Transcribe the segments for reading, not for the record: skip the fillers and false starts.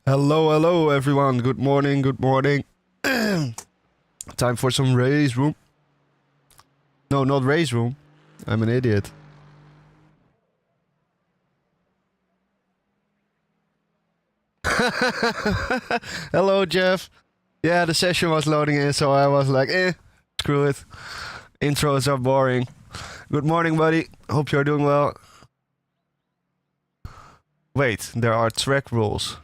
Hello, hello everyone. Good morning, good morning. Time for some race room. No, not race room. I'm an idiot. Hello, Jeff. Yeah, the session was loading in, so I was like, screw it. Intros are boring. Good morning, buddy. Hope you're doing well. Wait, there are track rules.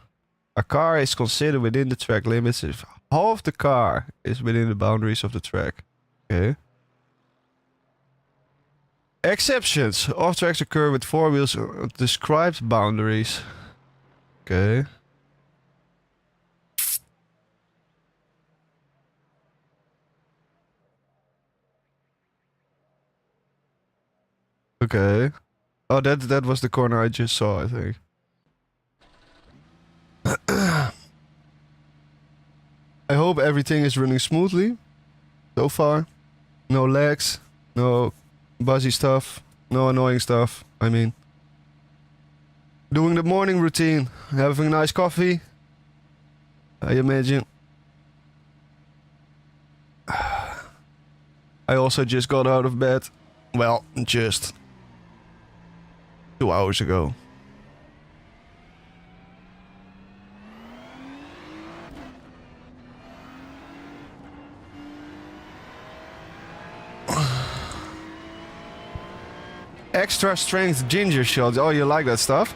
A car is considered within the track limits if half the car is within the boundaries of the track. Okay. Exceptions. Off tracks occur with four wheels described boundaries. Okay. Okay. Oh, that was the corner I just saw, I think. I hope everything is running smoothly so far. No lags, no buzzy stuff, no annoying stuff. I mean, doing the morning routine, having a nice coffee, I imagine. I also just got out of bed. Well, just 2 hours ago. Extra strength ginger shots. Oh, you like that stuff?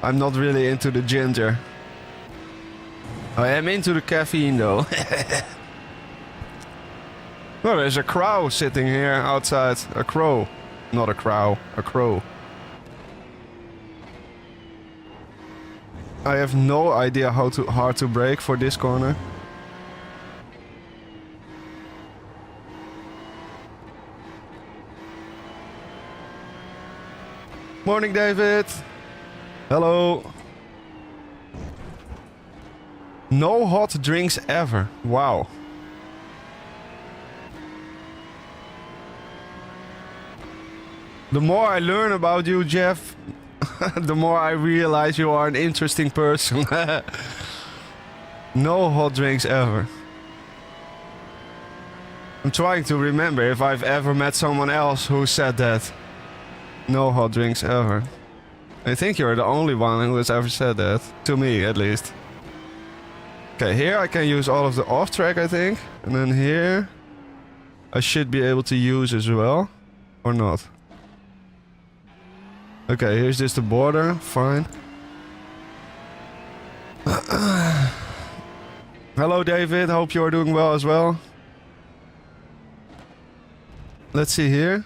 I'm not really into the ginger. I am into the caffeine though. Oh, there's a crow sitting here outside. A crow. Not a crow. A crow. I have no idea how hard to brake for this corner. Morning, David. Hello. No hot drinks ever. Wow. The more I learn about you, Jeff, the more I realize you are an interesting person. No hot drinks ever. I'm trying to remember if I've ever met someone else who said that. No hot drinks ever. I think you're the only one who has ever said that. To me, at least. Okay, here I can use all of the off-track, I think. And then here I should be able to use as well. Or not. Okay, here's just the border. Fine. Hello, David. Hope you're doing well as well. Let's see here.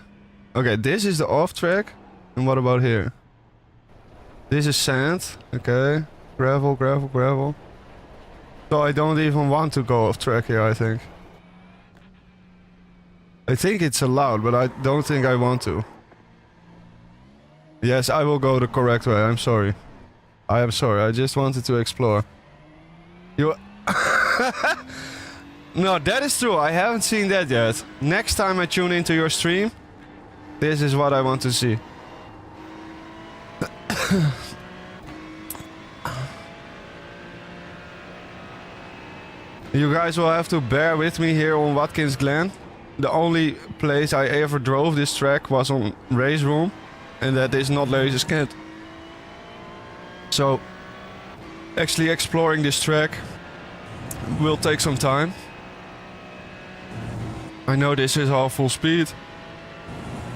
Okay, this is the off-track. And what about here? This is sand. Okay. Gravel, gravel, gravel. So I don't even want to go off-track here, I think. I think it's allowed, but I don't think I want to. Yes, I will go the correct way. I'm sorry. I am sorry. I just wanted to explore. You... No, that is true. I haven't seen that yet. Next time I tune into your stream, this is what I want to see. You guys will have to bear with me here on Watkins Glen. The only place I ever drove this track was on Race Room. And that is not laser scanned. So, actually exploring this track will take some time. I know this is all full speed.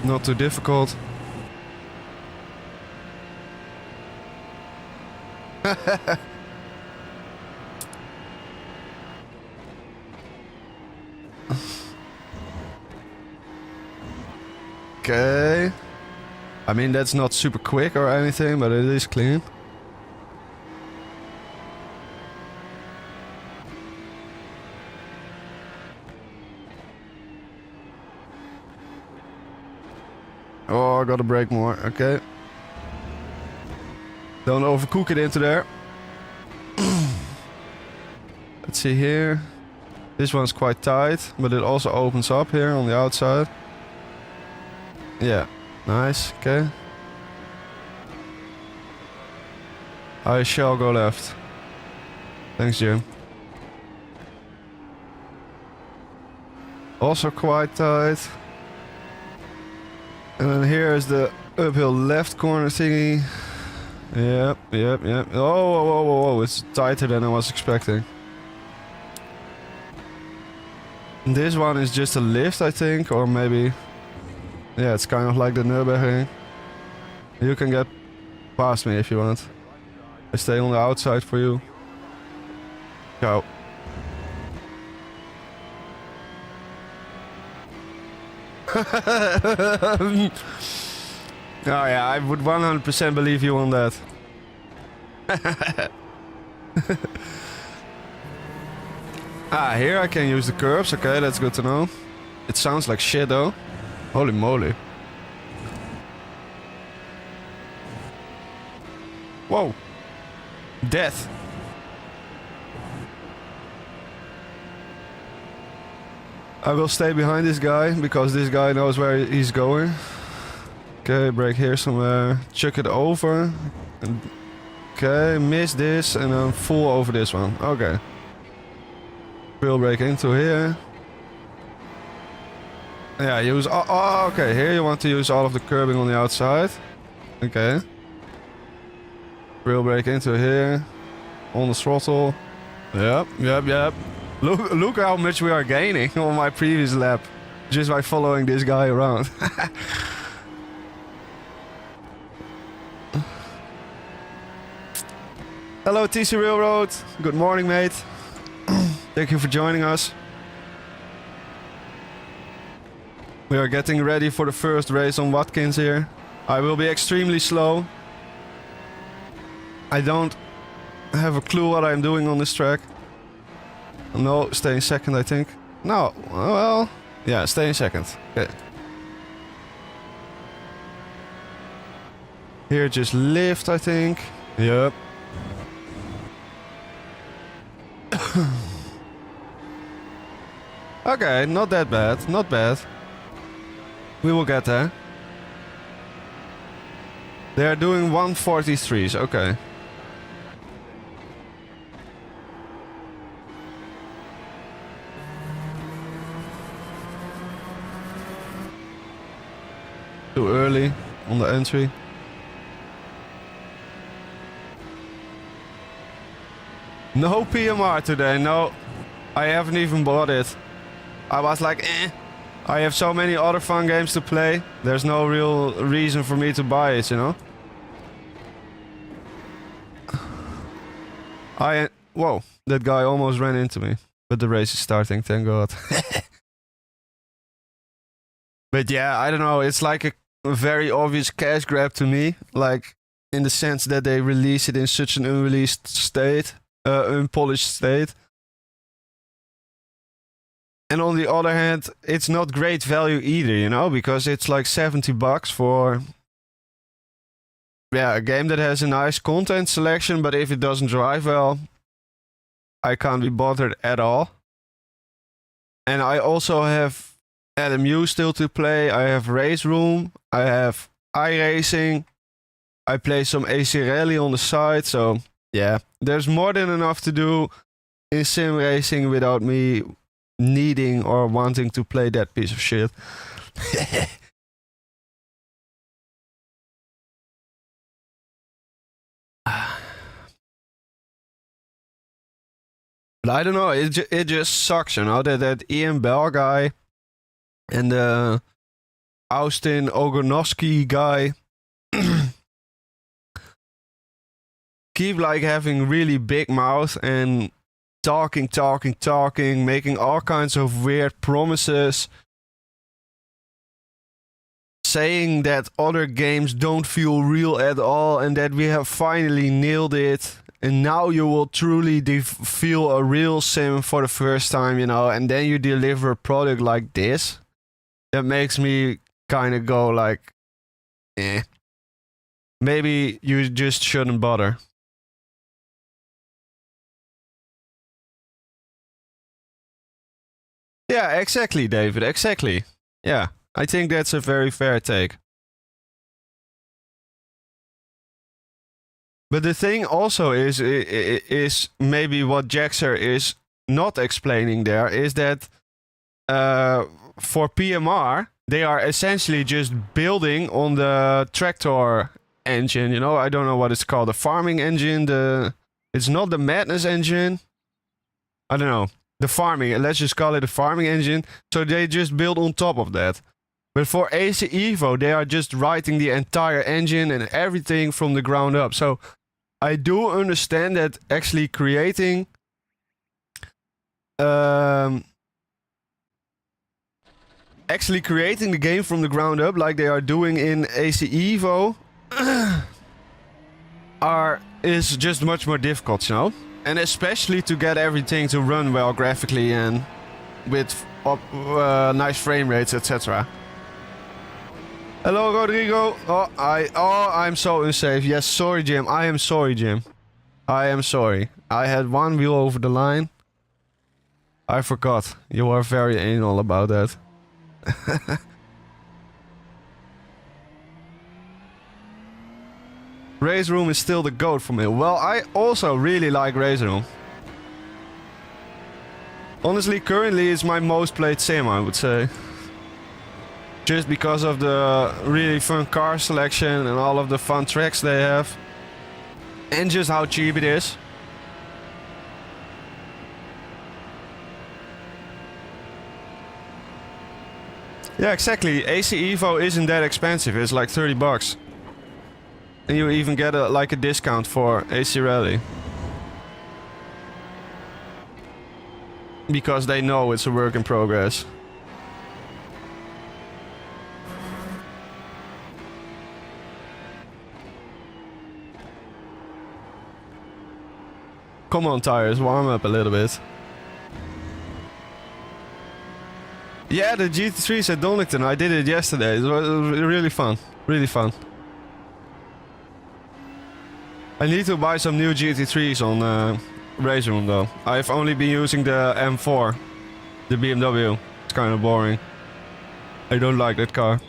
Not too difficult. Okay. I mean, that's not super quick or anything, but it is clean. Oh, I gotta brake more. Okay. Don't overcook it into there. Let's see here. This one's quite tight, but it also opens up here on the outside. Yeah. Nice, okay. I shall go left. Thanks, Jim. Also quite tight. And then here is the uphill left corner thingy. Yep. Oh, whoa. It's tighter than I was expecting. And this one is just a lift, I think, or maybe... Yeah, it's kind of like the Nurburgring. You can get past me if you want. I stay on the outside for you. Go. Oh yeah, I would 100% believe you on that. Ah, here I can use the curbs. Okay, that's good to know. It sounds like shit though. Holy moly. Whoa. Death. I will stay behind this guy because this guy knows where he's going. Okay, brake here somewhere. Chuck it over. Okay, miss this and then full over this one. Okay. Wheel brake into here. Yeah, use... Oh, okay, here you want to use all of the curbing on the outside. Okay. Wheel brake into here. On the throttle. Yep. Look how much we are gaining on my previous lap. Just by following this guy around. Hello TC Railroad. Good morning, mate. Thank you for joining us. We are getting ready for the first race on Watkins here. I will be extremely slow. I don't have a clue what I'm doing on this track. No, stay in second, I think. No, well, yeah, stay in second. Okay. Here, just lift, I think. Yep. Okay, not that bad, not bad. We will get there. They are doing 143s, okay. Too early on the entry. No PMR today, no. I haven't even bought it. I was like, eh. I have so many other fun games to play. There's no real reason for me to buy it, you know? Whoa, that guy almost ran into me. But the race is starting, thank God. But yeah, I don't know, it's like a very obvious cash grab to me. Like, in the sense that they release it in such an unreleased state. Unpolished state. And on the other hand, it's not great value either, you know, because it's like $70 for, yeah, a game that has a nice content selection, but if it doesn't drive well, I can't be bothered at all. And I also have LMU still to play. I have Race Room. I have iRacing. I play some AC Rally on the side, so yeah, there's more than enough to do in sim racing without me needing or wanting to play that piece of shit. But I don't know, it just sucks, you know, that Ian Bell guy and the Austin Ogonoski guy keep like having really big mouth and talking, making all kinds of weird promises, saying that other games don't feel real at all and that we have finally nailed it. And now you will truly feel a real sim for the first time, you know, and then you deliver a product like this. That makes me kind of go like, eh. Maybe you just shouldn't bother. Yeah, exactly, David, exactly. Yeah, I think that's a very fair take. But the thing also is maybe what Jaxer is not explaining there is that for PMR, they are essentially just building on the tractor engine. You know, I don't know what it's called. The farming engine. It's not the madness engine. I don't know. The farming. Let's just call it a farming engine. So they just build on top of that. But for AC Evo, they are just writing the entire engine and everything from the ground up. So I do understand that actually creating the game from the ground up, like they are doing in AC Evo, is just much more difficult, you know? And especially to get everything to run well graphically and with nice frame rates, etc. Hello, Rodrigo. I'm so unsafe. Yes, sorry, Jim. I am sorry, Jim. I am sorry. I had one wheel over the line. I forgot. You are very anal about that. Race Room is still the GOAT for me. Well, I also really like Race Room. Honestly, currently it's my most played sim, I would say. Just because of the really fun car selection and all of the fun tracks they have. And just how cheap it is. Yeah, exactly. AC Evo isn't that expensive. It's like 30 bucks. And you even get like a discount for AC Rally. Because they know it's a work in progress. Come on, tires, warm up a little bit. Yeah, the GT3's at Donington. I did it yesterday. It was really fun. Really fun. I need to buy some new GT3's on Race Room though. I've only been using the M4. The BMW. It's kind of boring. I don't like that car.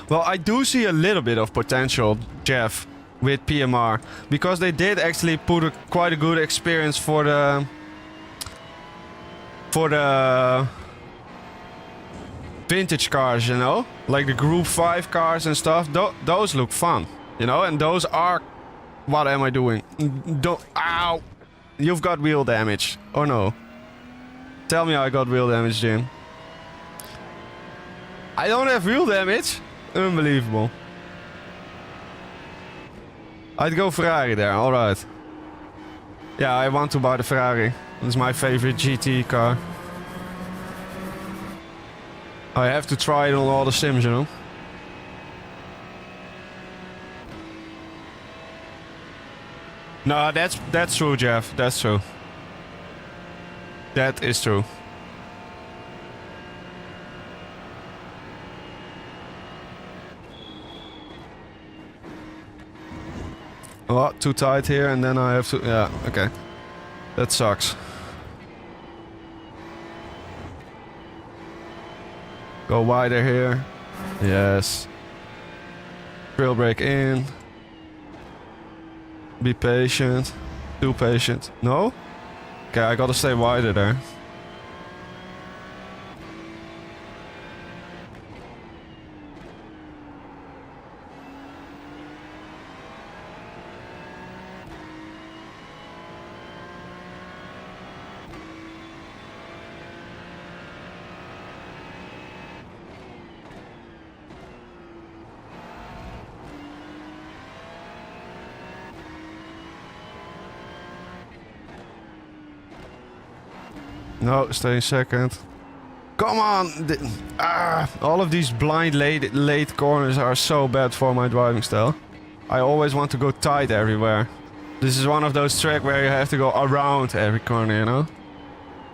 Well, I do see a little bit of potential, Jeff, with PMR. Because they did actually put quite a good experience for the vintage cars, you know? Like the Group 5 cars and stuff. Those look fun, you know? And those are... What am I doing? Ow! You've got wheel damage. Oh no. Tell me I got wheel damage, Jim. I don't have wheel damage? Unbelievable. I'd go Ferrari there, alright. Yeah, I want to buy the Ferrari. It's my favorite GT car. I have to try it on all the sims, you know. No, that's true, Jeff. That's true. That is true. Oh, too tight here, and then I have to... Yeah, okay. That sucks. Go wider here. Yes. Trail brake in. Be patient. Too patient. No? Okay, I gotta stay wider there. No, stay second. Come on! All of these blind late corners are so bad for my driving style. I always want to go tight everywhere. This is one of those tracks where you have to go around every corner, you know?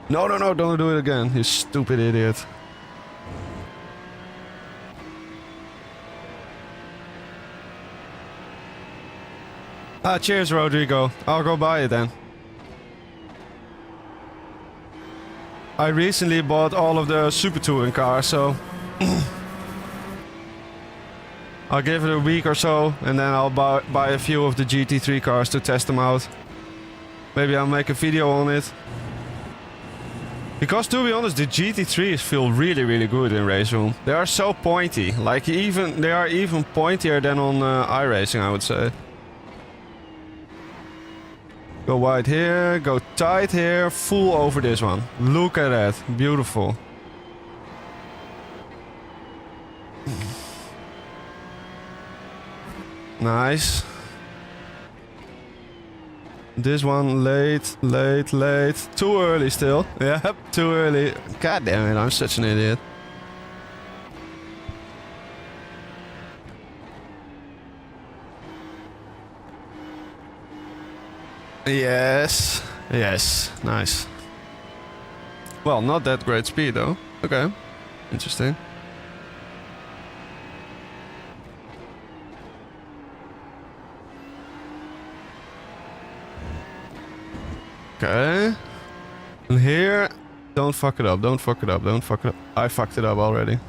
No, no, no, don't do it again, you stupid idiot. Cheers, Rodrigo. I'll go buy it then. I recently bought all of the Super Touring cars, so I'll give it a week or so, and then I'll buy a few of the GT3 cars to test them out. Maybe I'll make a video on it. Because to be honest, the GT3s feel really, really good in Race Room. They are so pointy. Like they are even pointier than on iRacing, I would say. Go wide here, go tight here, full over this one. Look at that, beautiful. Nice. This one late. Too early still. Yep, too early. God damn it, I'm such an idiot. Yes. Yes, nice. Well, not that great speed though. Okay, interesting. Okay. And here, don't fuck it up, don't fuck it up, don't fuck it up. I fucked it up already.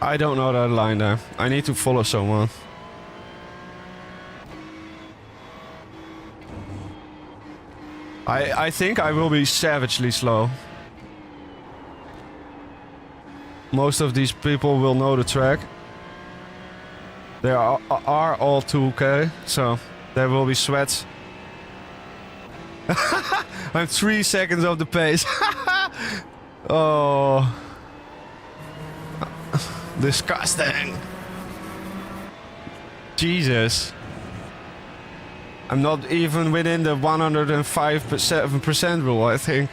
I don't know that line there. I need to follow someone. I think I will be savagely slow. Most of these people will know the track. They are all 2K, so there will be sweats. I'm 3 seconds off the pace. Oh. Disgusting. Jesus. I'm not even within the 105% rule, I think.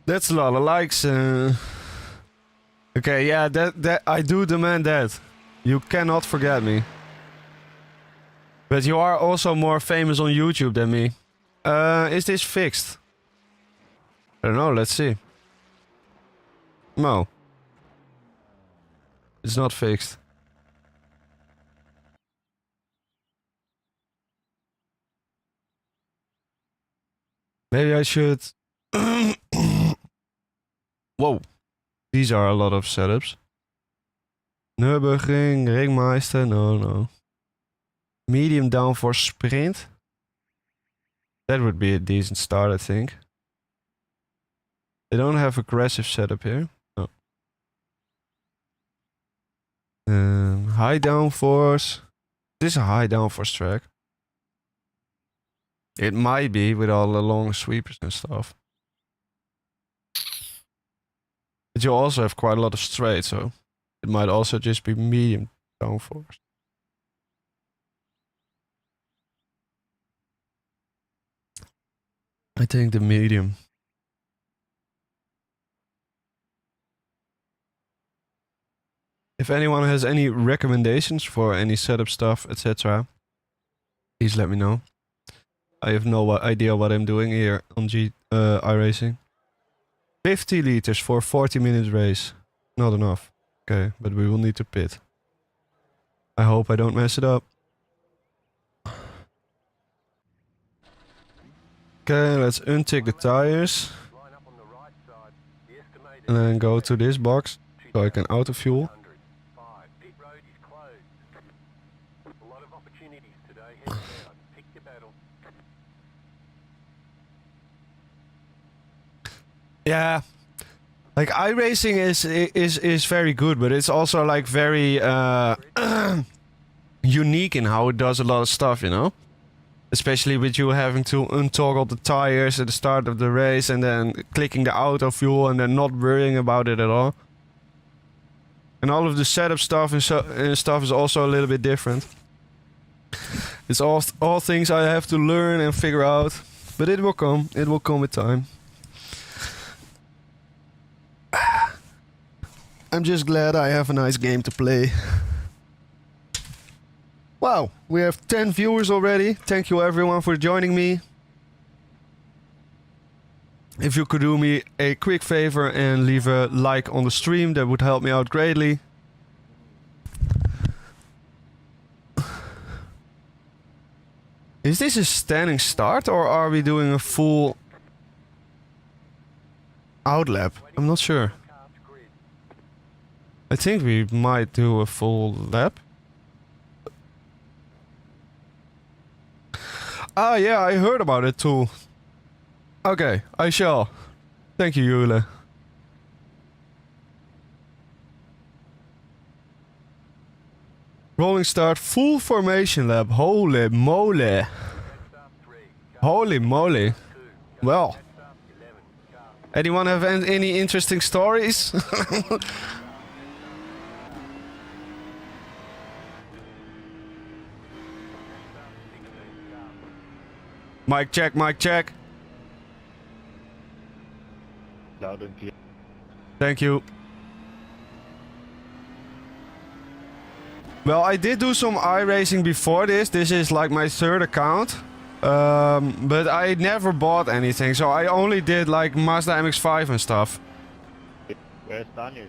That's a lot of likes. Okay, yeah, that I do demand that. You cannot forget me. But you are also more famous on YouTube than me. Is this fixed? I don't know, let's see. No. It's not fixed. Maybe I should... Whoa. These are a lot of setups. Nurburgring, Ringmeister, no. Medium downforce sprint. That would be a decent start, I think. They don't have aggressive setup here. No. High downforce. This is a high downforce track. It might be with all the long sweepers and stuff. But you also have quite a lot of straight, so it might also just be medium downforce. I think the medium. If anyone has any recommendations for any setup stuff, etc., please let me know. I have no idea what I'm doing here on iRacing. 50 liters for 40 minutes race. Not enough. Okay, but we will need to pit. I hope I don't mess it up. Okay, let's untick the tires. And then go to this box so I can auto fuel. Yeah, like iRacing is very good, but it's also like very unique in how it does a lot of stuff, you know? Especially with you having to untoggle the tires at the start of the race and then clicking the auto fuel and then not worrying about it at all. And all of the setup stuff and stuff is also a little bit different. It's all things I have to learn and figure out, but it will come. It will come with time. I'm just glad I have a nice game to play. Wow, we have 10 viewers already. Thank you everyone for joining me. If you could do me a quick favor and leave a like on the stream, that would help me out greatly. Is this a standing start or are we doing a full outlap? I'm not sure. I think we might do a full lap. Ah, yeah, I heard about it too. Okay, I shall. Thank you, Jule. Rolling start, full formation lap. Holy moly. Holy moly. Well. Anyone have any interesting stories? Mic check, mic check. Loud and clear. Thank you. Well, I did do some iRacing before this. This is like my third account. But I never bought anything, so I only did like Mazda MX-5 and stuff. Where's Daniel?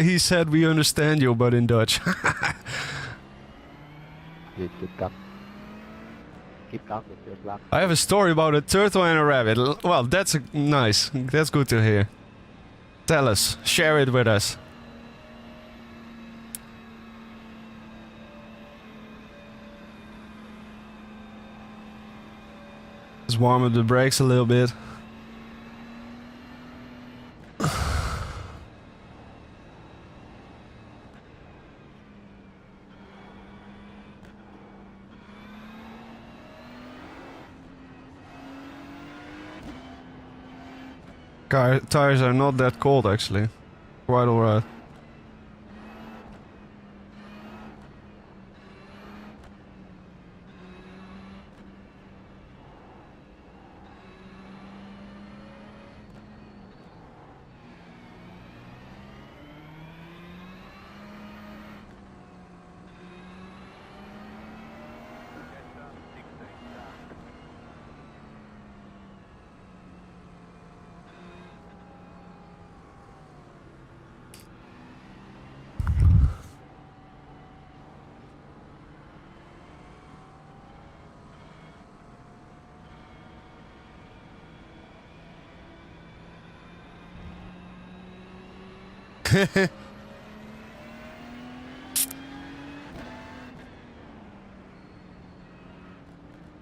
He said we understand you, but in Dutch. Keep calm with your luck. I have a story about a turtle and a rabbit. Well, that's nice. That's good to hear. Tell us. Share it with us. Just warm up the brakes a little bit. Tires are not that cold actually. Quite alright.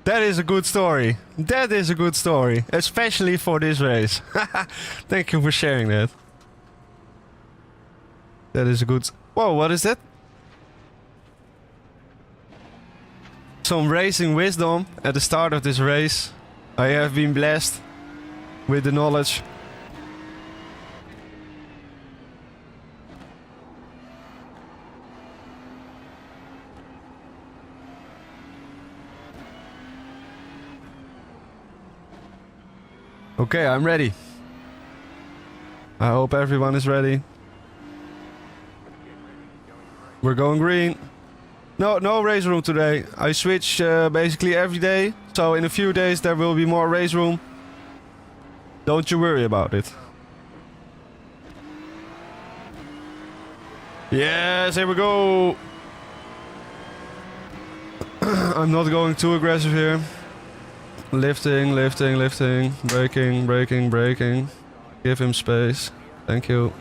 That is a good story. That is a good story. Especially for this race. Thank you for sharing that. That is a good... Whoa, what is that? Some racing wisdom at the start of this race. I have been blessed with the knowledge. Okay, I'm ready. I hope everyone is ready. We're going green. No race room today. I switch basically every day. So in a few days there will be more race room. Don't you worry about it. Yes, here we go. I'm not going too aggressive here. Lifting, lifting, lifting. Braking, braking, braking. Give him space. Thank you.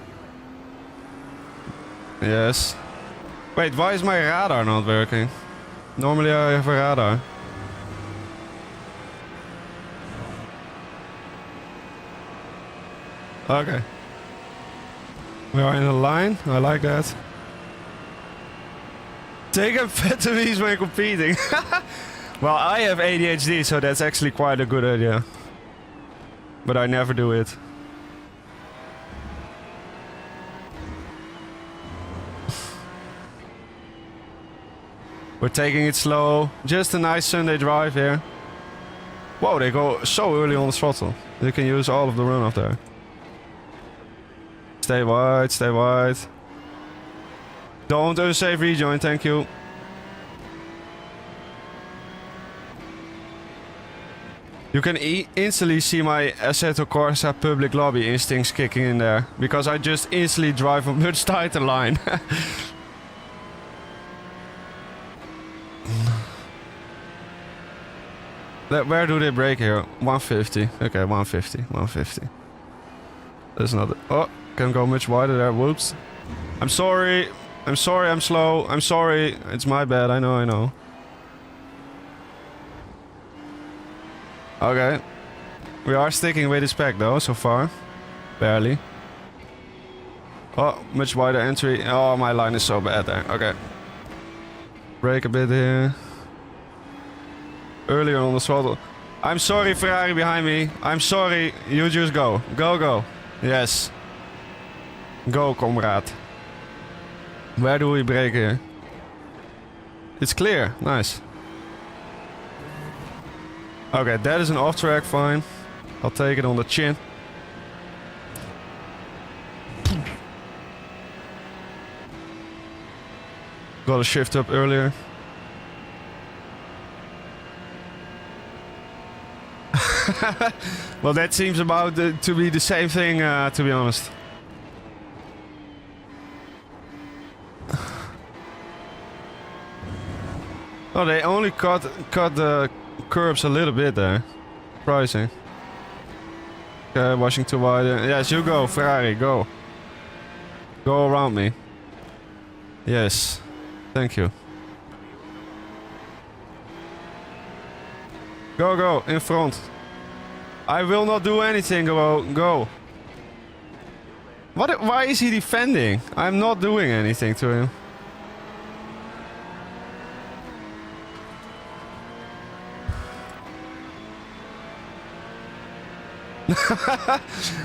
Yes. Wait, why is my radar not working? Normally I have a radar. Okay. We are in a line. I like that. Take amphetamines when competing. Well, I have ADHD, so that's actually quite a good idea. But I never do it. We're taking it slow. Just a nice Sunday drive here. Whoa, they go so early on the throttle. You can use all of the runoff there. Stay wide, stay wide. Don't unsafe rejoin, thank you. You can instantly see my Assetto Corsa public lobby instincts kicking in there. Because I just instantly drive a much tighter line. Where do they break here? 150. Okay, 150. 150. There's another. Oh, can go much wider there. Whoops. I'm sorry. I'm sorry I'm slow. I'm sorry. It's my bad. I know. Okay. We are sticking with the spec though, so far. Barely. Oh, much wider entry. Oh, my line is so bad there. Okay. Brake a bit here. Earlier on the throttle. I'm sorry, Ferrari behind me. I'm sorry. You just go. Go. Yes. Go, comrade. Where do we brake here? It's clear. Nice. Okay, that is an off track, fine. I'll take it on the chin. Got a shift up earlier. Well, that seems about to be the same thing, to be honest. Oh, they only cut the curbs a little bit there. Surprising. Okay, washing too wide. Yes, you go, Ferrari, go. Go around me. Yes. Thank you. Go, in front. I will not do anything, go. What? Why is he defending? I'm not doing anything to him.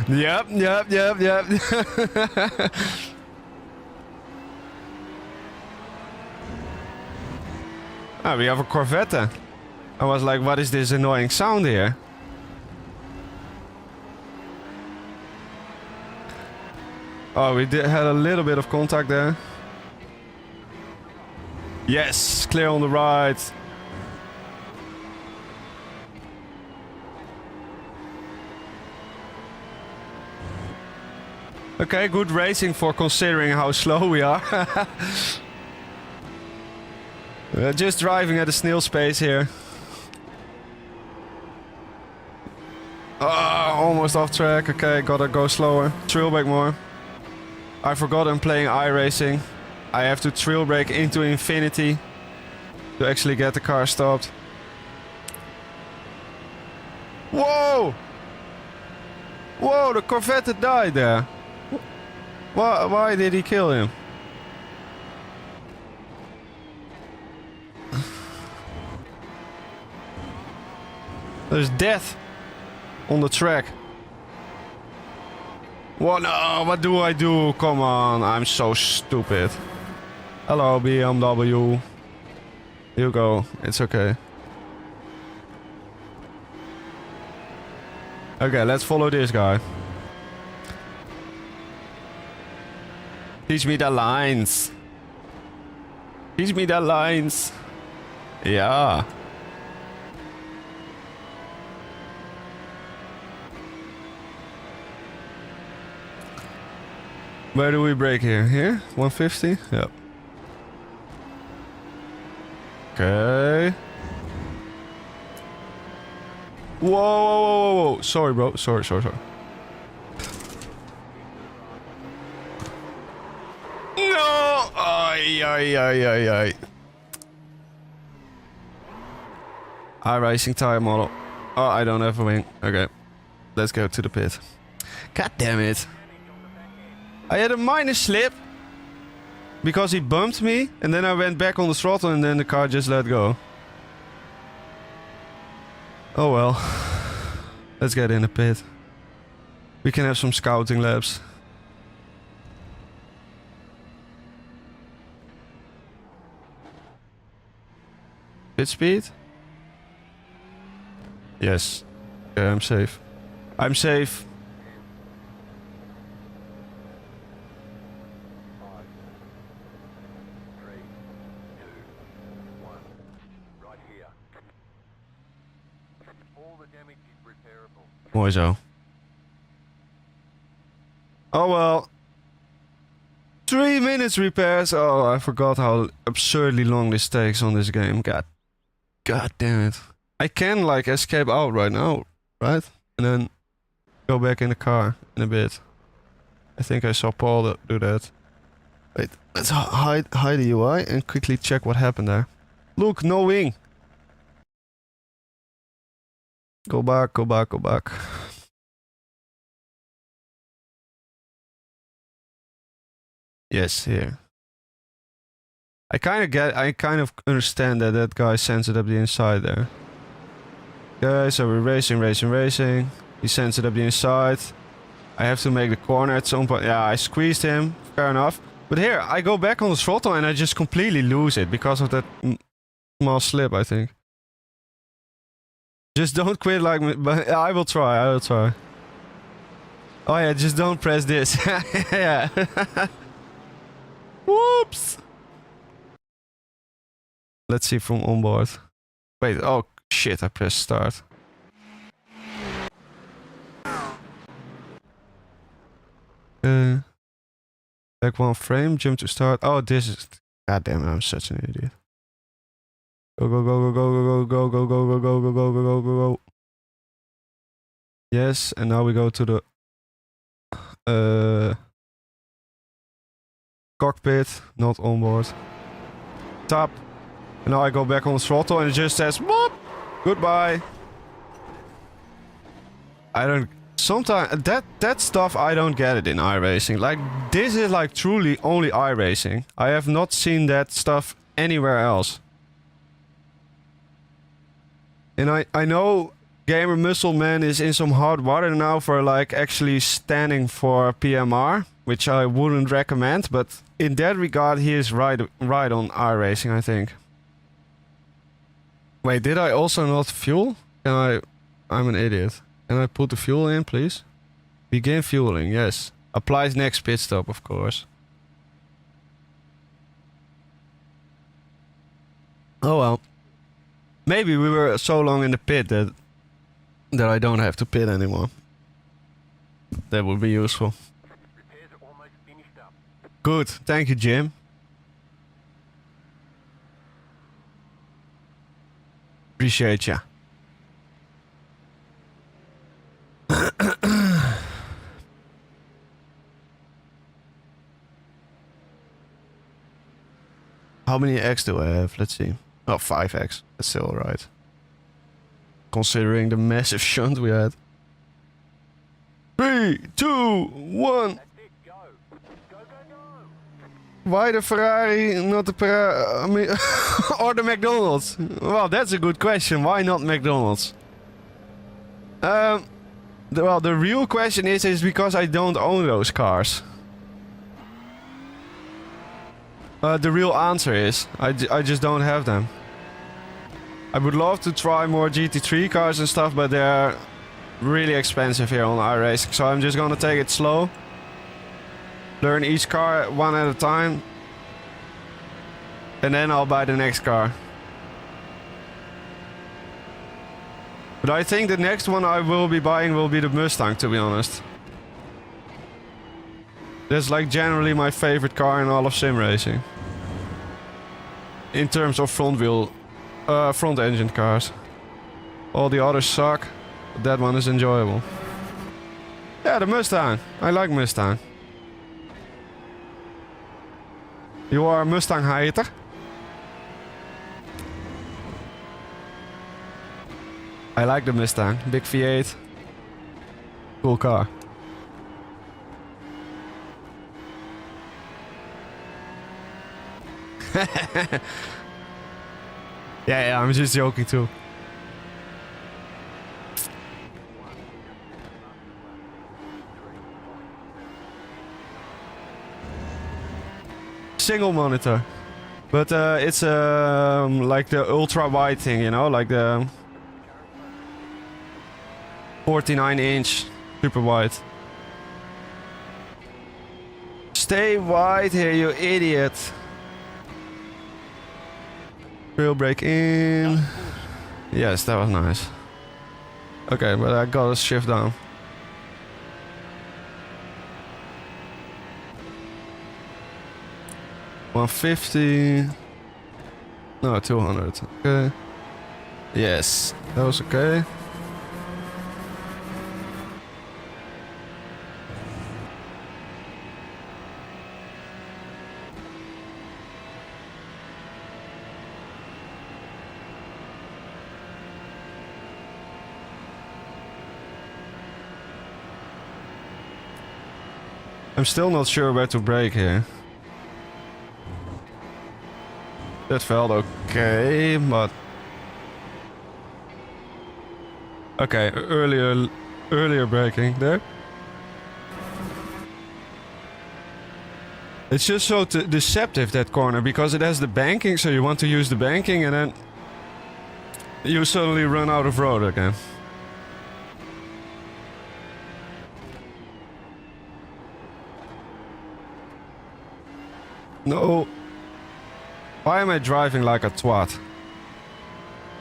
Yep. Ah, we have a Corvette. I was like, what is this annoying sound here? Oh, we had a little bit of contact there. Yes, clear on the right. Okay, good racing for considering how slow we are. We're just driving at a snail's pace here. Almost off track. Okay, gotta go slower. Trail brake more. I forgot I'm playing iRacing. I have to trail brake into infinity to actually get the car stopped. Whoa! Whoa, the Corvette died there. Why did he kill him? There's death on the track. What? No, what do I do? Come on, I'm so stupid. Hello, BMW. You go, it's okay. Okay, let's follow this guy. Teach me the lines. Teach me the lines. Yeah. Where do we brake here? Here? 150? Yep. Okay. Whoa. Sorry, bro. Sorry. No! Ay. iRacing tire model. Oh, I don't have a wing. Okay. Let's go to the pit. God damn it. I had a minor slip because he bumped me and then I went back on the throttle and then the car just let go. Oh well. Let's get in the pit. We can have some scouting laps. Pit speed? Yes. Okay, I'm safe. I'm safe. Mooi zo. Oh well. 3 minutes repairs. Oh, I forgot how absurdly long this takes on this game. God damn it. I can like escape out right now, right? And then go back in the car in a bit. I think I saw Paul do that. Wait, let's hide the UI and quickly check what happened there. Look, no wing. Go back, go back, go back. Yes, here. I kind of understand that that guy sends it up the inside there. Okay, so we're racing. He sends it up the inside. I have to make the corner at some point. Yeah, I squeezed him. Fair enough. But here, I go back on the throttle and I just completely lose it because of that small slip, I think. Just don't quit like me. But I will try. Oh yeah, just don't press this. Yeah. Whoops. Let's see from onboard. Wait, oh shit, I pressed start. Back 1 frame, jump to start. Oh, this is... God damn it, I'm such an idiot. Go, go, go, go, go, go, go, go, go, go, go, go, go, go, go, go. Yes, and now we go to the... cockpit, not onboard. Top. And now I go back on the throttle and it just says, "Whoop! Goodbye." I don't... Sometimes that stuff I don't get it in iRacing. Like this is like truly only iRacing. I have not seen that stuff anywhere else. And I know Gamer Muscle Man is in some hard water now for like actually standing for PMR, which I wouldn't recommend, but in that regard he is right on iRacing, I think. Wait, did I also not fuel? I'm an idiot. Can I put the fuel in, please? Begin fueling, yes. Applies next pit stop, of course. Oh well. Maybe we were so long in the pit that I don't have to pit anymore. That would be useful. Good, thank you, Jim. Appreciate ya. How many X do I have? Let's see. Oh, 5X. That's still alright. Considering the massive shunt we had. 3, 2, 1. Why the Ferrari, not the or the McDonald's? Well, that's a good question. Why not McDonald's? Well, the real question is because I don't own those cars. The real answer is I just don't have them. I would love to try more GT3 cars and stuff, but they're really expensive here on iRacing. So I'm just gonna take it slow. Learn each car one at a time. And then I'll buy the next car. But I think the next one I will be buying will be the Mustang, to be honest. That's like generally my favorite car in all of sim racing. In terms of front engine cars. All the others suck, but that one is enjoyable. Yeah, the Mustang. I like Mustang. You are a Mustang hater? I like the Mustang. Big V8. Cool car. yeah, I'm just joking too. Single monitor, but it's like the ultra wide thing, you know, like the 49-inch super wide. Stay wide here, you idiot. Wheel brake in. Yes, that was nice. Okay, but I gotta shift down. $150. No, 200. Okay. Yes, that was okay. I'm still not sure where to brake here. That felt okay, but... Okay, earlier braking there. It's just so deceptive, that corner, because it has the banking, so you want to use the banking and then you suddenly run out of road again. No. Why am I driving like a twat?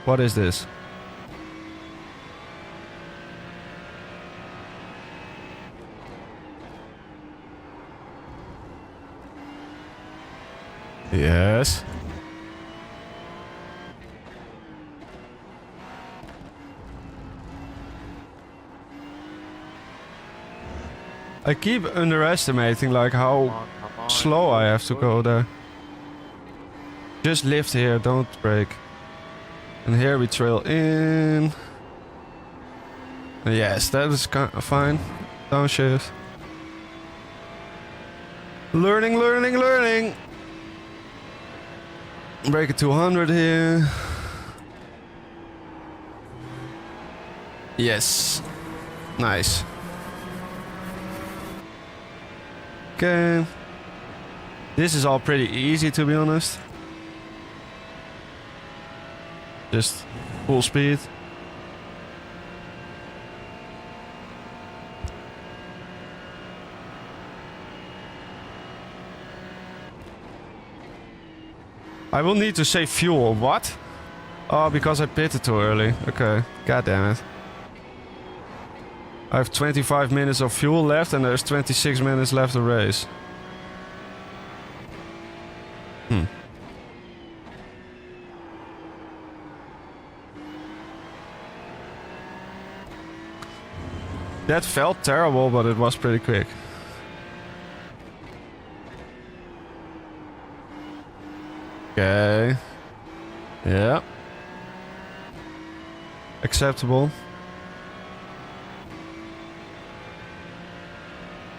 What is this? Yes. I keep underestimating like how slow I have to go there. Just lift here, don't brake. And here we trail in. Yes, that is kind of fine. Downshift. Learning. Brake at 200 here. Yes. Nice. Okay. This is all pretty easy, to be honest. Just full speed. I will need to save fuel. What? Oh, because I pitted too early. Okay. God damn it. I have 25 minutes of fuel left and there's 26 minutes left to race. That felt terrible, but it was pretty quick. Okay. Yeah. Acceptable.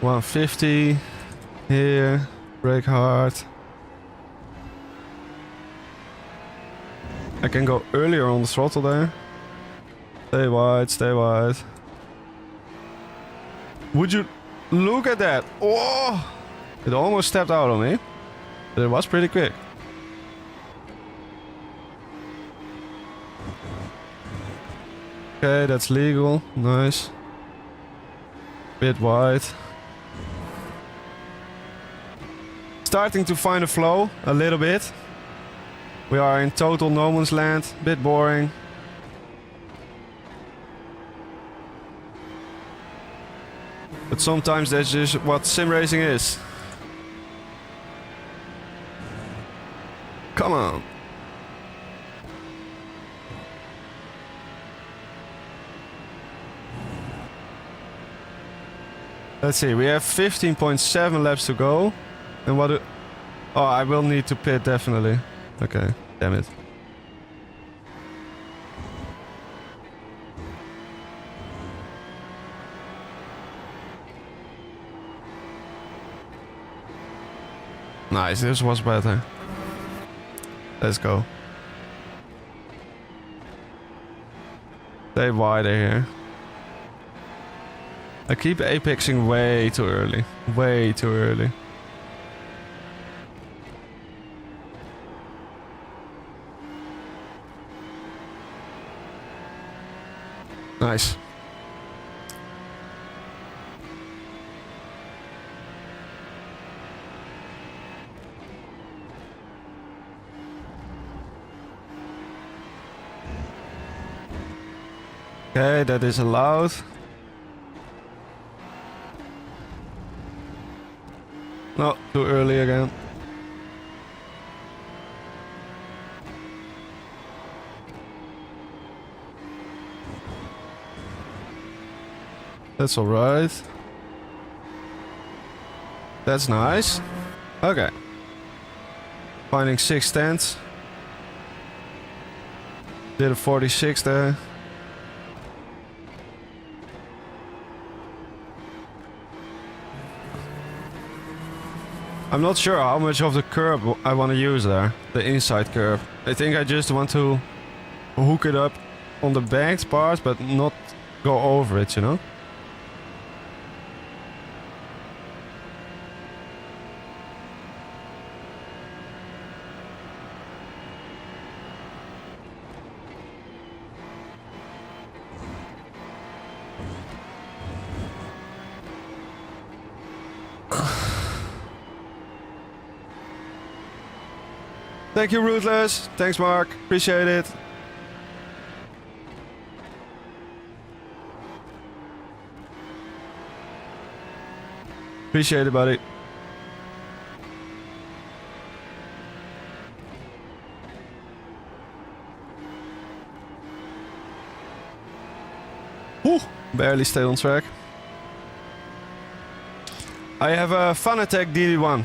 150 here. Brake hard. I can go earlier on the throttle there. Stay wide, stay wide. Would you look at that? Oh! It almost stepped out on me. But it was pretty quick. Okay, that's legal. Nice. Bit wide. Starting to find a flow a little bit. We are in total no man's land. Bit boring. But sometimes that's just what sim racing is. Come on. Let's see, we have 15.7 laps to go. And what do... Oh, I will need to pit, definitely. Okay, damn it. Nice, this was better. Let's go. Stay wider here. I keep apexing way too early. Way too early. Nice. Okay, that is allowed. No, too early again. That's alright. That's nice. Okay. Finding 6 tenths. Did a 46 there. I'm not sure how much of the curb I want to use there. The inside curb. I think I just want to hook it up on the banked part, but not go over it, you know? Thank you, Ruthless. Thanks, Mark. Appreciate it. Appreciate it, buddy. Whew, barely stayed on track. I have a Fanatec DD1.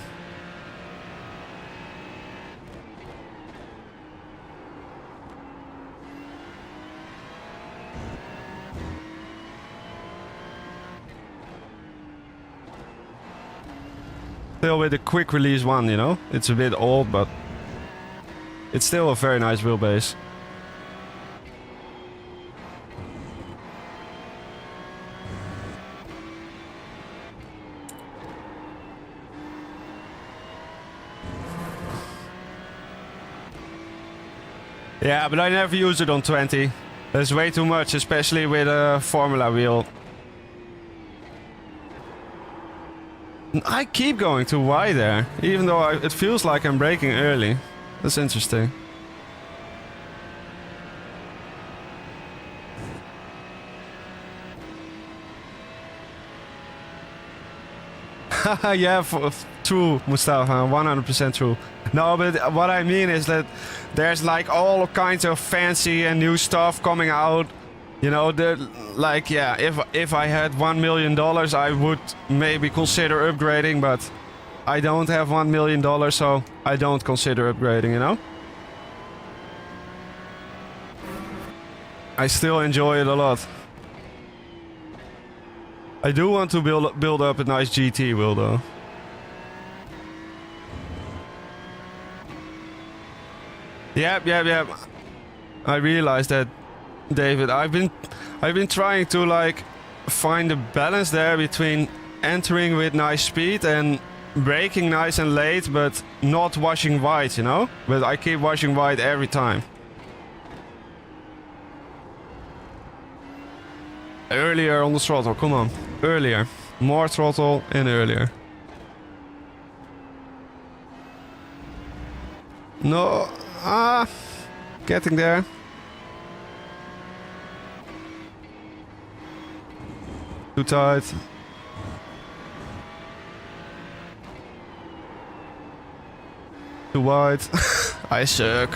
Still with a quick release one, you know? It's a bit old, but it's still a very nice wheelbase. Yeah, but I never use it on 20. That's way too much, especially with a Formula wheel. I keep going too wide there, even though it feels like I'm braking early. That's interesting. Yeah, true, Mustafa, 100% true. No, but what I mean is that there's like all kinds of fancy and new stuff coming out. You know, like, yeah, if I had $1 million, I would maybe consider upgrading, but I don't have $1 million, so I don't consider upgrading, you know? I still enjoy it a lot. I do want to build up a nice GT wheel, though. Yep. I realized that, David. I've been trying to like find a balance there between entering with nice speed and braking nice and late, but not washing wide, you know? But I keep washing wide every time. Earlier on the throttle, come on. Earlier. More throttle and earlier. No. Getting there. Too tight. Too wide. I suck.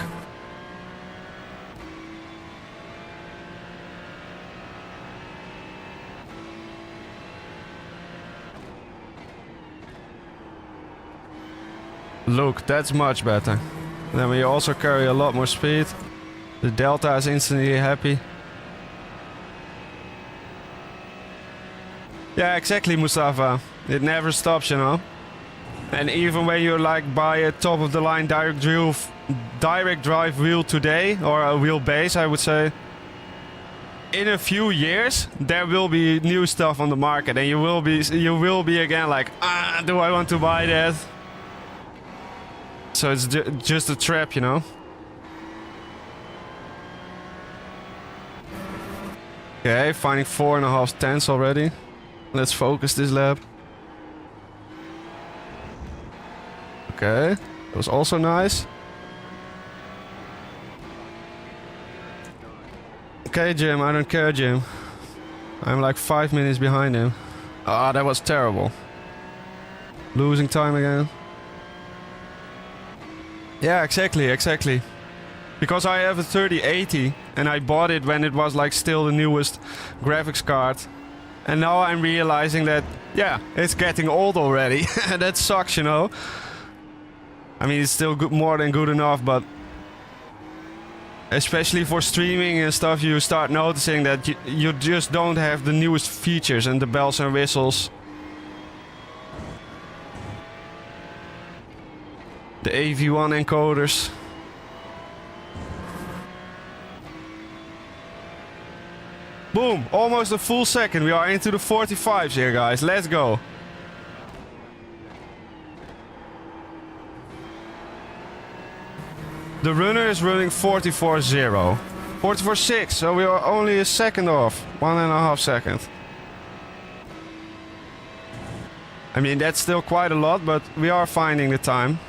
Look, that's much better. Then we also carry a lot more speed. The delta is instantly happy. Yeah, exactly, Mustafa. It never stops, you know. And even when you like buy a top of the line direct drive wheel today, or a wheelbase, I would say, in a few years there will be new stuff on the market, and you will be again like, do I want to buy that? So it's just a trap, you know. Okay, finding 4.5 tenths already. Let's focus this lap. Okay, that was also nice. Okay, Jim, I don't care, Jim. I'm like 5 minutes behind him. Ah, that was terrible. Losing time again. Yeah, exactly. Because I have a 3080 and I bought it when it was like still the newest graphics card. And now I'm realizing that, yeah, it's getting old already. That sucks, you know. I mean, it's still good, more than good enough, but especially for streaming and stuff, you start noticing that you just don't have the newest features and the bells and whistles. The AV1 encoders. Boom! Almost a full second. We are into the 45s here, guys. Let's go. The runner is running 44.0. 44.6, so we are only a second off. 1.5 seconds. I mean, that's still quite a lot, but we are finding the time.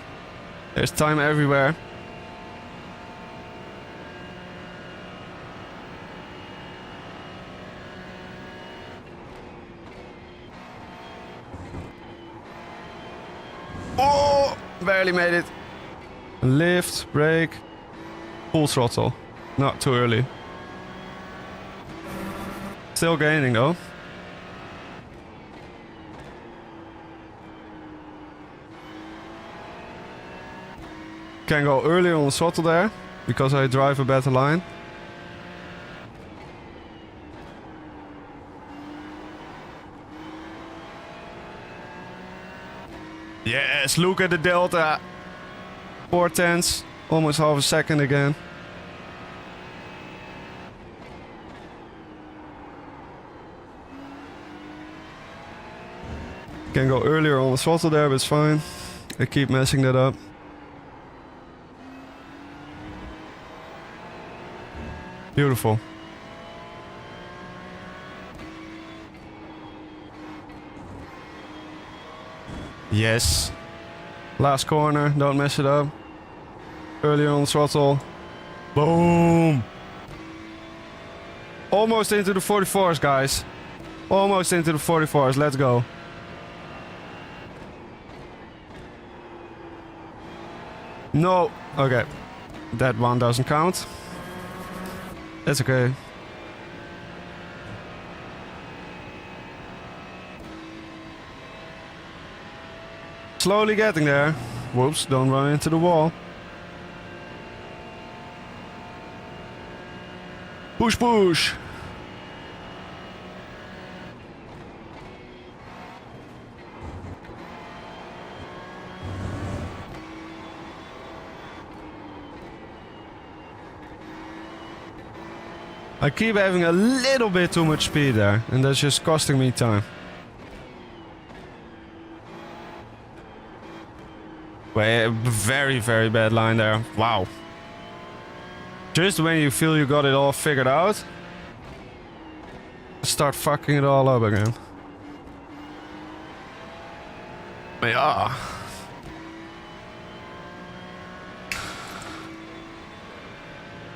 There's time everywhere. Oh! Barely made it. Lift, brake, full throttle. Not too early. Still gaining though. Can go earlier on the throttle there, because I drive a better line. Yes, look at the delta. 4/10, almost half a second again. Can go earlier on the throttle there, but it's fine. I keep messing that up. Beautiful. Yes. Last corner, don't mess it up. Earlier on the throttle. Boom! Almost into the 44s, guys. Almost into the 44s, let's go. No! Okay. That one doesn't count. That's okay. Slowly getting there. Whoops, don't run into the wall. Push, push. I keep having a little bit too much speed there, and that's just costing me time. Well, very, very bad line there. Wow. Just when you feel you got it all figured out, start fucking it all up again. Yeah.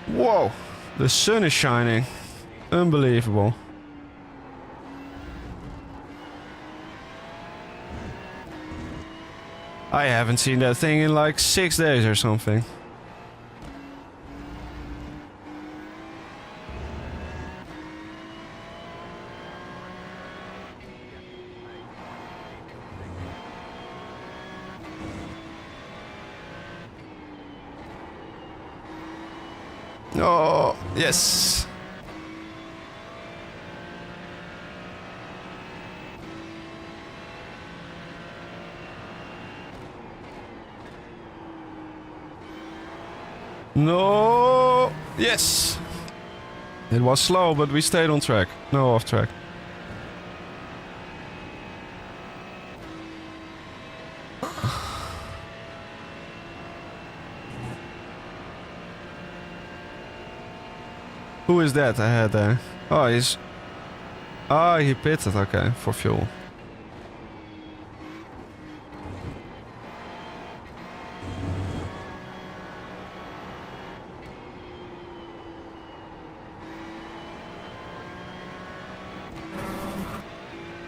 Whoa. The sun is shining. Unbelievable. I haven't seen that thing in like 6 days or something. Oh, yes. No. Yes. It was slow, but we stayed on track. No off track. Who is that I had there? Oh, he's... Oh, he pitted, okay, for fuel.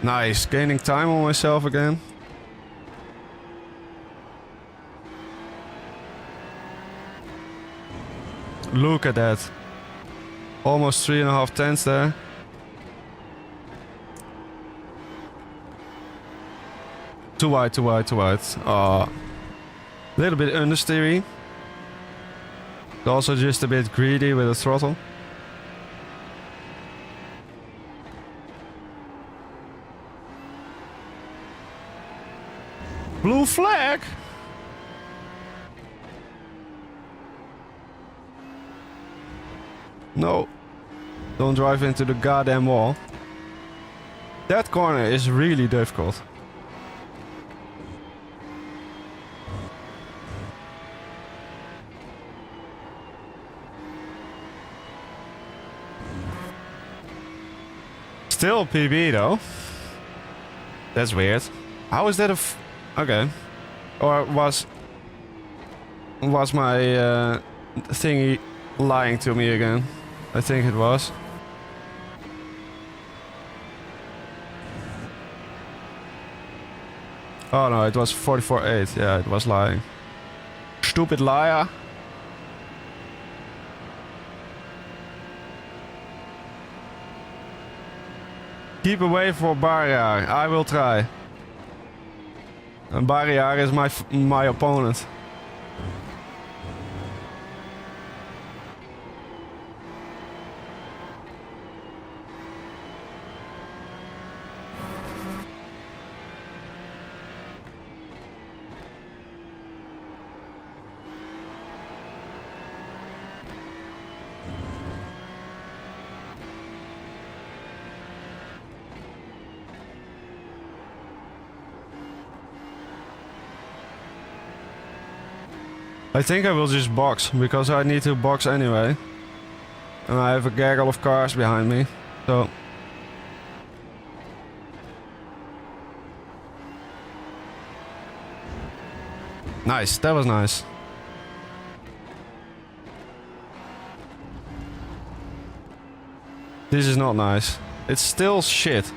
Nice, gaining time on myself again. Look at that. Almost 3.5 tenths there. Too wide, too wide, too wide. Little bit understeery. Also just a bit greedy with the throttle. Blue flag! No. Don't drive into the goddamn wall. That corner is really difficult. Still PB though. That's weird. How is that a okay. Or was my thingy lying to me again? I think it was. Oh no, it was 44.8. Yeah, it was lying. Stupid liar. Keep away from Barrier. I will try. And Barrier is my opponent. I think I will just box, because I need to box anyway. And I have a gaggle of cars behind me, so... Nice, that was nice. This is not nice. It's still shit.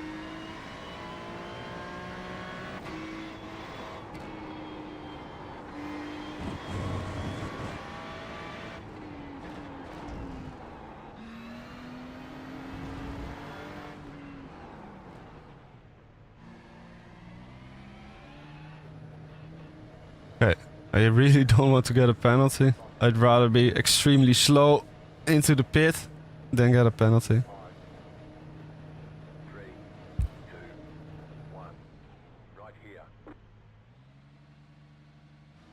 Okay, I really don't want to get a penalty. I'd rather be extremely slow into the pit than get a penalty. 3, 2, 1. Right here.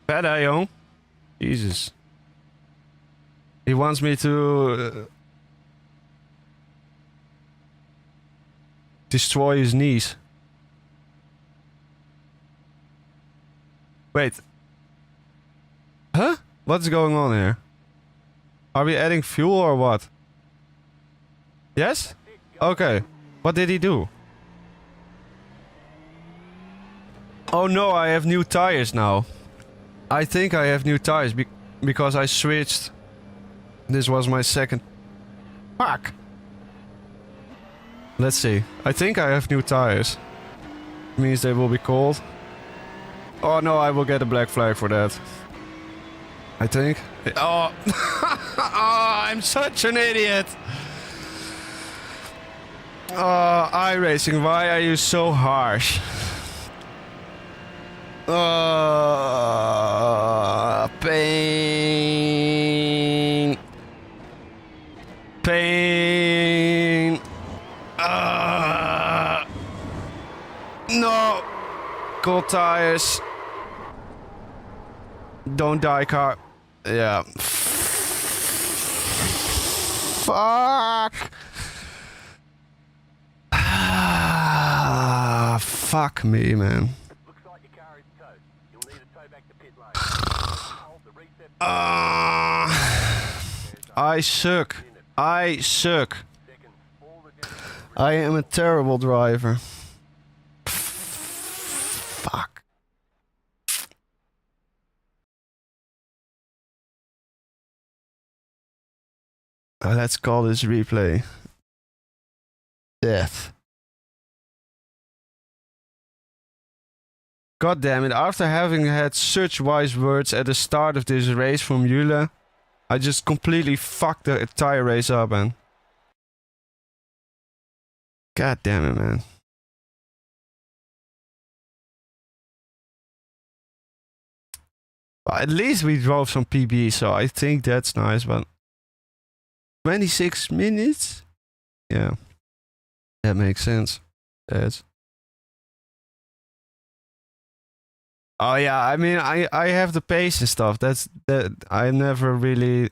Podium. Jesus. He wants me to destroy his knees. Wait. Huh? What's going on here? Are we adding fuel or what? Yes? Okay. What did he do? Oh no, I have new tires now. I think I have new tires because I switched. This was my second. Fuck. Let's see. I think I have new tires. Means they will be cold. Oh no, I will get a black flag for that. I think. Oh, oh, I'm such an idiot. Oh, iRacing, why are you so harsh? Pain. Pain. No. Cold tires. Don't die, car. Yeah. Fuck. Fuck me, man. Looks like your car is towed. You'll need to tow back the pit lane. Hold the reset. I suck. I suck. Seconds. All the distance. I am a terrible driver. Fuck. Let's call this replay death. God damn it, after having had such wise words at the start of this race from Jule, I just completely fucked the entire race up, man. God damn it, man. Well, at least we drove some PB, so I think that's nice, but 26 minutes? Yeah. That makes sense. That's... Oh yeah, I mean, I have the pace and stuff. That I never really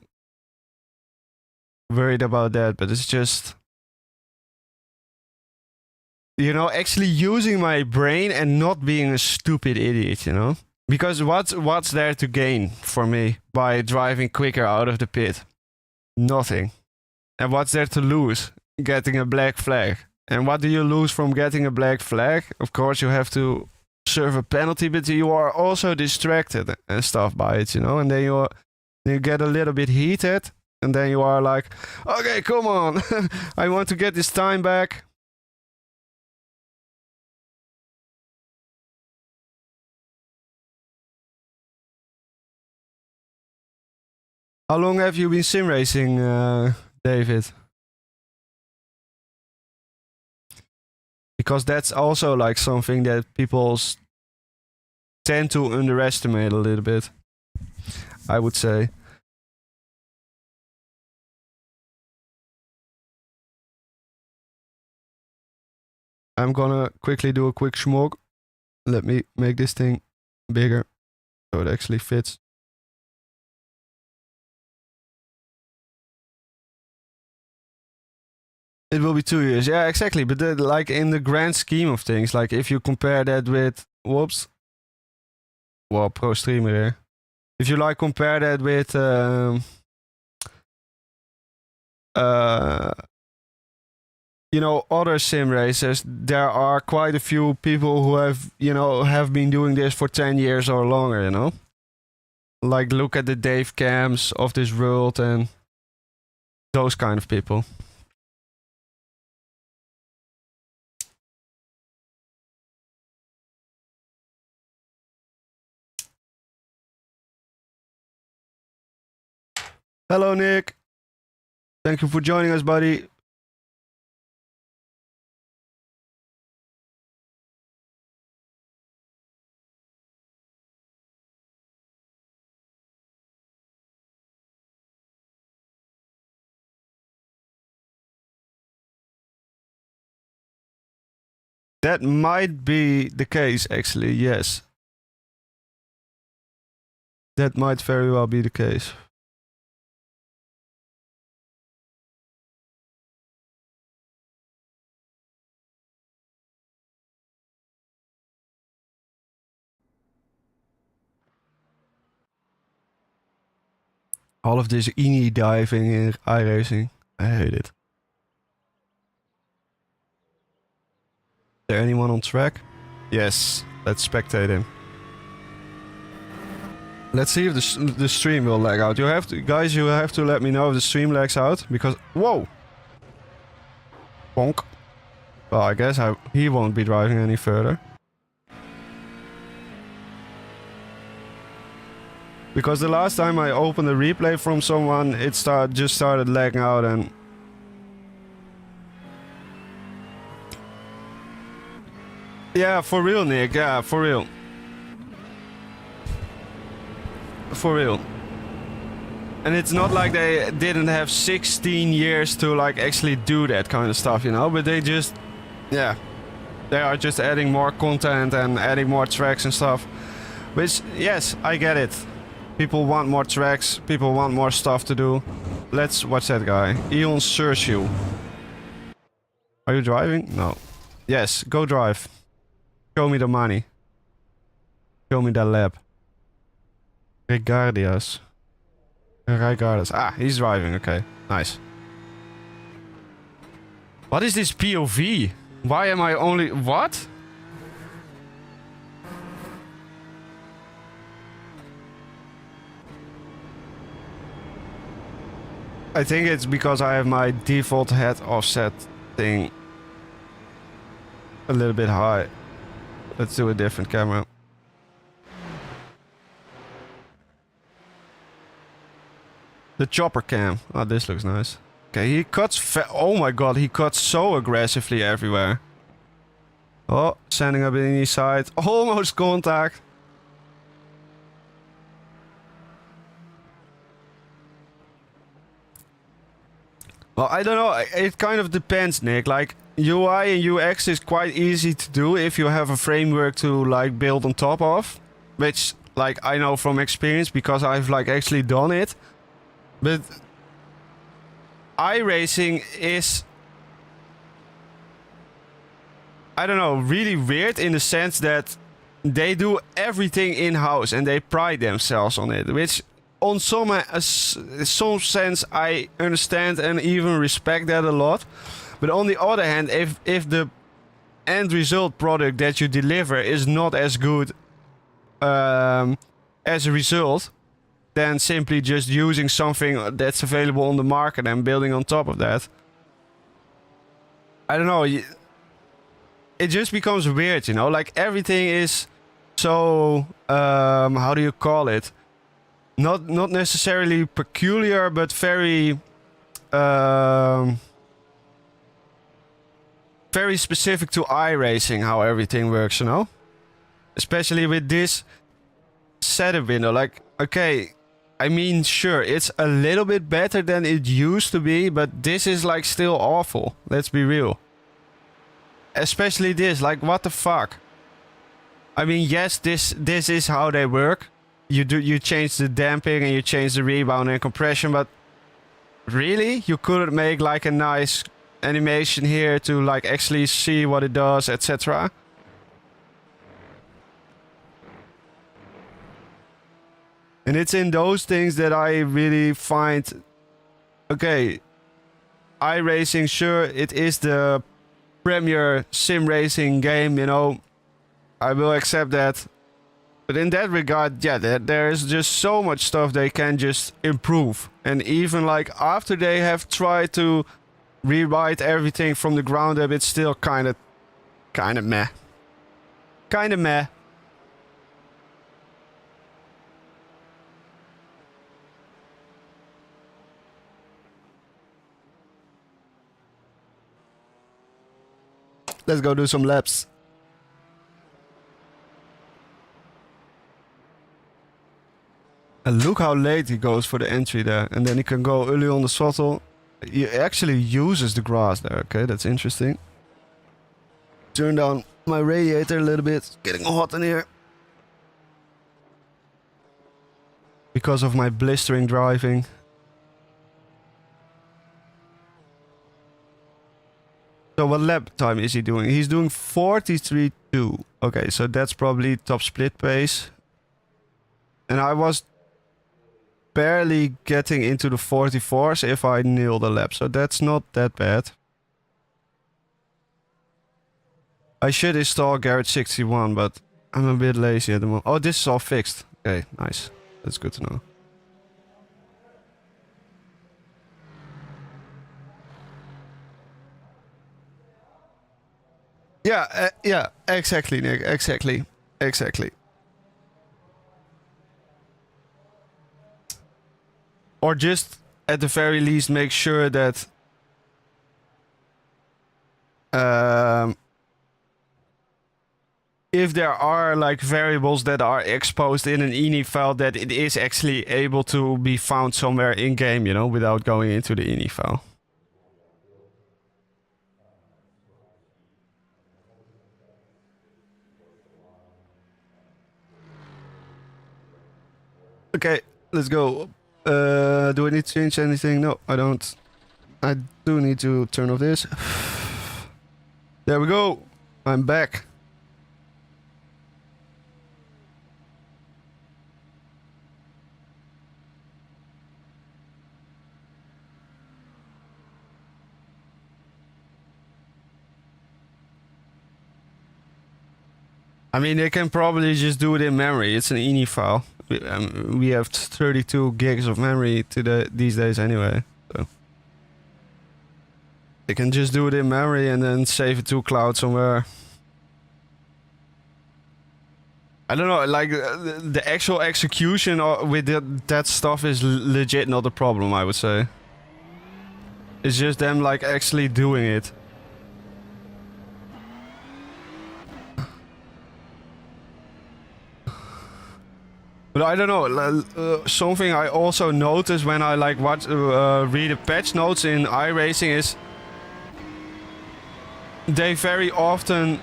worried about that, but it's just, you know, actually using my brain and not being a stupid idiot, you know? Because what's there to gain for me by driving quicker out of the pit? Nothing. And what's there to lose? Getting a black flag. And what do you lose from getting a black flag? Of course, you have to serve a penalty, but you are also distracted and stuff by it, you know? And then you get a little bit heated, and then you are like, okay, come on, I want to get this time back. How long have you been sim racing, David? Because that's also like something that people tend to underestimate a little bit, I would say. I'm gonna quickly do a quick smoke. Let me make this thing bigger so it actually fits. It will be 2 years. Yeah, exactly. But like in the grand scheme of things, like if you compare that with, whoops, well, pro streamer here. If you like compare that with, you know, other sim racers, there are quite a few people who have, you know, have been doing this for 10 years or longer, you know? Like look at the Dave Cams of this world and those kind of people. Hello, Nick. Thank you for joining us, buddy. That might be the case, actually, yes. That might very well be the case. All of this ini diving in iRacing. I hate it. Is there anyone on track? Yes, let's spectate him. Let's see if the stream will lag out. You have to, guys, you have to let me know if the stream lags out, because, whoa! Bonk. Well, I guess he won't be driving any further. Because the last time I opened a replay from someone, it just started lagging out and... Yeah, for real, Nick. Yeah, for real. For real. And it's not like they didn't have 16 years to like actually do that kind of stuff, you know? But they just... Yeah. They are just adding more content and adding more tracks and stuff. Which, yes, I get it. People want more tracks, people want more stuff to do. Let's watch that guy. Eon Sergio. Are you driving? No. Yes, go drive. Show me the money. Show me that lap. Regardias. Regardas. Ah, he's driving, okay. Nice. What is this POV? Why am I only... What? I think it's because I have my default head offset thing a little bit high. Let's do a different camera. The chopper cam. Oh, this looks nice. Okay, he cuts... oh my god, he cuts so aggressively everywhere. Oh, standing up in the side. Almost contact. Well, I don't know. It kind of depends, Nick. Like, UI and UX is quite easy to do if you have a framework to, like, build on top of. Which, like, I know from experience because I've, like, actually done it. But iRacing is... I don't know, really weird in the sense that they do everything in-house and they pride themselves on it, which on some sense I understand and even respect that a lot. But on the other hand, if the end result product that you deliver is not as good as a result, then simply just using something that's available on the market and building on top of that, I don't know, it just becomes weird, you know? Like, everything is so, how do you call it? Not necessarily peculiar, but very, very specific to iRacing, how everything works, you know? Especially with this setup window. Like, okay, I mean, sure, it's a little bit better than it used to be, but this is, like, still awful. Let's be real. Especially this, like, what the fuck? I mean, yes, this is how they work. You change the damping and you change the rebound and compression, but really? You couldn't make, like, a nice animation here to, like, actually see what it does, etc.? And it's in those things that I really find... Okay, iRacing, sure, it is the premier sim racing game, you know, I will accept that. But in that regard, yeah, there is just so much stuff they can just improve. And even, like, after they have tried to rewrite everything from the ground up, it's still kind of meh. Kind of meh. Let's go do some laps. And look how late he goes for the entry there. And then he can go early on the throttle. He actually uses the grass there. Okay, that's interesting. Turn down my radiator a little bit. It's getting hot in here. Because of my blistering driving. So what lap time is he doing? He's doing 43.2. Okay, so that's probably top split pace. And I was barely getting into the 44s if I nailed the lap. So that's not that bad. I should install Garrett 61, but I'm a bit lazy at the moment. Oh, this is all fixed. Okay, nice. That's good to know. Yeah, yeah, exactly, Nick. Exactly. Or just, at the very least, make sure that if there are, like, variables that are exposed in an ini file, that it is actually able to be found somewhere in-game, you know, without going into the ini file. Okay, let's go. Do I need to change anything? No, I don't. I do need to turn off this. There we go. I'm back. I mean, they can probably just do it in memory. It's an ini file. We have 32 gigs of memory these days anyway. So they can just do it in memory and then save it to cloud somewhere. I don't know, like the actual execution with that stuff is legit not a problem, I would say. It's just them like actually doing it. But I don't know, something I also notice when I like read the patch notes in iRacing is they very often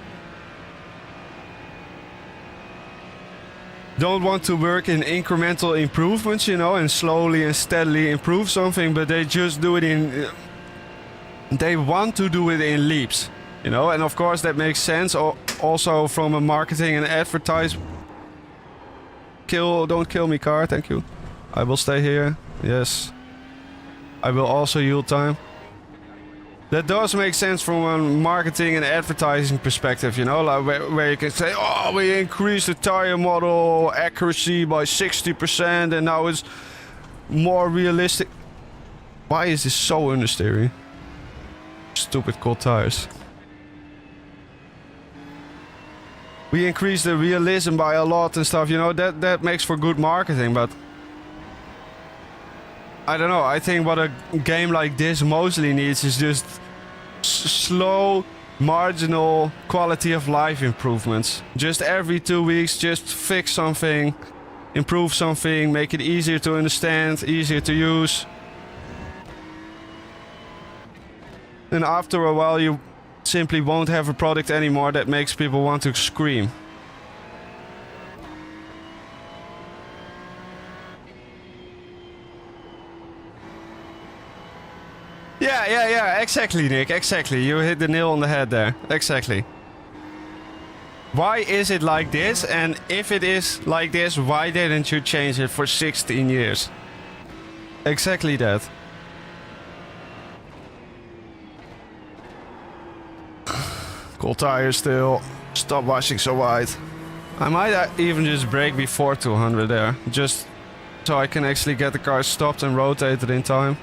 don't want to work in incremental improvements, you know, and slowly and steadily improve something, but they just do it in... They want to do it in leaps, you know, and of course that makes sense also from a marketing and advertise. Don't kill me, car, thank you. I will stay here, yes. I will also yield time. That does make sense from a marketing and advertising perspective, you know, like where you can say, oh, we increased the tire model accuracy by 60% and now it's more realistic. Why is this so understeering? Stupid cold tires. We increased the realism by a lot and stuff, you know, that makes for good marketing, but I don't know, I think what a game like this mostly needs is just slow, marginal quality of life improvements. Just every 2 weeks, just fix something, improve something, make it easier to understand, easier to use. And after a while you simply won't have a product anymore that makes people want to scream. Yeah, exactly, Nick, exactly. You hit the nail on the head there. Exactly. Why is it like this? And if it is like this, why didn't you change it for 16 years? Exactly that. Cold tires still. Stop washing so wide. I might even just brake before 200 there. Just so I can actually get the car stopped and rotated in time.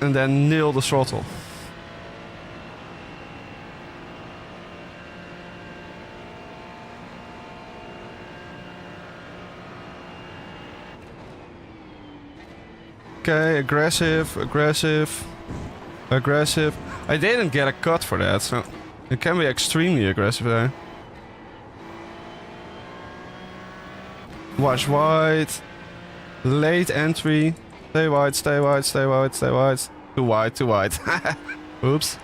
And then nail the throttle. Okay, aggressive. I didn't get a cut for that, so it can be extremely aggressive there. Watch wide. Late entry. Stay wide. Too wide. Oops.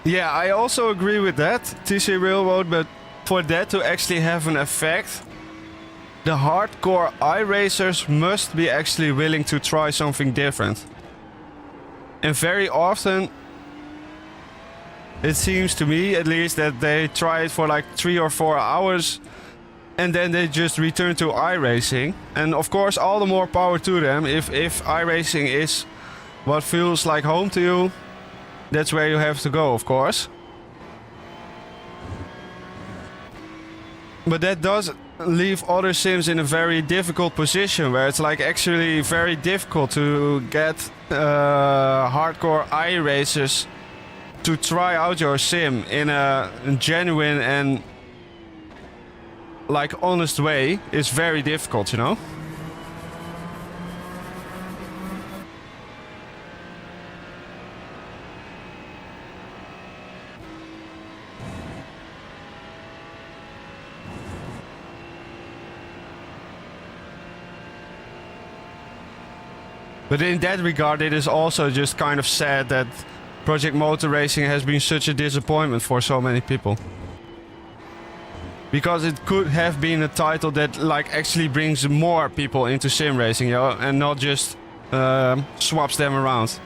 Yeah, I also agree with that, TC Railroad, but for that to actually have an effect, the hardcore iRacers must be actually willing to try something different. And very often, it seems to me at least, that they try it for like 3 or 4 hours and then they just return to iRacing. And of course, all the more power to them. If iRacing is what feels like home to you, that's where you have to go, of course. But that does leave other sims in a very difficult position, where it's like actually very difficult to get hardcore iRacers to try out your sim in a genuine and like honest way. Is very difficult, you know? But in that regard, it is also just kind of sad that Project Motor Racing has been such a disappointment for so many people. Because it could have been a title that like actually brings more people into sim racing, you know, and not just swaps them around.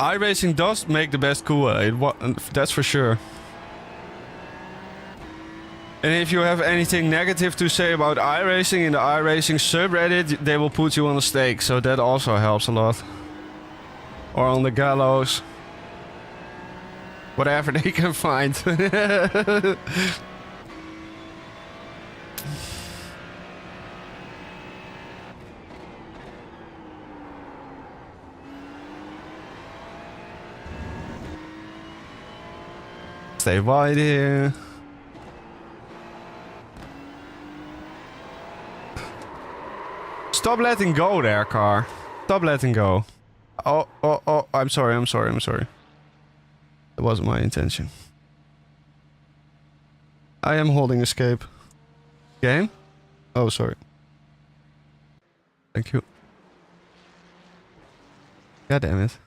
iRacing does make the best Kool-Aid, that's for sure. And if you have anything negative to say about iRacing in the iRacing subreddit, they will put you on the stake, so that also helps a lot. Or on the gallows. Whatever they can find. Stay wide here. Stop letting go there, car. Stop letting go. Oh, oh, oh, I'm sorry, I'm sorry, I'm sorry. That wasn't my intention. I am holding escape. Game? Oh, sorry. Thank you. God damn it.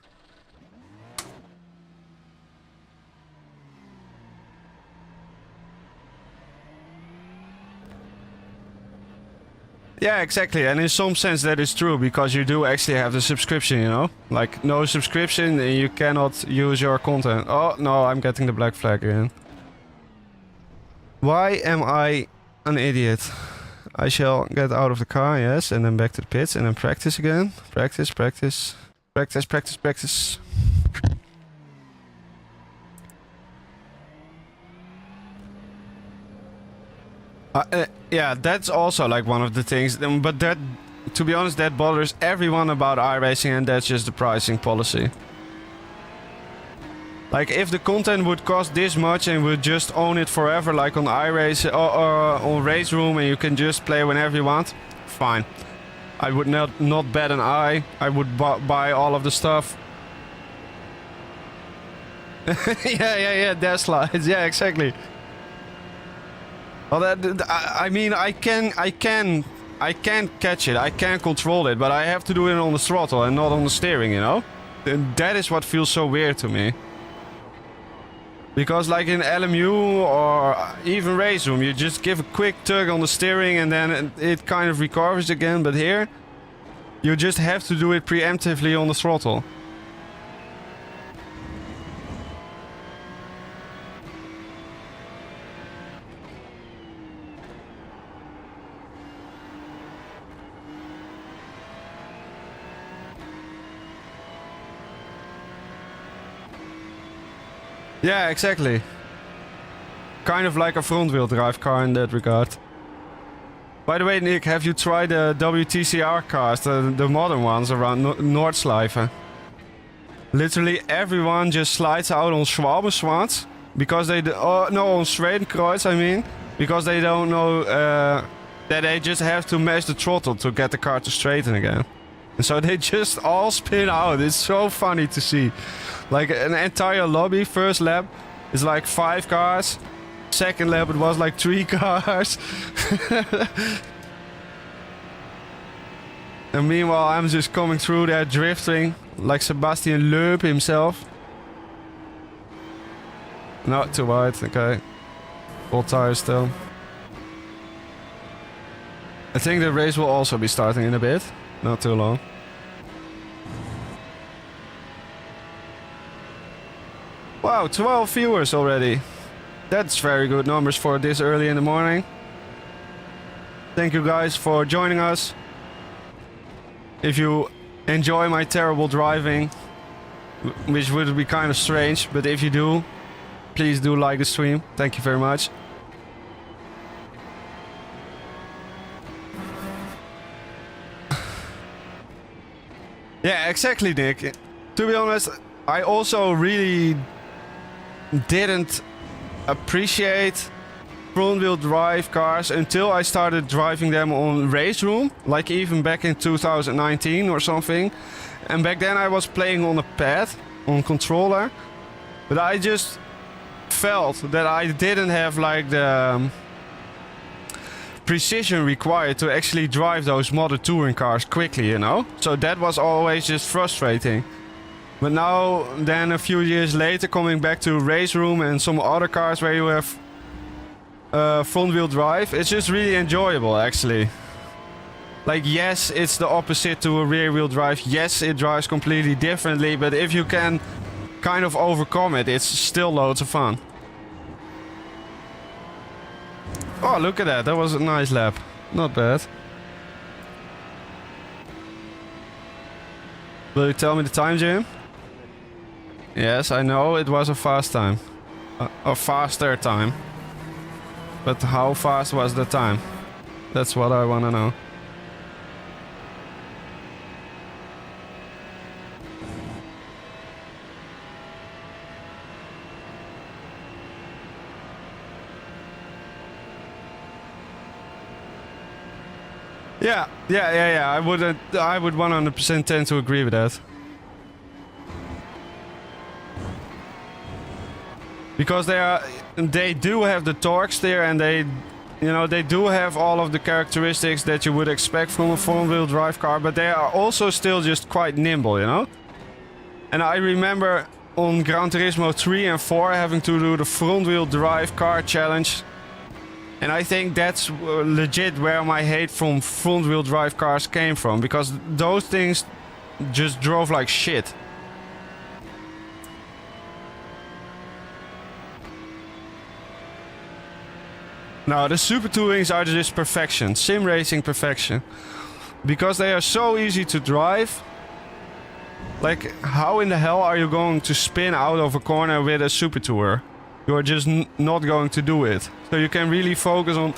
Yeah, exactly. And in some sense that is true, because you do actually have the subscription, you know? Like, no subscription and you cannot use your content. Oh, no, I'm getting the black flag again. Why am I an idiot? I shall get out of the car, yes, and then back to the pits and then practice again. Practice, practice, practice, practice, practice. Yeah, that's also like one of the things, but that, to be honest, that bothers everyone about iRacing, and that's just the pricing policy. Like, if the content would cost this much and would just own it forever, like on iRacing or on Race Room, and you can just play whenever you want, fine. I would not bat an eye. I would buy all of the stuff. yeah, dash slides. Yeah, exactly. Well, that, I mean, I can catch it. I can control it, but I have to do it on the throttle and not on the steering, you know? And that is what feels so weird to me. Because like in LMU or even Race Room, you just give a quick tug on the steering and then it kind of recovers again. But here, you just have to do it preemptively on the throttle. Yeah, exactly. Kind of like a front-wheel drive car in that regard. By the way, Nick, have you tried the WTCR cars, the modern ones around Noordslijven? Literally everyone just slides out on Schwalbenschwarz because they... Oh, no, on Schwedenkreuz, I mean. Because they don't know that they just have to mash the throttle to get the car to straighten again. And so they just all spin out. It's so funny to see. Like an entire lobby, first lap is like 5 cars. Second lap it was like 3 cars. And meanwhile I'm just coming through there drifting like Sebastian Loeb himself. Not too wide, okay. Full tires still. I think the race will also be starting in a bit. Not too long. Wow, 12 viewers already. That's very good numbers for this early in the morning. Thank you guys for joining us. If you enjoy my terrible driving, which would be kind of strange, but if you do, please do like the stream. Thank you very much. Yeah, exactly, Nick. To be honest, I also really didn't appreciate front-wheel drive cars until I started driving them on Race Room, like even back in 2019 or something. And back then I was playing on a pad, on controller, but I just felt that I didn't have like the precision required to actually drive those modded touring cars quickly, you know? So that was always just frustrating. But now, then a few years later, coming back to Race Room and some other cars where you have front-wheel drive, it's just really enjoyable, actually. Like, yes, it's the opposite to a rear-wheel drive. Yes, it drives completely differently, but if you can kind of overcome it, it's still loads of fun. Oh, look at that. That was a nice lap. Not bad. Will you tell me the time, Jim? Yes, I know it was a fast time. A faster time. But how fast was the time? That's what I want to know. Yeah. I would 100% tend to agree with that. Because they do have the torques there, and they do have all of the characteristics that you would expect from a front-wheel drive car, but they are also still just quite nimble, you know? And I remember on Gran Turismo 3 and 4 having to do the front-wheel drive car challenge. And I think that's legit where my hate from front-wheel drive cars came from, because those things just drove like shit. No, the Super Touring are just perfection. Sim racing perfection. Because they are so easy to drive. Like, how in the hell are you going to spin out of a corner with a Super Tourer? You're just not going to do it. So you can really focus on...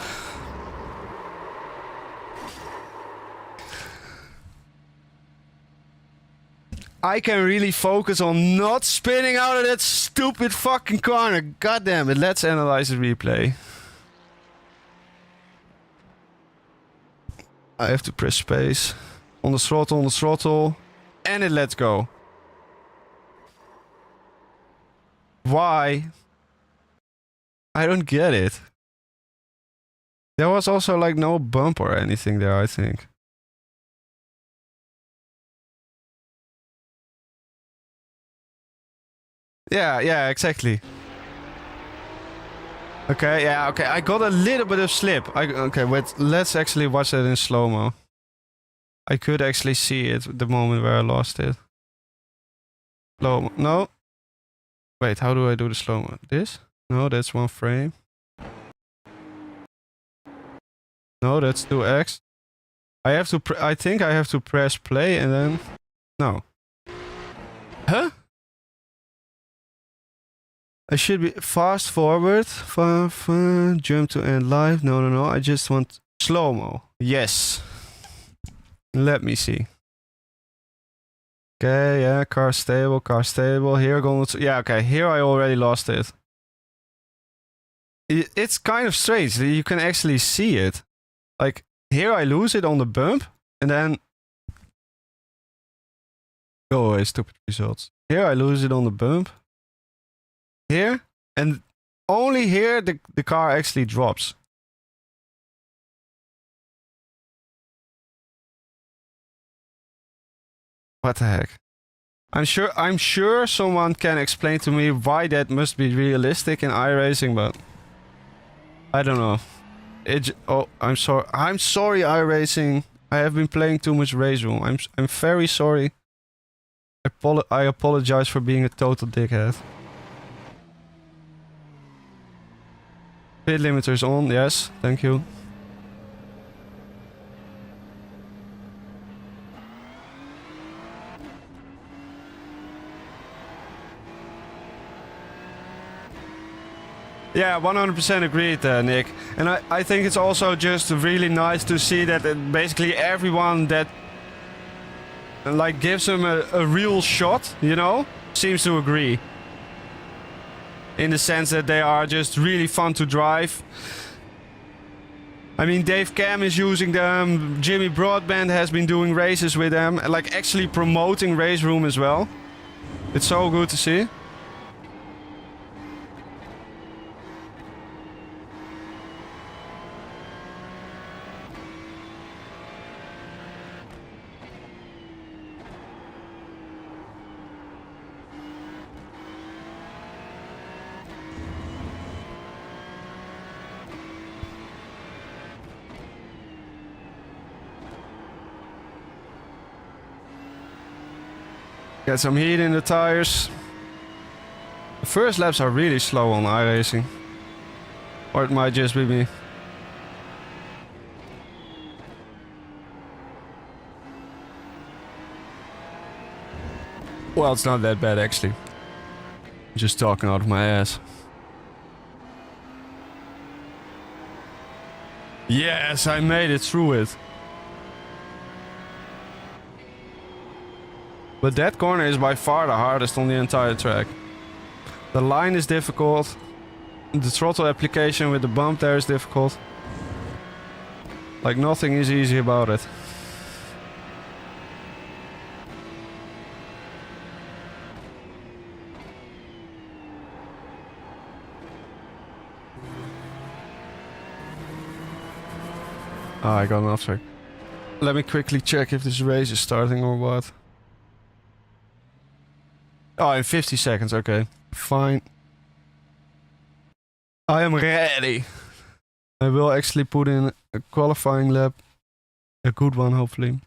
I can really focus on not spinning out of that stupid fucking corner. God damn it. Let's analyze the replay. I have to press space. On the throttle. And it lets go. Why? I don't get it. There was also like no bump or anything there, I think. Yeah, exactly. Okay, yeah, okay. I got a little bit of slip. Okay, wait, let's actually watch that in slow-mo. I could actually see it the moment where I lost it. Slow-mo. No. Wait, how do I do the slow-mo? This? No, that's 1 frame. No, that's 2x. I think I have to press play and then... No. Huh? I should be fast forward, jump to end live. No. I just want slow-mo. Yes. Let me see. Okay, yeah, car stable. Here going to... Yeah, okay, here I already lost it. It's kind of strange that you can actually see it. Like, here I lose it on the bump, and then... Go away, stupid results. Here I lose it on the bump. Here, and only here the car actually drops. What the heck? I'm sure someone can explain to me why that must be realistic in iRacing, but I don't know. Oh, I'm sorry iRacing. I have been playing too much Race Room. I'm very sorry. I apologize for being a total dickhead. Speed limiter is on, yes, thank you. Yeah, 100% agreed, Nick. And I think it's also just really nice to see that basically everyone that like gives him a real shot, you know, seems to agree. In the sense that they are just really fun to drive. I mean, Dave Cam is using them. Jimmy Broadband has been doing races with them. Like actually promoting Race Room as well. It's so good to see. Get some heat in the tires. The first laps are really slow on iRacing. Or it might just be me. Well, it's not that bad actually. Just talking out of my ass. Yes, I made it through it. But that corner is by far the hardest on the entire track. The line is difficult. The throttle application with the bump there is difficult. Like nothing is easy about it. Ah, I got an off track. Let me quickly check if this race is starting or what. Oh, in 50 seconds, okay. Fine. I am ready. I will actually put in a qualifying lap. A good one, hopefully.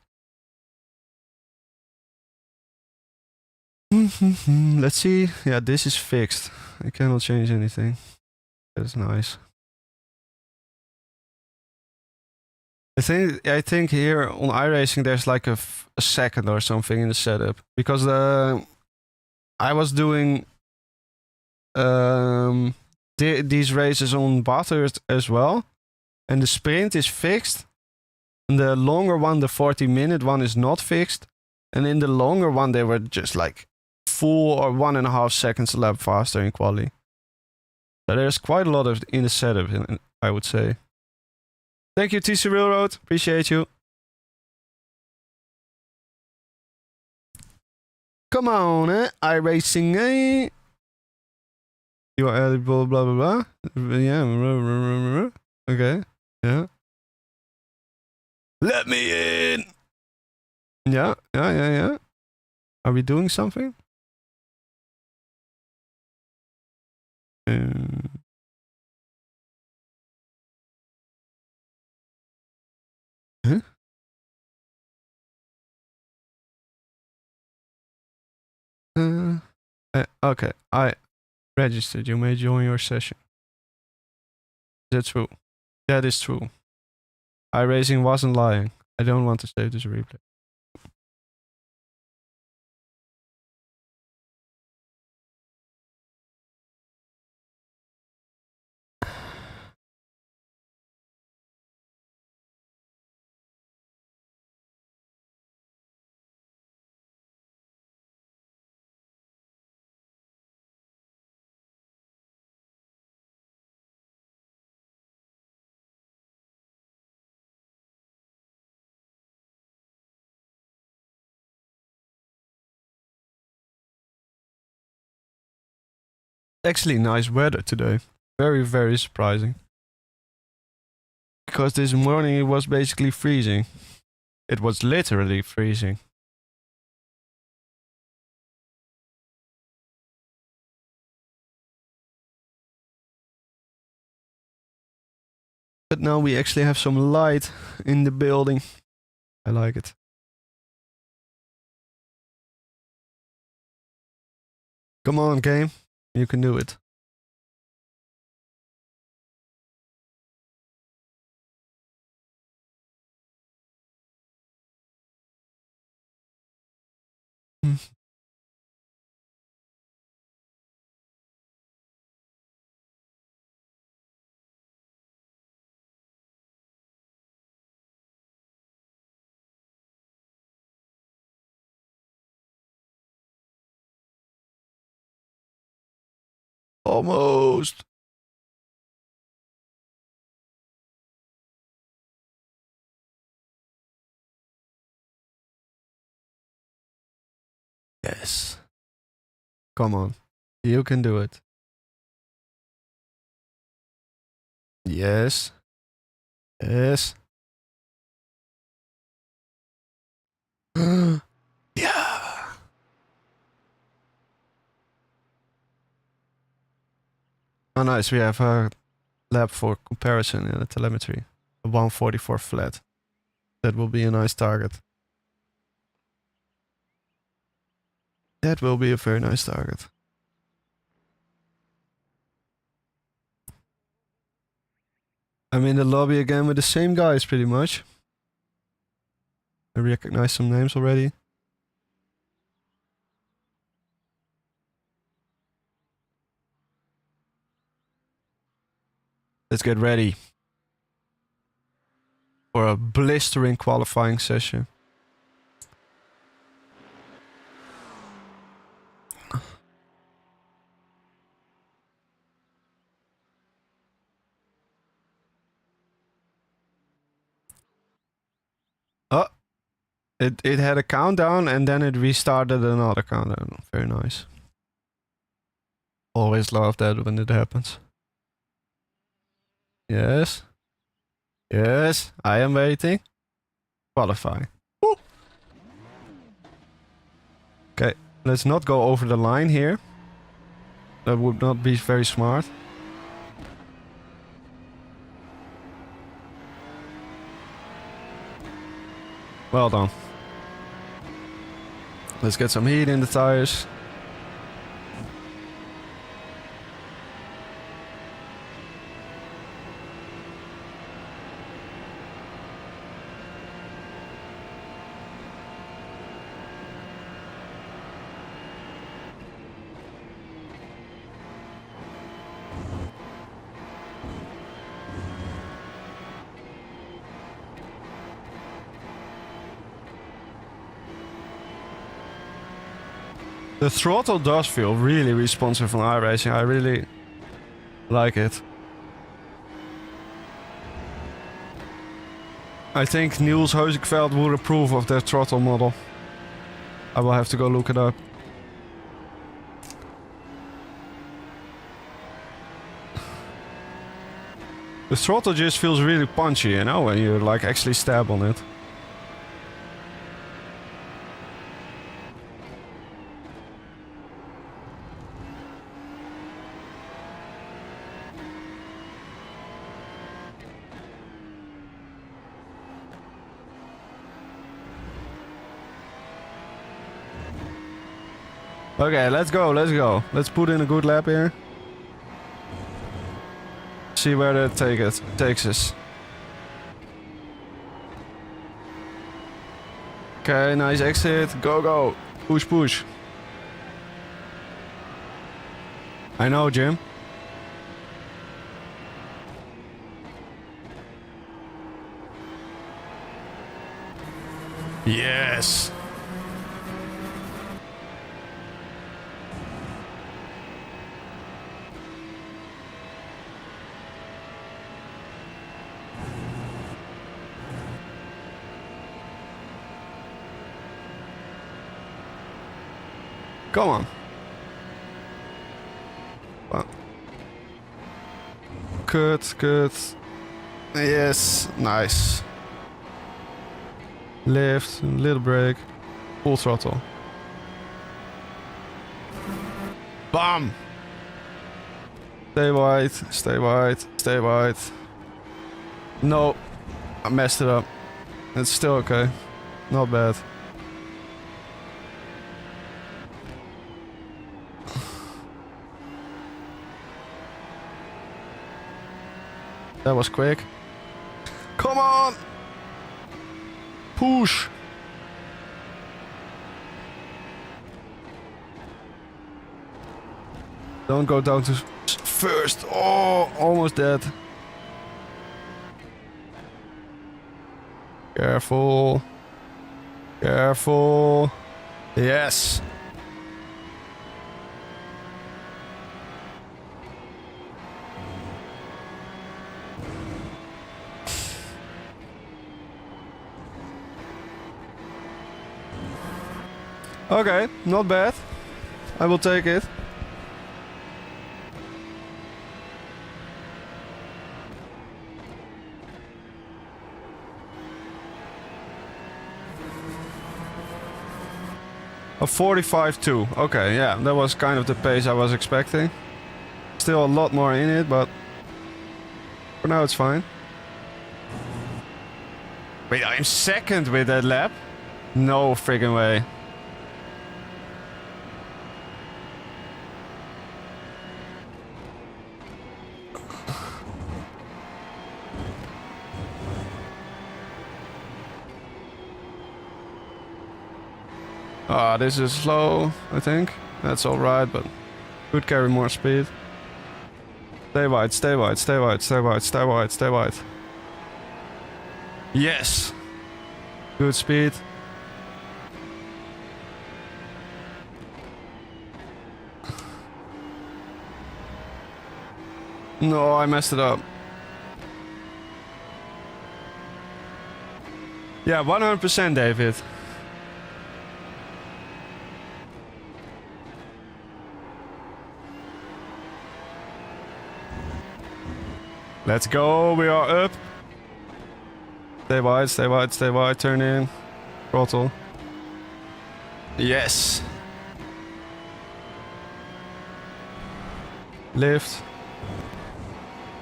Let's see. Yeah, this is fixed. I cannot change anything. That's nice. I think here on iRacing there's like a second or something in the setup because I was doing these races on Bathurst as well, and the sprint is fixed. And the longer one, the 40-minute one, is not fixed. And in the longer one, they were just like full or 1.5 seconds a lap faster in quali. So there's quite a lot of in the setup, I would say. Thank you, TC Railroad. Appreciate you. Come on, iRacing, eh? You are eligible, blah, blah, blah. Yeah. Okay. Yeah. Let me in! Yeah. Are we doing something? Huh? Okay, I registered. You may join your session. Is that true? That is true. iRacing wasn't lying. I don't want to save this replay. Actually, nice weather today. Very, very surprising. Because this morning it was basically freezing. It was literally freezing. But now we actually have some light in the building. I like it. Come on, game. You can do it. Almost. Yes. Come on. You can do it. Yes. Yes. Yeah. Oh, nice. We have a lab for comparison in the telemetry. A 144 flat. That will be a nice target. That will be a very nice target. I'm in the lobby again with the same guys pretty much. I recognize some names already. Let's get ready. for a blistering qualifying session. Oh, it had a countdown and then it restarted another countdown. Very nice. Always love that when it happens. Yes. Yes, I am waiting. Qualifying. Woo. Okay, let's not go over the line here. That would not be very smart. Well done. Let's get some heat in the tires. The throttle does feel really responsive on iRacing. I really like it. I think Niels Heusikveld would approve of their throttle model. I will have to go look it up. The throttle just feels really punchy, you know, when you like actually stab on it. Okay, let's go, let's go. Let's put in a good lap here. See where that takes us. Okay, nice exit. Go, go. Push, push. I know, Jim. Yes. Come on. Well. Good, good. Yes, nice. Lift, little brake, full throttle. Bam! Stay wide, stay wide, stay wide. No, I messed it up. It's still okay. Not bad. That was quick. Come on! Push! Don't go down to first. Oh, almost dead. Careful. Careful. Yes. Okay, not bad. I will take it. A 45.2. Okay, yeah, that was kind of the pace I was expecting. Still a lot more in it, but for now it's fine. Wait, I'm second with that lap? No friggin' way. Ah, this is slow, I think. That's alright, but could carry more speed. Stay wide, stay wide, stay wide, stay wide, stay wide, stay wide. Yes. Good speed. No, I messed it up. Yeah, 100% David. Let's go, we are up. Stay wide, stay wide, stay wide, turn in. Throttle. Yes. Lift.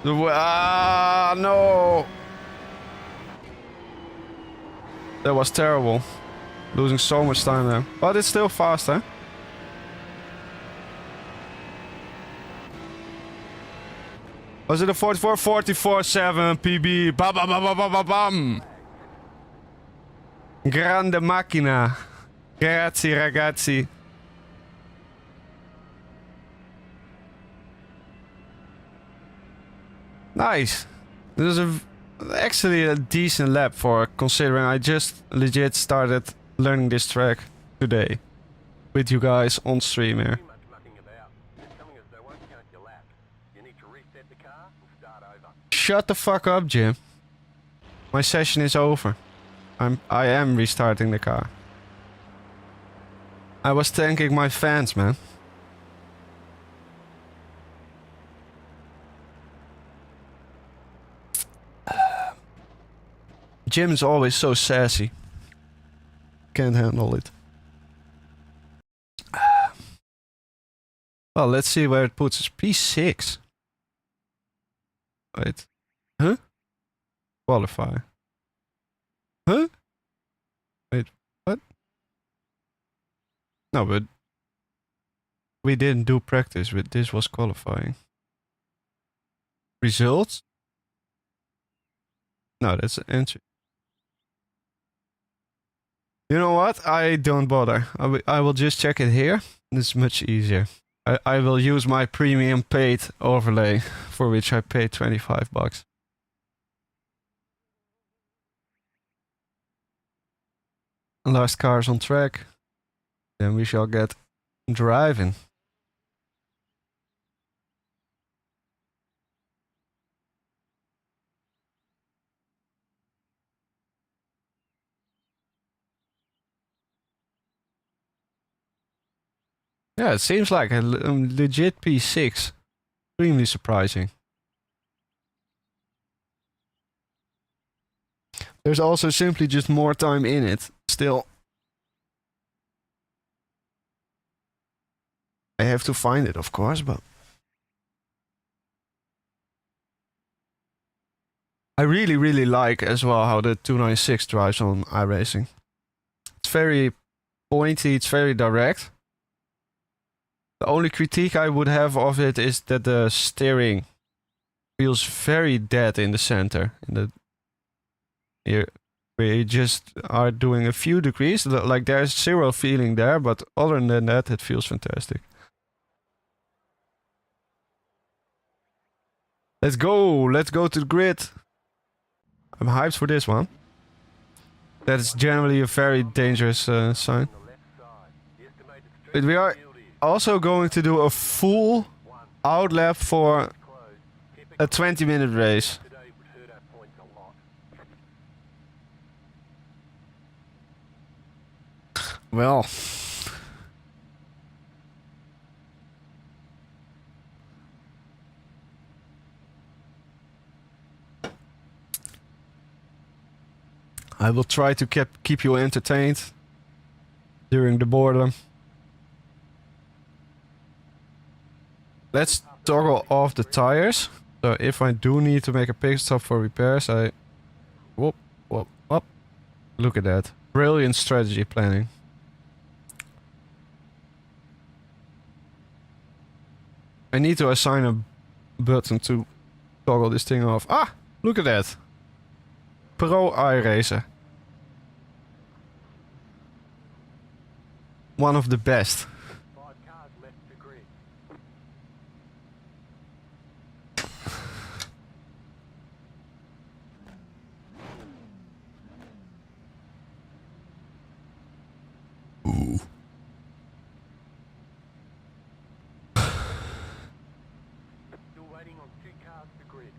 Ah, no. That was terrible. Losing so much time there. But it's still faster. Was it a 44? 44.7 PB. Bam, bam, bam, bam, bam, bam. Grande macchina. Grazie, ragazzi. Nice. This is actually a decent lap for considering I just legit started learning this track today with you guys on stream here. Too much mucking about. Just telling us they won't count your lap. You need to reset the car and start over. Shut the fuck up, Jim. My session is over. I am restarting the car. I was thanking my fans, man. Jim is always so sassy. Can't handle it. Well, let's see where it puts us. P6. Wait. Huh? Qualify. Huh? Wait, what? No, but we didn't do practice, but this was qualifying. Results? No, that's an entry. You know what? I don't bother. I will just check it here. It's much easier. I will use my premium paid overlay, for which I paid $25. Last cars on track. Then we shall get driving. Yeah, it seems like a legit P6. Extremely surprising. There's also simply just more time in it. Still. I have to find it, of course, but... I really, really like as well how the 296 drives on iRacing. It's very pointy, it's very direct. The only critique I would have of it is that the steering feels very dead in the center. Here, we just are doing a few degrees, like there's zero feeling there, but other than that, it feels fantastic. Let's go to the grid. I'm hyped for this one. That is generally a very dangerous sign. But we are also going to do a full outlap for a 20-minute race. Well, I will try to keep you entertained during the boredom. Let's toggle off the tires. So if I do need to make a pit stop for repairs, I... Whoop, whoop, whoop. Look at that. Brilliant strategy planning. I need to assign a button to toggle this thing off. Ah! Look at that. Pro iRacer. One of the best.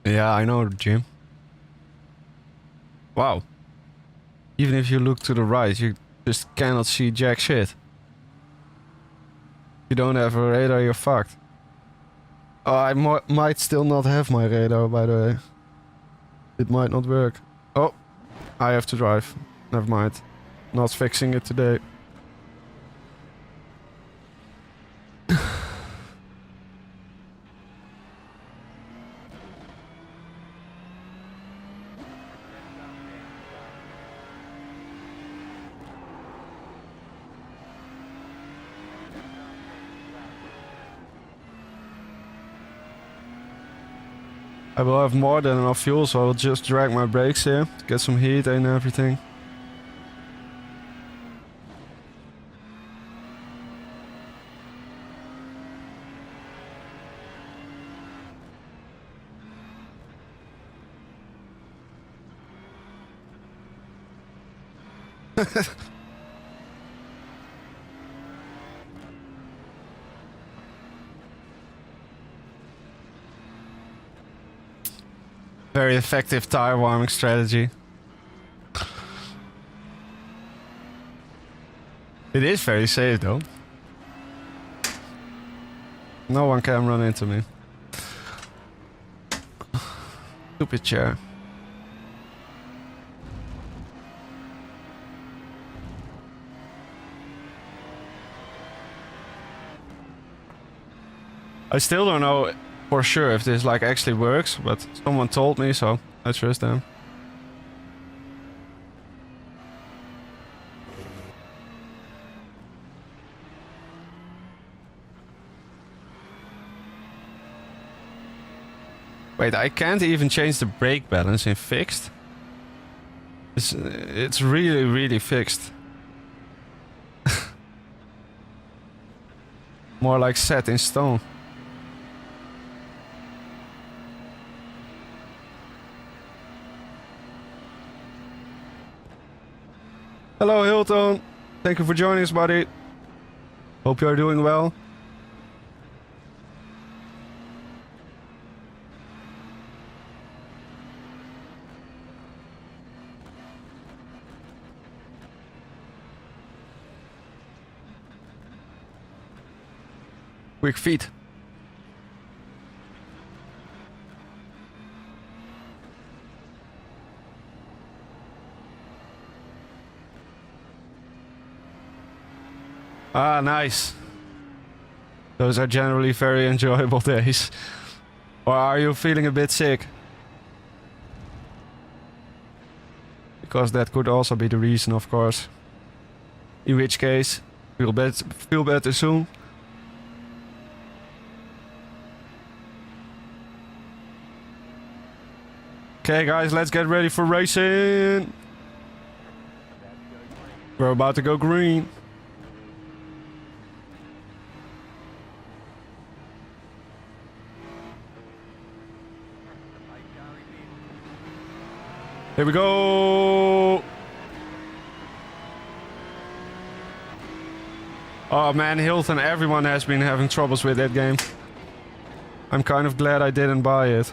Yeah, I know, Jim. Wow. Even if you look to the right, you just cannot see jack shit. If you don't have a radar, you're fucked. Oh, I might still not have my radar, by the way. It might not work. Oh, I have to drive. Never mind. Not fixing it today. I will have more than enough fuel, so I will just drag my brakes here to get some heat and everything. Very effective tire warming strategy. It is very safe though. No one can run into me. Stupid chair. I still don't know for sure if this like actually works, but someone told me, so I trust them. Wait, I can't even change the brake balance in fixed? It's really, really fixed. More like set in stone. Hello Hilton, thank you for joining us, buddy. Hope you are doing well. Quick feet. Ah, nice. Those are generally very enjoyable days. Or are you feeling a bit sick? Because that could also be the reason, of course. In which case, feel better soon. Okay guys, let's get ready for racing. We're about to go green. Here we go! Oh man, Hilton, everyone has been having troubles with that game. I'm kind of glad I didn't buy it.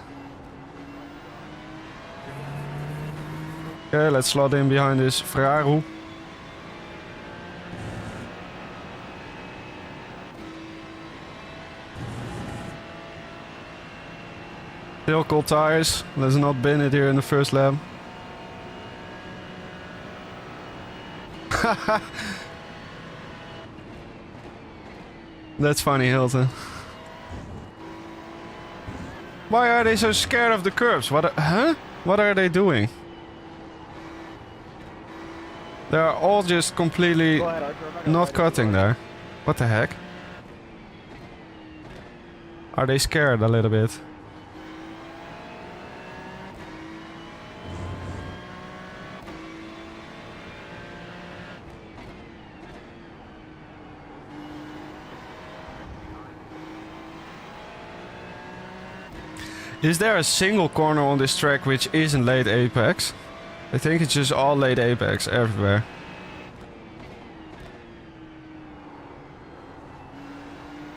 Okay, let's slot in behind this Ferrari. Still cold tires. Let's not bin it here in the first lap. That's funny, Hilton. Why are they so scared of the curbs? Huh? What are they doing? They're all just completely not cutting there. What the heck? Are they scared a little bit? Is there a single corner on this track which isn't late apex? I think it's just all late apex everywhere.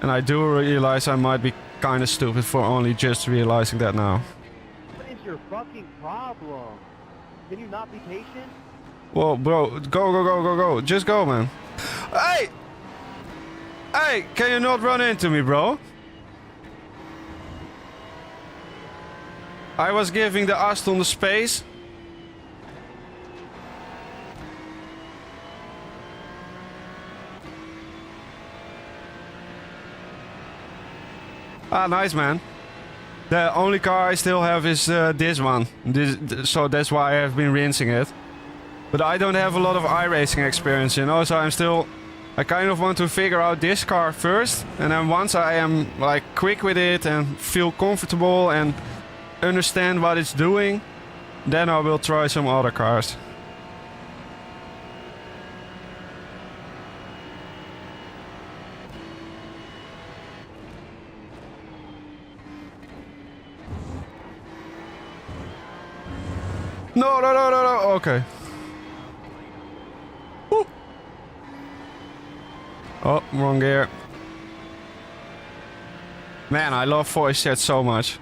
And I do realize I might be kind of stupid for only just realizing that now. your fucking problem? Can you not be patient? Whoa, bro, go. Just go, man. Hey! Hey, can you not run into me, bro? I was giving the Aston the space. Ah, nice, man. The only car I still have is this one. So that's why I have been rinsing it. But I don't have a lot of iRacing experience, you know, so I kind of want to figure out this car first. And then once I am like quick with it and feel comfortable and understand what it's doing, then I will try some other cars. No, okay. Woo. Oh, wrong gear. Man, I love voice chat so much.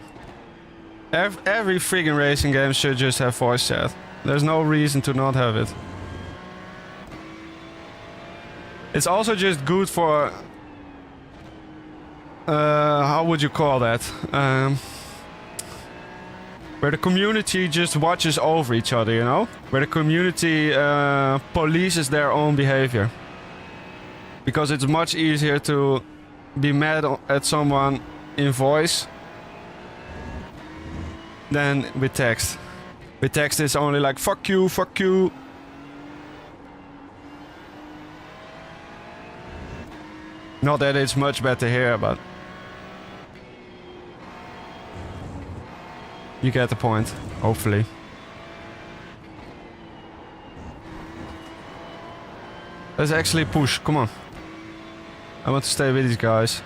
Every friggin' racing game should just have voice chat. There's no reason to not have it. It's also just good for... how would you call that? Where the community just watches over each other, you know? Where the community polices their own behavior. Because it's much easier to be mad at someone in voice than with text. With text it's only like, fuck you, fuck you. Not that it's much better here, but... you get the point, hopefully. Let's actually push, come on. I want to stay with these guys.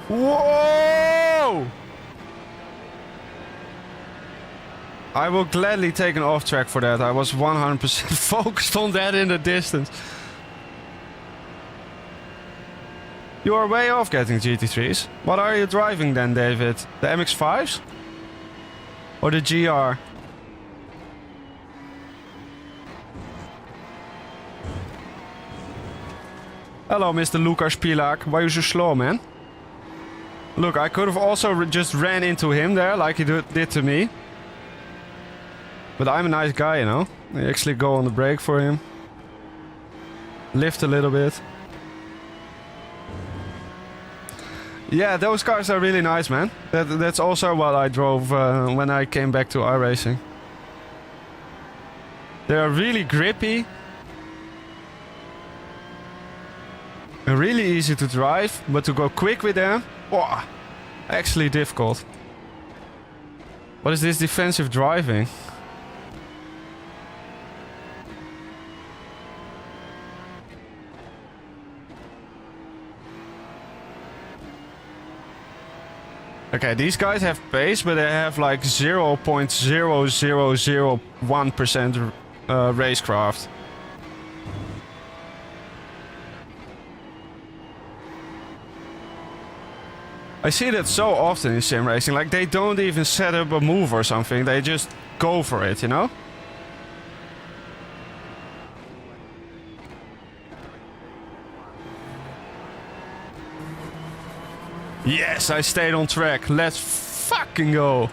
Whoa! I will gladly take an off track for that. I was 100% focused on that in the distance. You are way off getting GT3's. What are you driving then, David? The MX-5s? Or the GR? Hello, Mr. Lucas Pilak. Why are you so slow, man? Look, I could have also just ran into him there, like he did to me. But I'm a nice guy, you know. I actually go on the brake for him. Lift a little bit. Yeah, those cars are really nice, man. That's also what I drove when I came back to iRacing. They are really grippy. And really easy to drive, but to go quick with them, wow, actually difficult. What is this defensive driving? Okay, these guys have pace, but they have like 0.0001% racecraft. I see that so often in sim racing, like they don't even set up a move or something, they just go for it, you know? Yes, I stayed on track. Let's fucking go.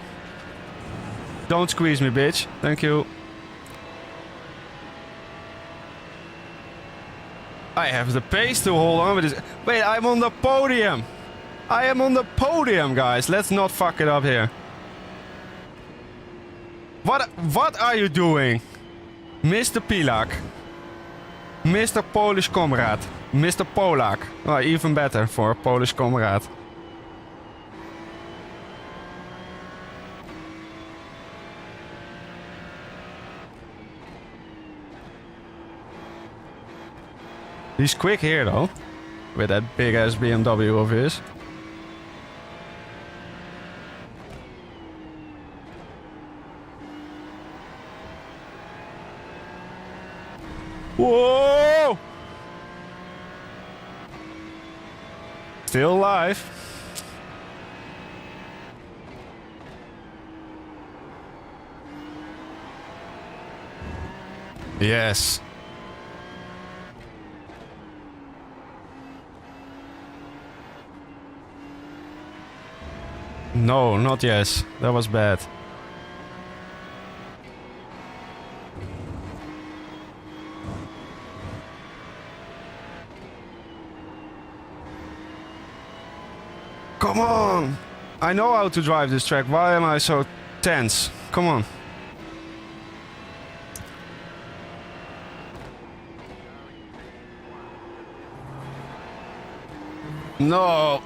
Don't squeeze me, bitch. Thank you. I have the pace to hold on with this. Wait, I'm on the podium. I am on the podium, guys. Let's not fuck it up here. What are you doing? Mr. Pilak. Mr. Polish comrade. Mr. Polak. Oh, even better for a Polish comrade. He's quick here though, with that big ass BMW of his. Whoa! Still alive. Yes. No, not yes. That was bad. Come on! I know how to drive this track. Why am I so tense? Come on. No!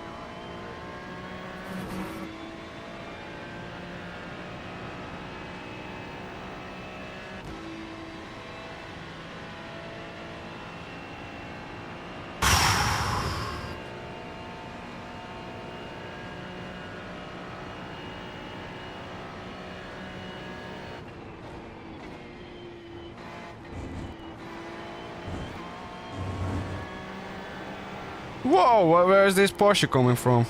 Whoa, where is this Porsche coming from?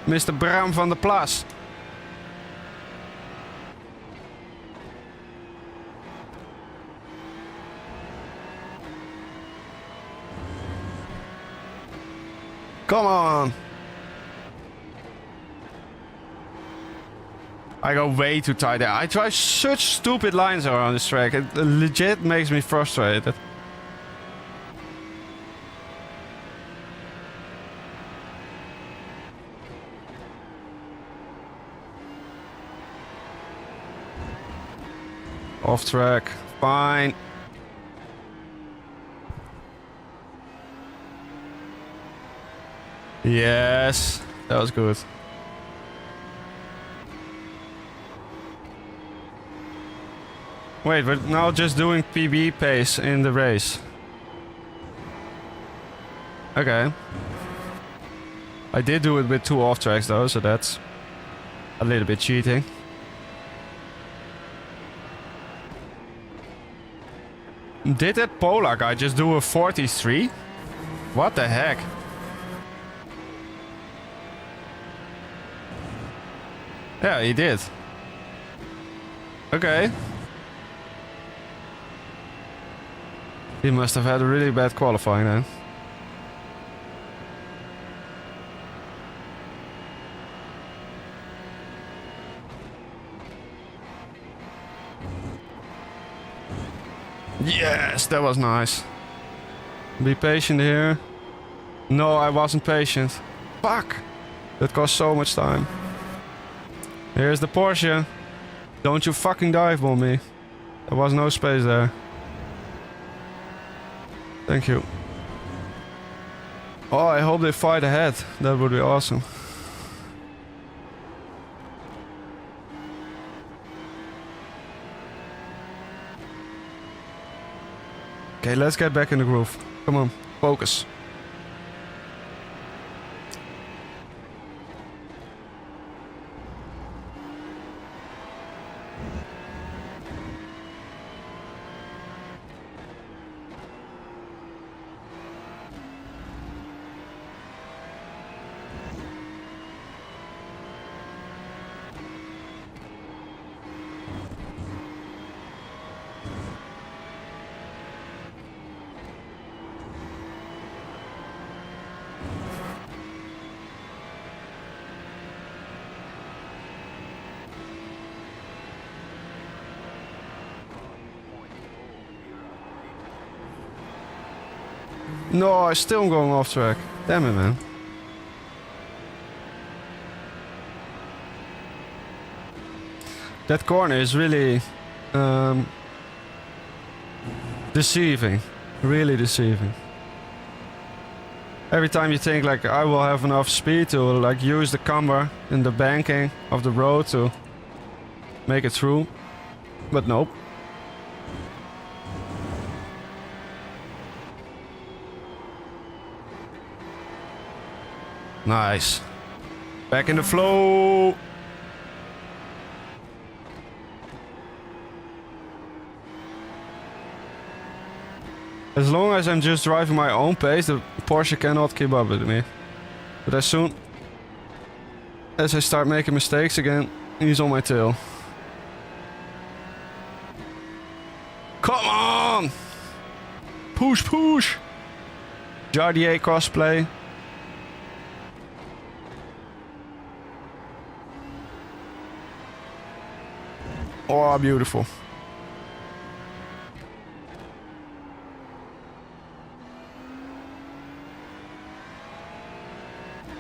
Mr. Bram van der Plas. Come on. I go way too tight there. I try such stupid lines around this track. It legit makes me frustrated. Off track, fine. Yes, that was good. Wait, we're now just doing PB pace in the race. Okay. I did do it with 2 off tracks though, so that's a little bit cheating. Did that Polar guy just do a 43? What the heck? Yeah, he did. Okay. He must have had a really bad qualifying then. Yes, that was nice. Be patient here. No, I wasn't patient. Fuck! That cost so much time. Here's the Porsche. Don't you fucking dive bomb me. There was no space there. Thank you. Oh, I hope they fight ahead. That would be awesome. Okay, let's get back in the groove. Come on, focus. No, I still am going off track. Damn it, man. That corner is really deceiving. Really deceiving. Every time you think like I will have enough speed to like use the camber in the banking of the road to make it through. But nope. Nice. Back in the flow. As long as I'm just driving my own pace, the Porsche cannot keep up with me. But as soon as I start making mistakes again, he's on my tail. Come on! Push, push! Jardier cosplay. Oh, beautiful.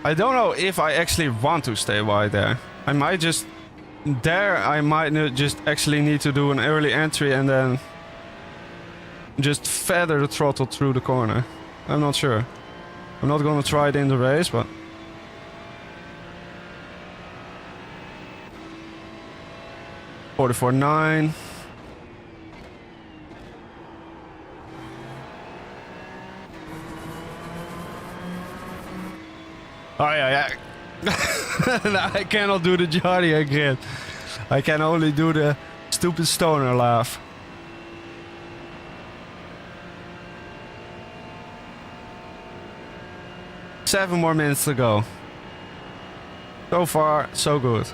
I don't know if I actually want to stay wide there. I might just... There, I might just actually need to do an early entry and then... just feather the throttle through the corner. I'm not sure. I'm not gonna try it in the race, but... 44.9. Oh yeah. No, I cannot do the Johnny again. I can only do the stupid stoner laugh. Seven more minutes to go. So far, so good.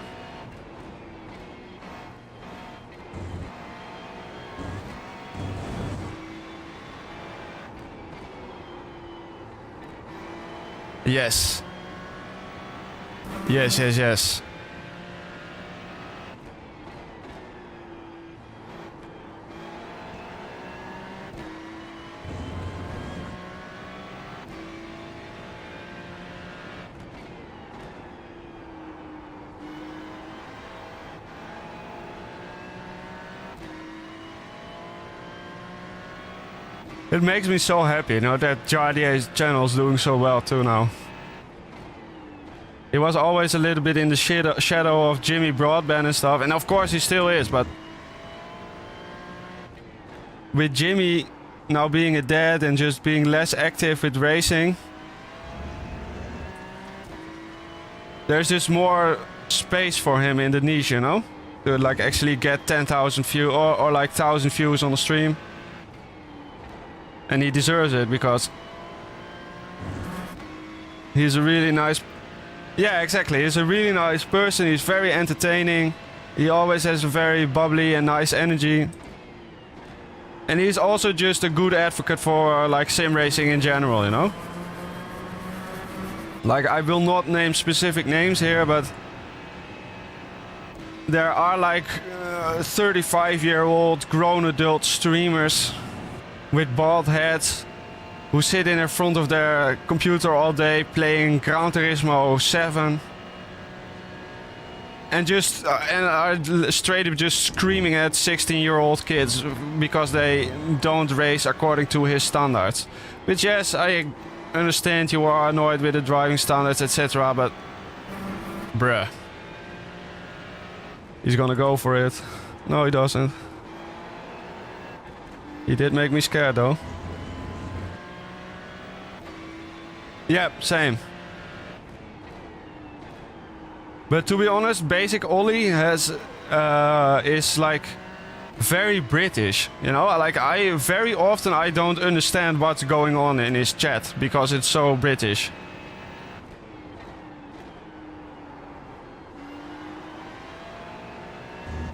Yes. Yes. It makes me so happy, you know, that Jardier's channel is doing so well too now. He was always a little bit in the shadow of Jimmy Broadbent and stuff, and of course he still is, but... with Jimmy now being a dad and just being less active with racing... there's just more space for him in the niche, you know? To like actually get 10,000 views or like 1,000 views on the stream. And he deserves it because he's a really nice... Yeah, exactly. He's a really nice person. He's very entertaining. He always has a very bubbly and nice energy. And he's also just a good advocate for like sim racing in general, you know? Like, I will not name specific names here, but there are like 35-year-old grown adult streamers with bald heads who sit in front of their computer all day playing Gran Turismo 7 and just and are straight up just screaming at 16-year-old kids because they don't race according to his standards. Which, yes, I understand you are annoyed with the driving standards, etc., but bruh. He's gonna go for it. No, he doesn't. He did make me scared though. Yep, same. But to be honest, basic Ollie has is like very British, you know? Like, I very often I don't understand what's going on in his chat because it's so British.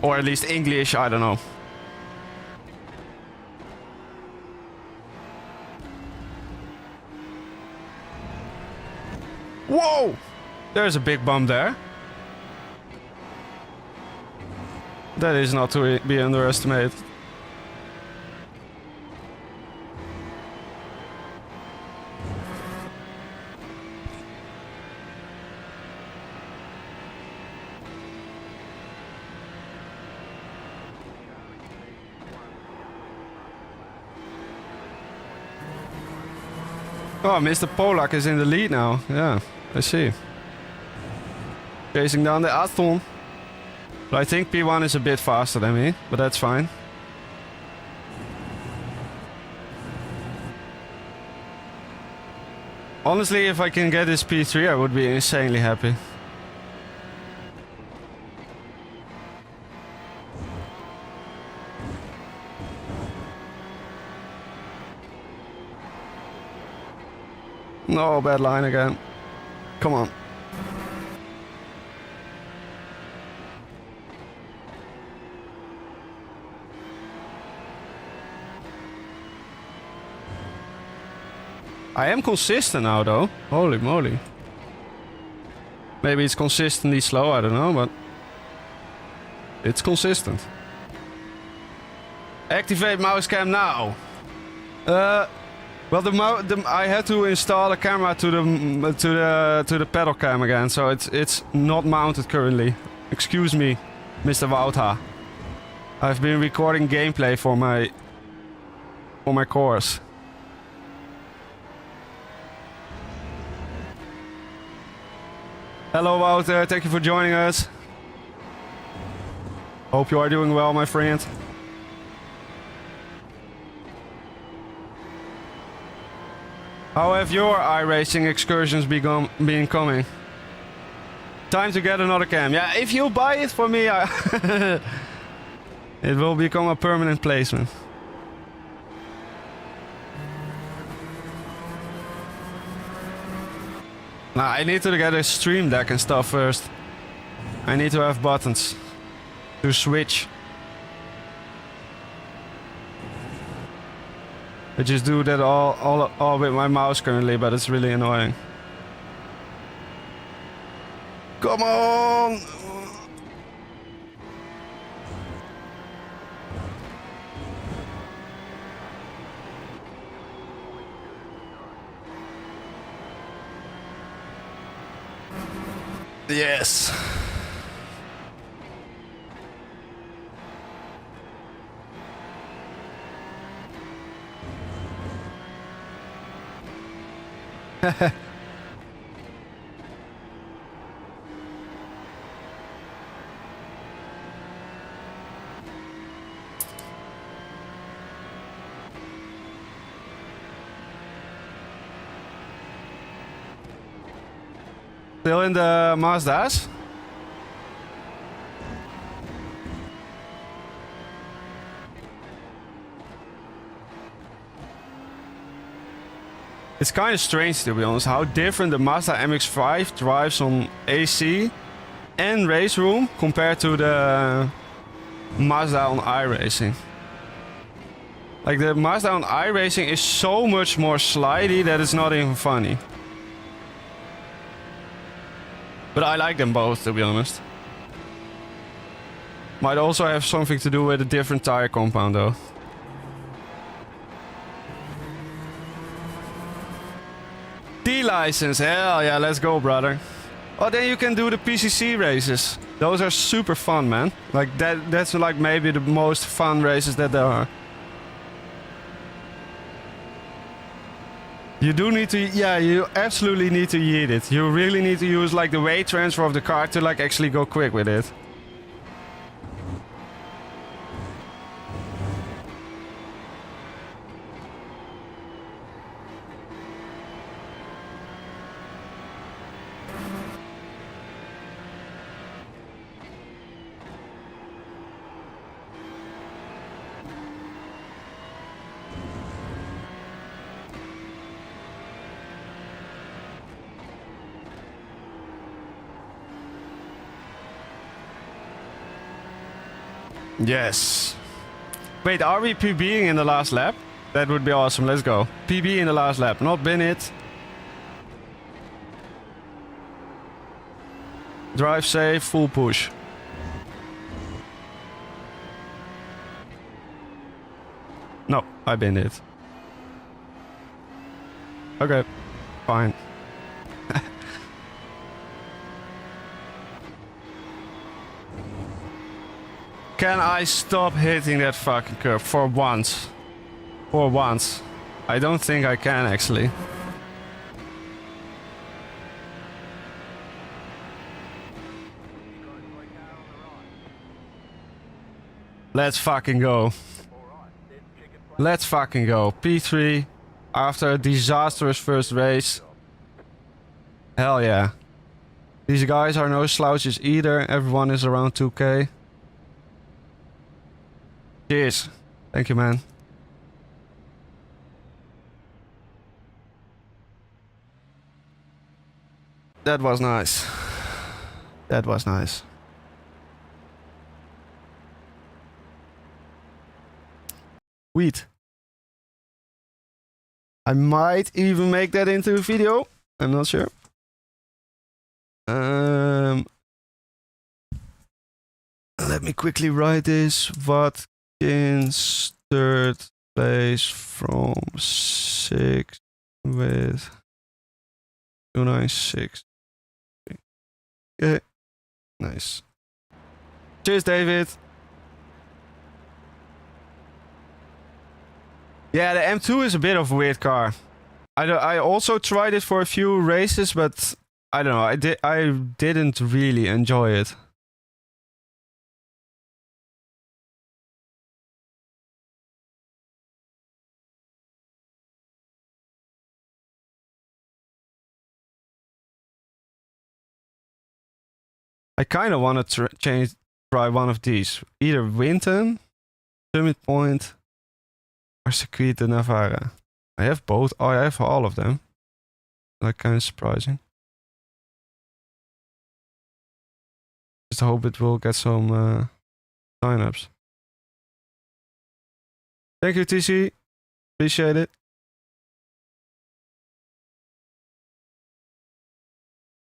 Or at least English, I don't know. Whoa! There's a big bump there. That is not to be underestimated. Oh, Mr. Polak is in the lead now. Yeah, I see. Chasing down the Aston. But I think P1 is a bit faster than me, but that's fine. Honestly, if I can get this P3, I would be insanely happy. No, bad line again. Come on. I am consistent now though. Holy moly. Maybe it's consistently slow, I don't know, but it's consistent. Activate mouse cam now. Well, I had to install a camera to the pedal cam again, so it's not mounted currently. Excuse me, Mr. Woutha. I've been recording gameplay for my course. Hello, Wouter. Thank you for joining us. Hope you are doing well, my friend. How have your iRacing excursions been coming? Time to get another cam. Yeah, if you buy it for me, it will become a permanent placement. Nah, I need to get a stream deck and stuff first. I need to have buttons to switch. I just do that all with my mouse currently, but it's really annoying. Come on! Yes. Still in the Mazdas? It's kind of strange, to be honest, how different the Mazda MX-5 drives on AC and race room compared to the Mazda on iRacing. Like, the Mazda on iRacing is so much more slidey that it's not even funny. But I like them both, to be honest. Might also have something to do with a different tire compound, though. D-license, hell yeah, let's go, brother. Oh, then you can do the PCC races. Those are super fun, man. Like, that's like maybe the most fun races that there are. You do need to, yeah, you absolutely need to yeet it. You really need to use like the weight transfer of the car to like actually go quick with it. Yes. Wait, are we PBing in the last lap? That would be awesome. Let's go. PB in the last lap. Not bin it. Drive safe. Full push. No, I binned it. Okay. Fine. Can I stop hitting that fucking curve for once? For once. I don't think I can, actually. Let's fucking go. Let's fucking go. P3 after a disastrous first race. Hell yeah. These guys are no slouches either. Everyone is around 2K. Cheers. Thank you, man. That was nice. That was nice. Sweet. I might even make that into a video. I'm not sure. Let me quickly write this. Watkins third place from 6 with 296. Okay. Nice. Cheers, David. Yeah, the M2 is a bit of a weird car. I also tried it for a few races, but I don't know. I didn't really enjoy it. I kind of want to try one of these. Either Winton, Summit Point, or Circuit de Navarra. I have both. Oh, I have all of them. Like, kind of surprising. Just hope it will get some sign-ups. Thank you, TC. Appreciate it.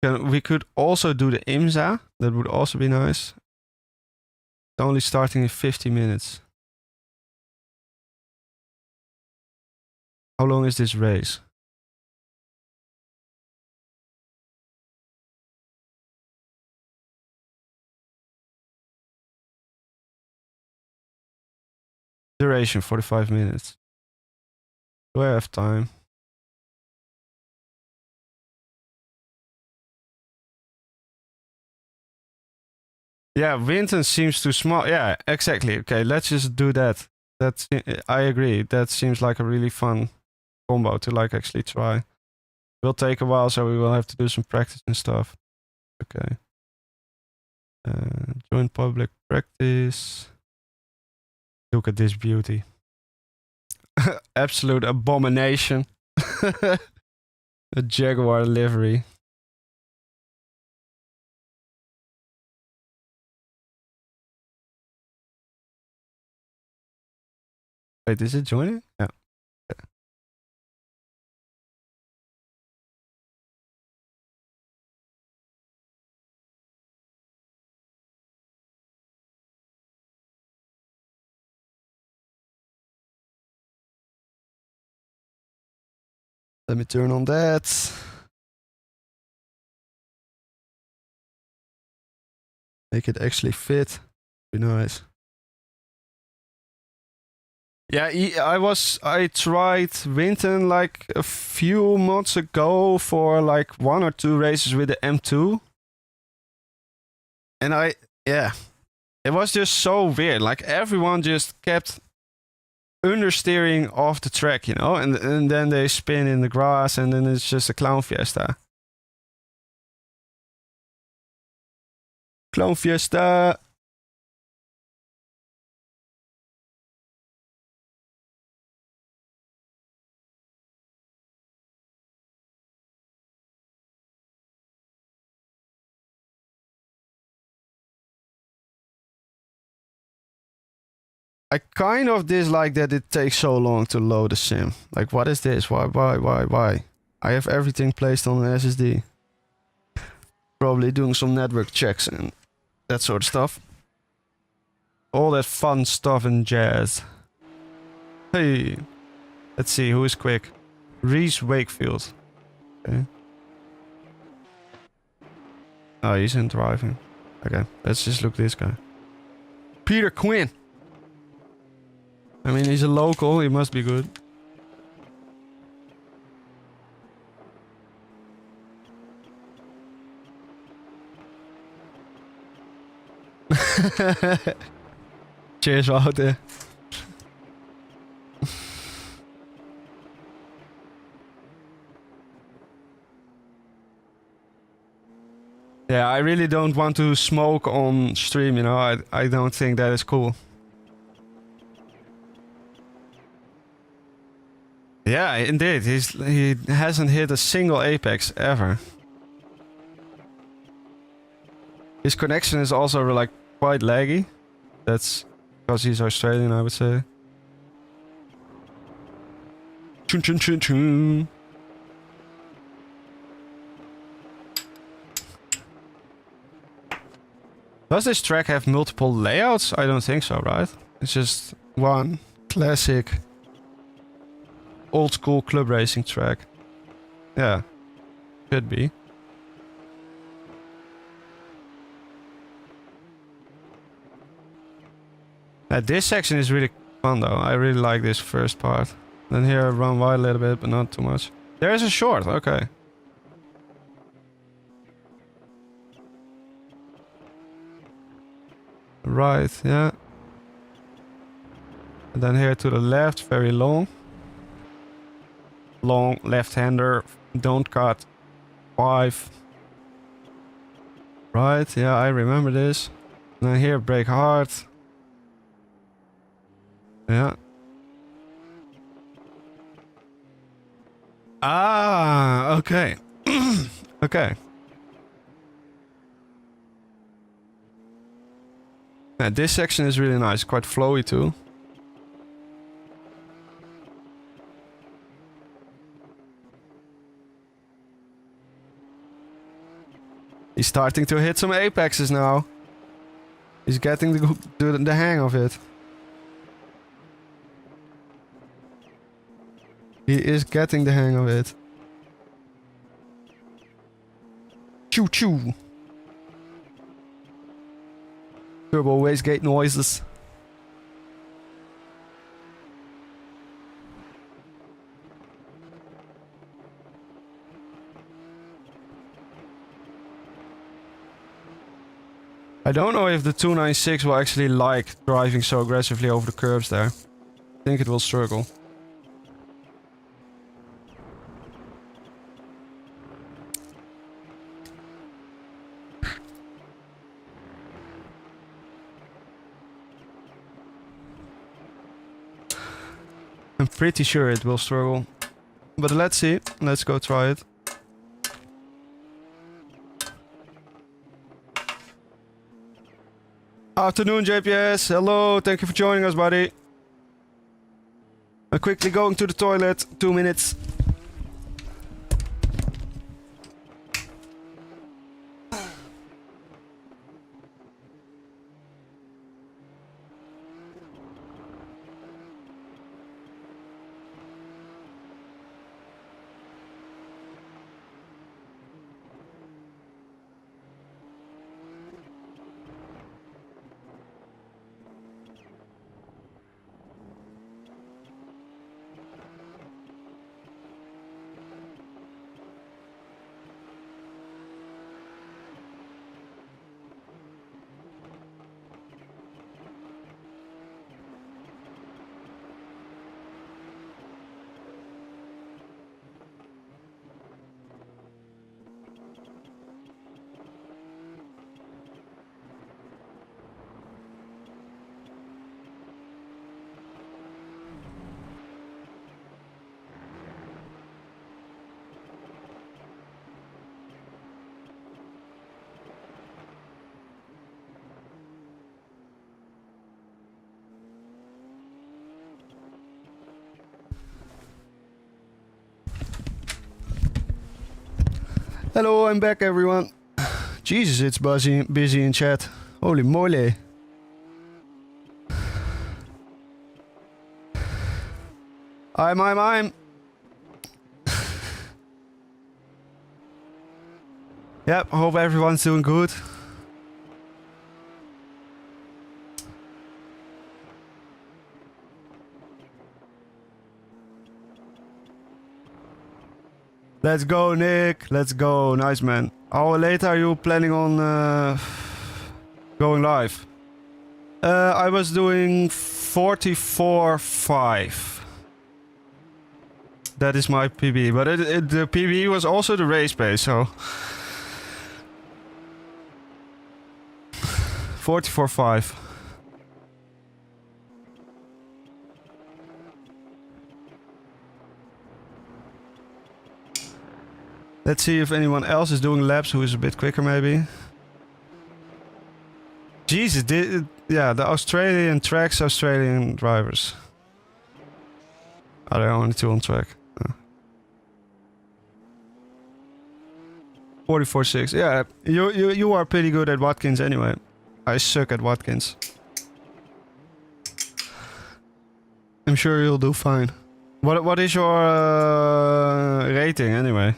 We could also do the IMSA. That would also be nice. It's only starting in 50 minutes. How long is this race? Duration 45 minutes. Do I have time? Yeah, Winton seems too small. Yeah, exactly. Okay, let's just do that. That's, I agree. That seems like a really fun combo to like actually try. Will take a while, so we will have to do some practice and stuff. Okay. Join public practice. Look at this beauty. Absolute abomination. A Jaguar livery. Wait, is it joining? Yeah. Okay. Let me turn on that. Make it actually fit. Be nice. Yeah, I tried Winton like a few months ago for like 1 or 2 races with the M2. And yeah, it was just so weird. Like everyone just kept understeering off the track, you know, and then they spin in the grass and then it's just a clown fiesta. Clown fiesta. I kind of dislike that it takes so long to load a sim. Like, what is this? Why? I have everything placed on an SSD. Probably doing some network checks and that sort of stuff. All that fun stuff and jazz. Hey, let's see who is quick. Reese Wakefield. Okay. Oh, he's in driving. Okay, let's just look at this guy. Peter Quinn. I mean, he's a local, he must be good. Cheers, Wouter. Yeah, I really don't want to smoke on stream, you know. I don't think that is cool. Yeah, indeed. He hasn't hit a single apex ever. His connection is also like quite laggy. That's because he's Australian, I would say. Chun chun chun chun. Does this track have multiple layouts? I don't think so, right? It's just one classic old school club racing track. Yeah, should be. This section is really fun though. I really like this first part. Then here I run wide a little bit, but not too much. There's a short, okay. Right, yeah. And then here to the left, very long. Long left-hander, don't cut. 5. Right, yeah, I remember this. And then here, brake hard. Yeah. Ah, okay. Okay. Yeah, this section is really nice, quite flowy too. He's starting to hit some apexes now. He's getting the hang of it. He is getting the hang of it. Choo choo. Turbo wastegate noises. I don't know if the 296 will actually like driving so aggressively over the curves there. I think it will struggle. I'm pretty sure it will struggle. But let's see. Let's go try it. Afternoon, JPS. Hello. Thank you for joining us, buddy. I'm quickly going to the toilet. 2 minutes. Hello, I'm back, everyone. Jesus, it's busy in chat. Holy moly. I'm. Yep, hope everyone's doing good. Let's go, Nick. Let's go. Nice, man. How late are you planning on going live? I was doing 44.5. That is my PB, but the PB was also the race pace, so 44.5. Let's see if anyone else is doing laps who is a bit quicker, maybe. Jesus, yeah, the Australian tracks, Australian drivers. Are there only 2 on track? 44.6. Yeah, you are pretty good at Watkins anyway. I suck at Watkins. I'm sure you'll do fine. What is your rating anyway?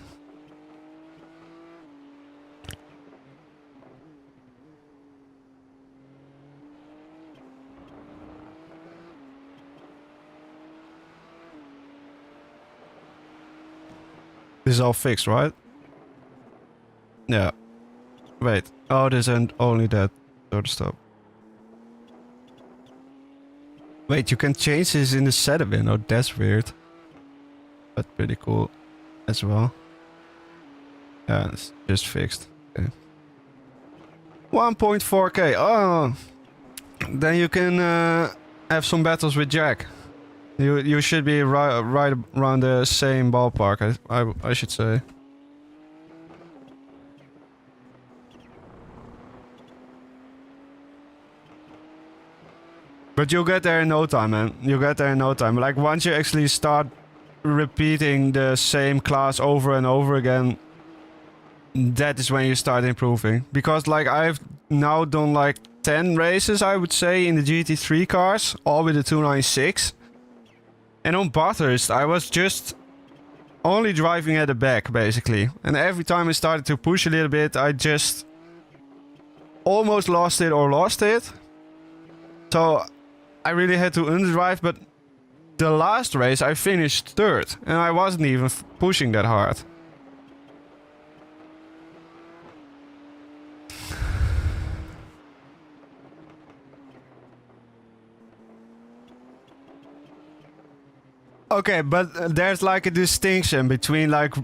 This is all fixed, right? Yeah. Wait. Oh, this and only that sort of stuff. Wait, you can change this in the setup window. That's weird. But pretty cool as well. Yeah, it's just fixed. Okay. 1.4K. Oh, then you can have some battles with Jack. You should be right around the same ballpark. I should say. But you'll get there in no time, man. You'll get there in no time. Like, once you actually start repeating the same class over and over again, that is when you start improving. Because, like, I've now done, like, 10 races, I would say, in the GT3 cars, all with the 296. And on Bathurst, I was just only driving at the back, basically. And every time I started to push a little bit, I just almost lost it or lost it. So I really had to underdrive, but the last race I finished 3rd, and I wasn't even pushing that hard. Okay, but there's like a distinction between like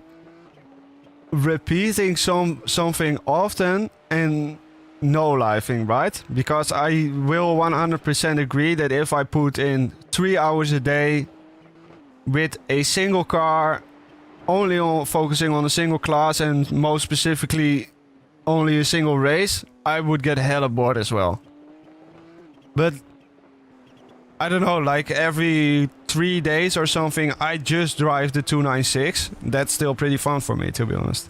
repeating something often and no-lifing, right? Because I will 100% agree that if I put in 3 hours a day with a single car, only on focusing on a single class and most specifically only a single race, I would get hella bored as well. But I don't know, like every 3 days or something, I just drive the 296. That's still pretty fun for me, to be honest.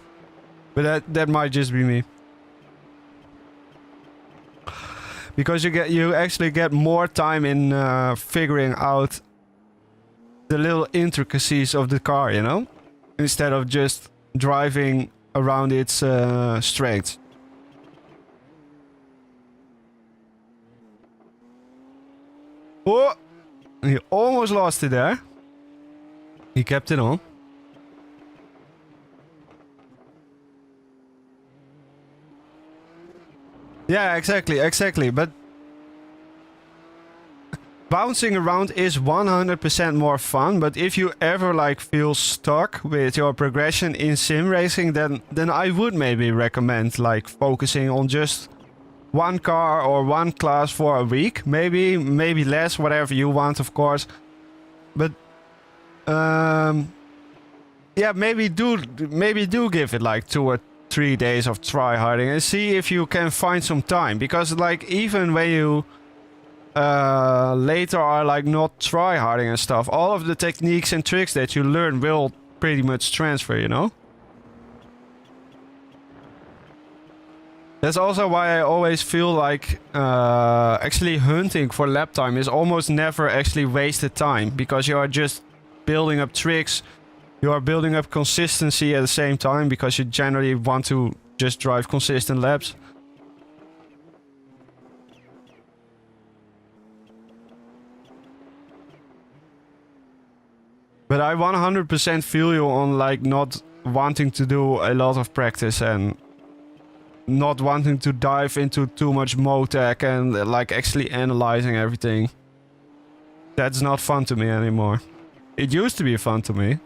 But that might just be me. Because you actually get more time in figuring out the little intricacies of the car, you know? Instead of just driving around its strengths. Oh! He almost lost it there. He kept it on. Yeah, exactly. But bouncing around is 100% more fun. But if you ever like feel stuck with your progression in sim racing, then I would maybe recommend like focusing on just one car or one class for a week. Maybe less, whatever you want, of course. But yeah, maybe do give it like 2 or 3 days of tryharding and see if you can find some time, because like even when you later are like not tryharding and stuff, all of the techniques and tricks that you learn will pretty much transfer, you know? That's also why I always feel like actually hunting for lap time is almost never actually wasted time, because you are just building up tricks. You are building up consistency at the same time, because you generally want to just drive consistent laps. But I 100% feel you on like not wanting to do a lot of practice and not wanting to dive into too much motec and like actually analyzing everything. That's not fun to me anymore. It used to be fun to me.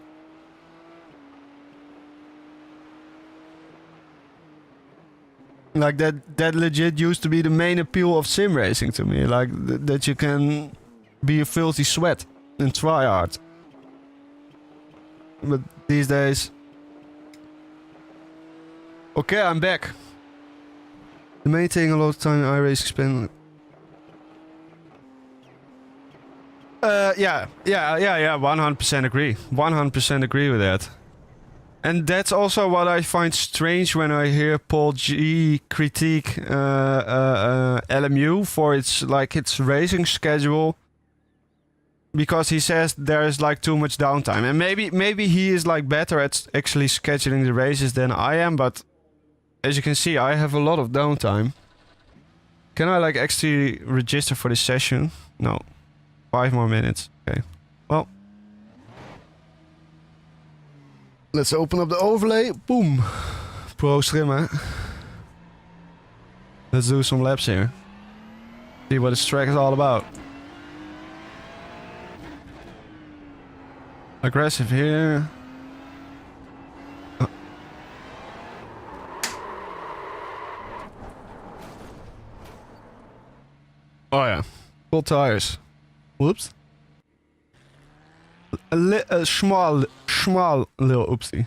Like that legit used to be the main appeal of sim racing to me. Like that you can be a filthy sweat and try hard. But these days... Okay, I'm back. The main thing a lot of time iRacing spend. Yeah, 100% agree. 100% agree with that. And that's also what I find strange when I hear Paul G critique LMU for its racing schedule, because he says there's like too much downtime, and maybe he is like better at actually scheduling the races than I am, but as you can see, I have a lot of downtime. Can I like actually register for this session? No. 5 more minutes. Okay. Well. Let's open up the overlay. Boom. Pro trim, Let's do some laps here. See what this track is all about. Aggressive here. Oh yeah. Full tires. Whoops. A small little oopsie.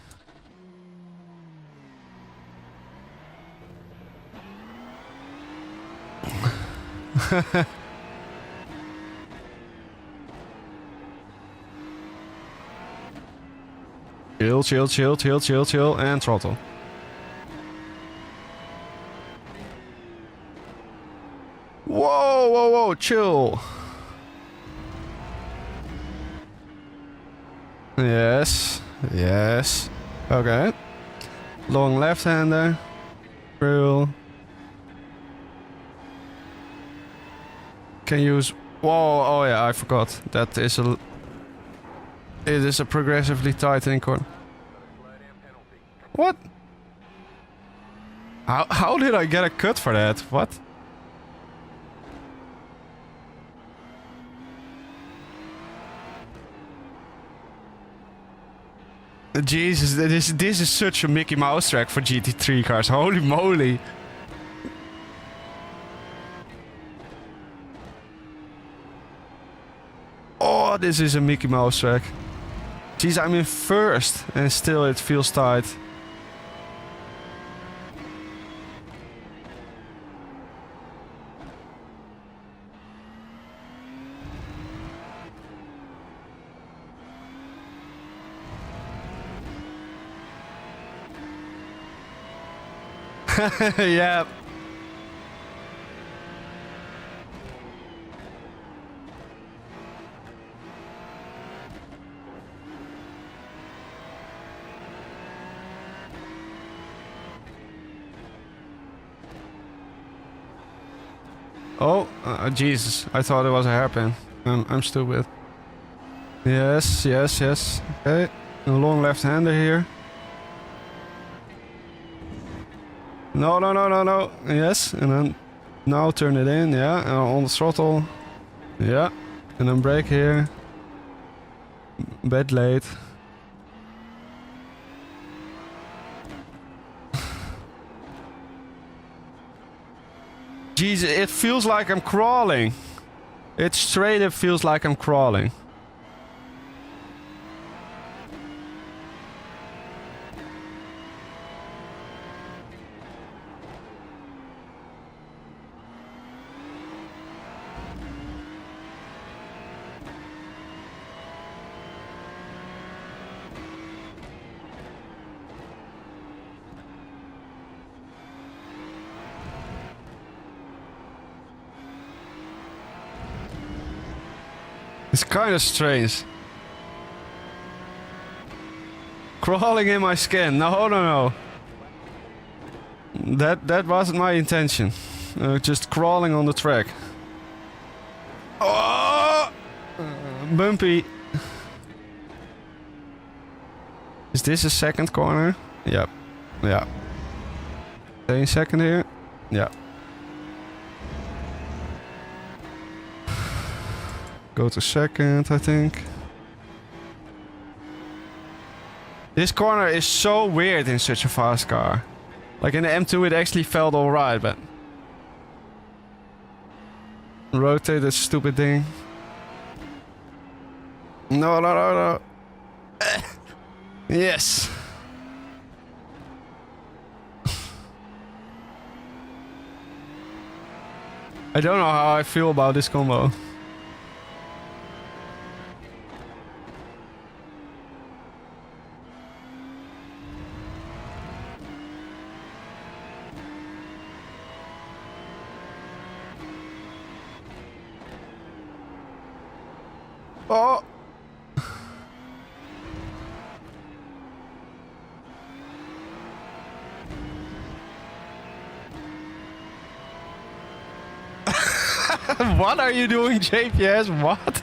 Chill, and throttle. Whoa, chill. Yes. Okay. Long left-hander. Through. Can use. Whoa! Oh yeah, I forgot. That is a. It is a progressively tightening corner. What? How did I get a cut for that? What? Jesus, this is such a Mickey Mouse track for GT3 cars. Holy moly. Oh, this is a Mickey Mouse track. Jeez, I'm in first and still it feels tight. Yeah. Oh, Jesus. I thought it was a hairpin. I'm stupid. Yes. Okay. A long left-hander here. No. Yes, and then now turn it in, yeah, on the throttle. Yeah, and then brake here. Bit late. Jesus, it feels like I'm crawling. It straight up feels like I'm crawling. It's kind of strange. Crawling in my skin. No. That wasn't my intention. Just crawling on the track. Oh! Bumpy. Is this a second corner? Yep. Yeah. Stay second here. Yeah. Go to second, I think. This corner is so weird in such a fast car. Like in the M2 it actually felt alright, but... Rotate this stupid thing. No. Yes. I don't know how I feel about this combo. Oh! What are you doing, JPS? What?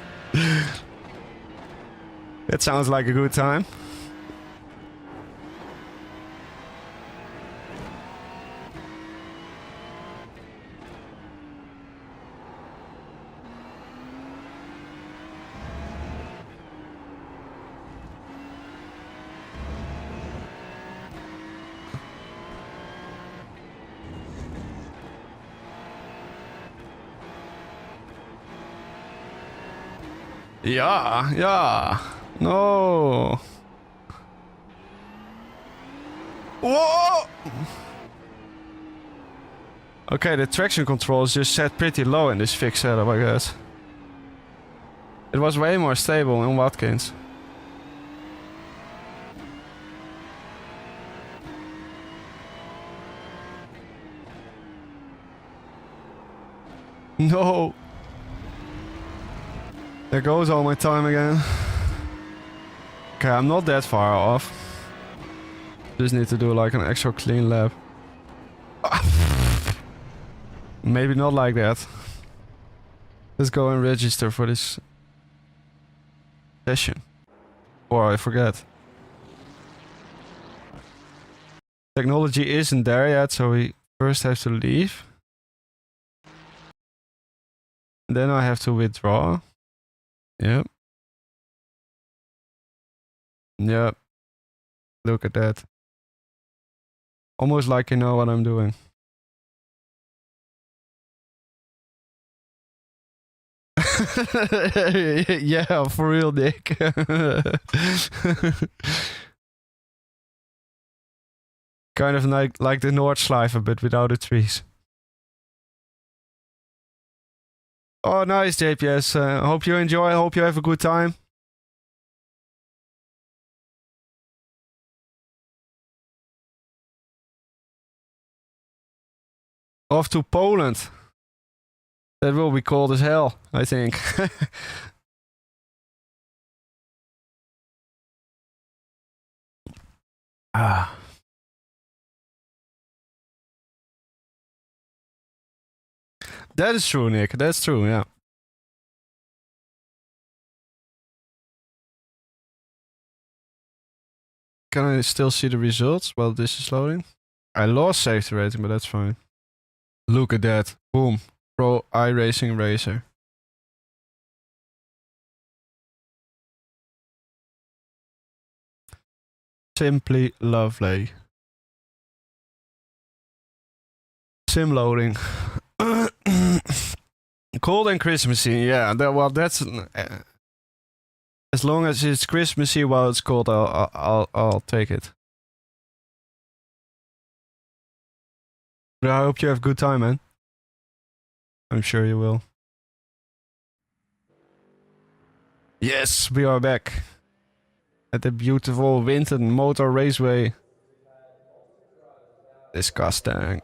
That sounds like a good time. Yeah, yeah. No. Whoa! Okay, the traction control is just set pretty low in this fixed setup, I guess. It was way more stable in Watkins. No. There goes all my time again. Okay, I'm not that far off. Just need to do like an extra clean lap. Maybe not like that. Let's go and register for this session. Or I forget. Technology isn't there yet, so we first have to leave. Then I have to withdraw. Yep. Yep. Look at that. Almost like you know what I'm doing. Yeah, for real, Nick. Kind of like the Nordschleife, but without the trees. Oh, nice, JPS. Hope you enjoy. Hope you have a good time. Off to Poland. That will be cold as hell, I think. Ah. That is true, Nick. That's true, yeah. Can I still see the results while this is loading? I lost safety rating, but that's fine. Look at that. Boom. Pro iRacing Racer. Simply lovely. Sim loading. Cold and Christmassy, yeah. Well, that's as long as it's Christmassy while it's cold, I'll take it. But I hope you have a good time, man. I'm sure you will. Yes, we are back at the beautiful Winton Motor Raceway. Disgusting.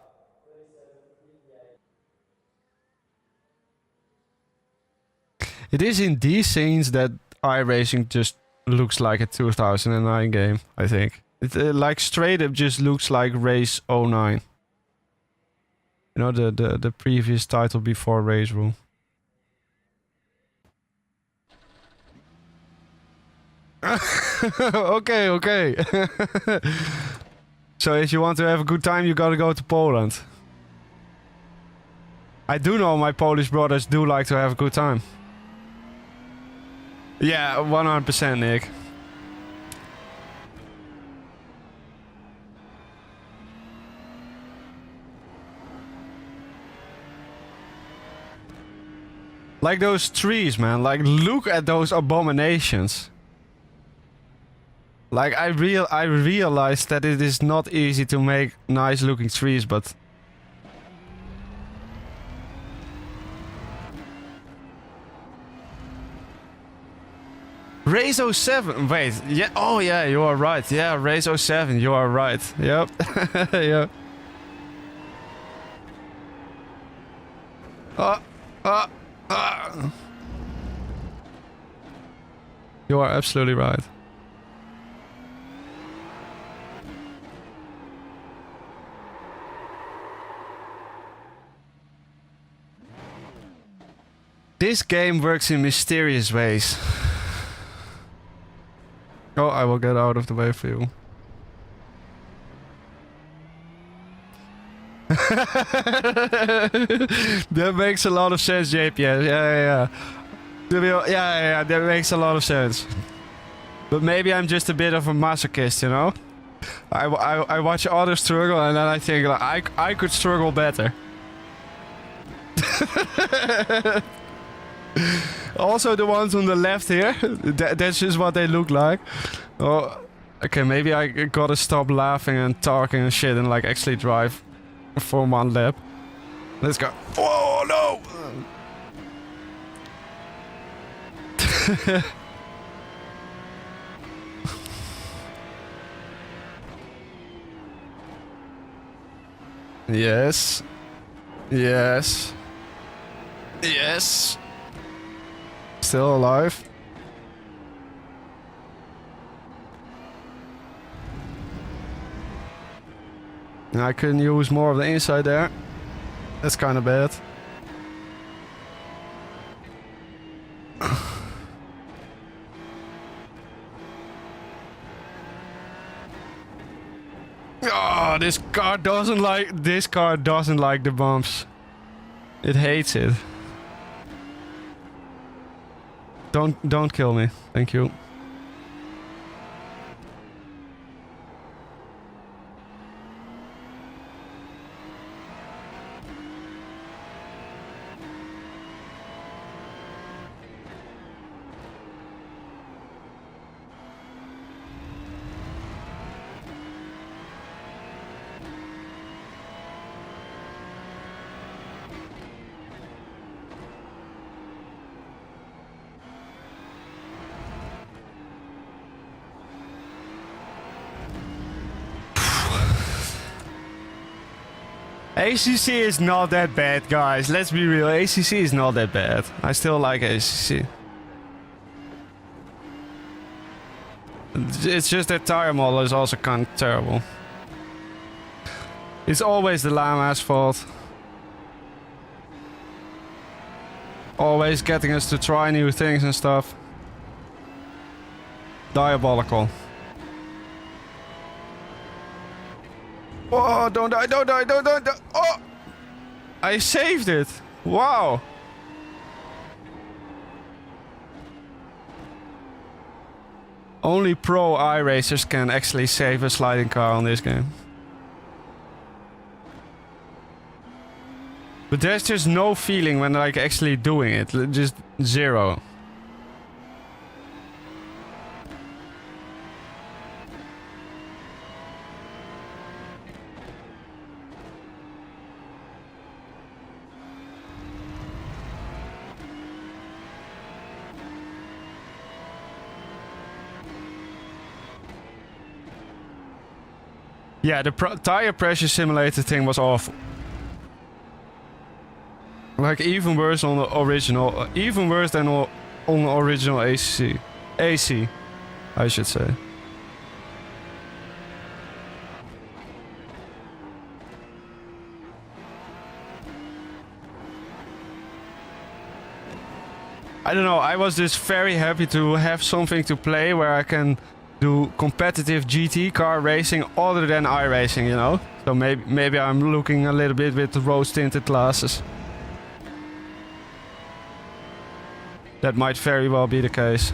It is in these scenes that iRacing just looks like a 2009 game, I think. It like straight up just looks like Race 09. You know, the previous title before Race Room. Okay, okay. So if you want to have a good time, you gotta go to Poland. I do know my Polish brothers do like to have a good time. Yeah, 100%, Nick. Like those trees, man. Like, look at those abominations. Like, I realized that it is not easy to make nice looking trees, but... Razo 7. Wait. Yeah. Oh yeah, you are right. Yeah, Razo 7. You are right. Yep. Yep. You are absolutely right. This game works in mysterious ways. Oh, I will get out of the way for you. That makes a lot of sense, JP. Yeah. Yeah, that makes a lot of sense. But maybe I'm just a bit of a masochist, you know? I watch others struggle and then I think like, I could struggle better. Also the ones on the left here, that's just what they look like. Oh, okay, maybe I gotta stop laughing and talking and shit and like actually drive for one lap. Let's go. Oh no! Yes. Yes. Yes. Still alive. I couldn't use more of the inside there. That's kind of bad. Oh, this car doesn't like the bumps. It hates it. Don't kill me. Thank you. ACC is not that bad, guys. Let's be real. ACC is not that bad. I still like ACC. It's just that tire model is also kind of terrible. It's always the lame asphalt. Always getting us to try new things and stuff. Diabolical. Oh, don't die, don't die, don't die, don't die. Oh! I saved it. Wow. Only pro iRacers can actually save a sliding car on this game. But there's just no feeling when like actually doing it. Just zero. Yeah, the tire pressure simulator thing was awful. Like even worse on the original, even worse than on the original AC, I should say. I don't know, I was just very happy to have something to play where I can do competitive GT car racing other than iRacing, you know? So maybe I'm looking a little bit with rose-tinted glasses. That might very well be the case.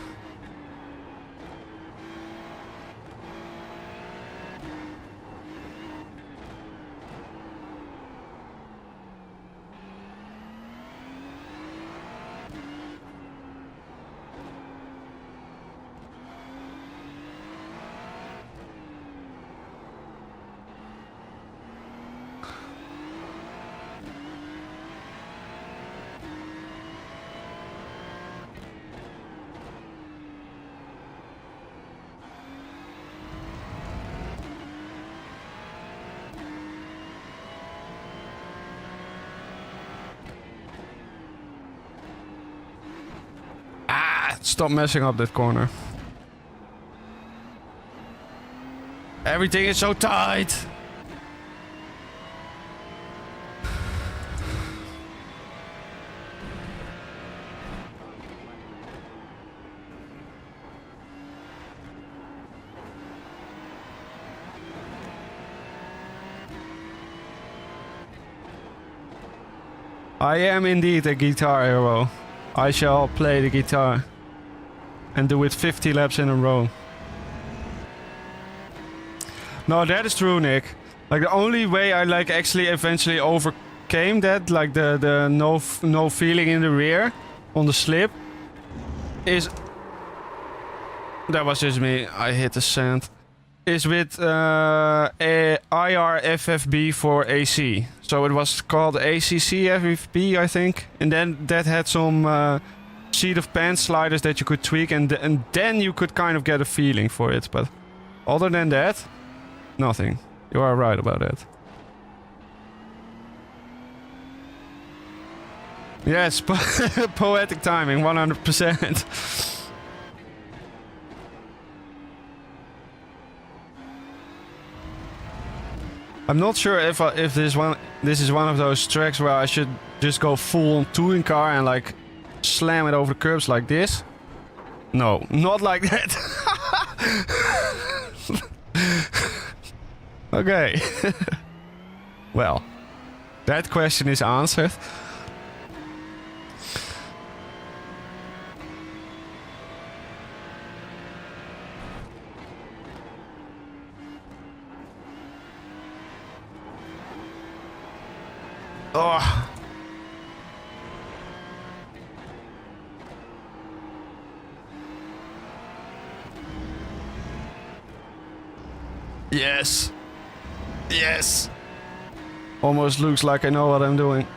Stop messing up that corner. Everything is so tight. I am indeed a guitar hero. I shall play the guitar and do it 50 laps in a row. No, that is true, Nick. Like the only way I like actually eventually overcame that, like the no feeling in the rear on the slip, is that was just me. I hit the sand. Is with a IR-FFB for AC. So it was called ACC FFB, I think. And then that had some seat of pants sliders that you could tweak, and then you could kind of get a feeling for it. But other than that, nothing. You are right about that. Yes, poetic timing, 100%. I'm not sure if this is one of those tracks where I should just go full on touring car and like slam it over the curbs like this. No, not like that. Okay. Well, that question is answered. Oh. Yes. Yes. Almost looks like I know what I'm doing.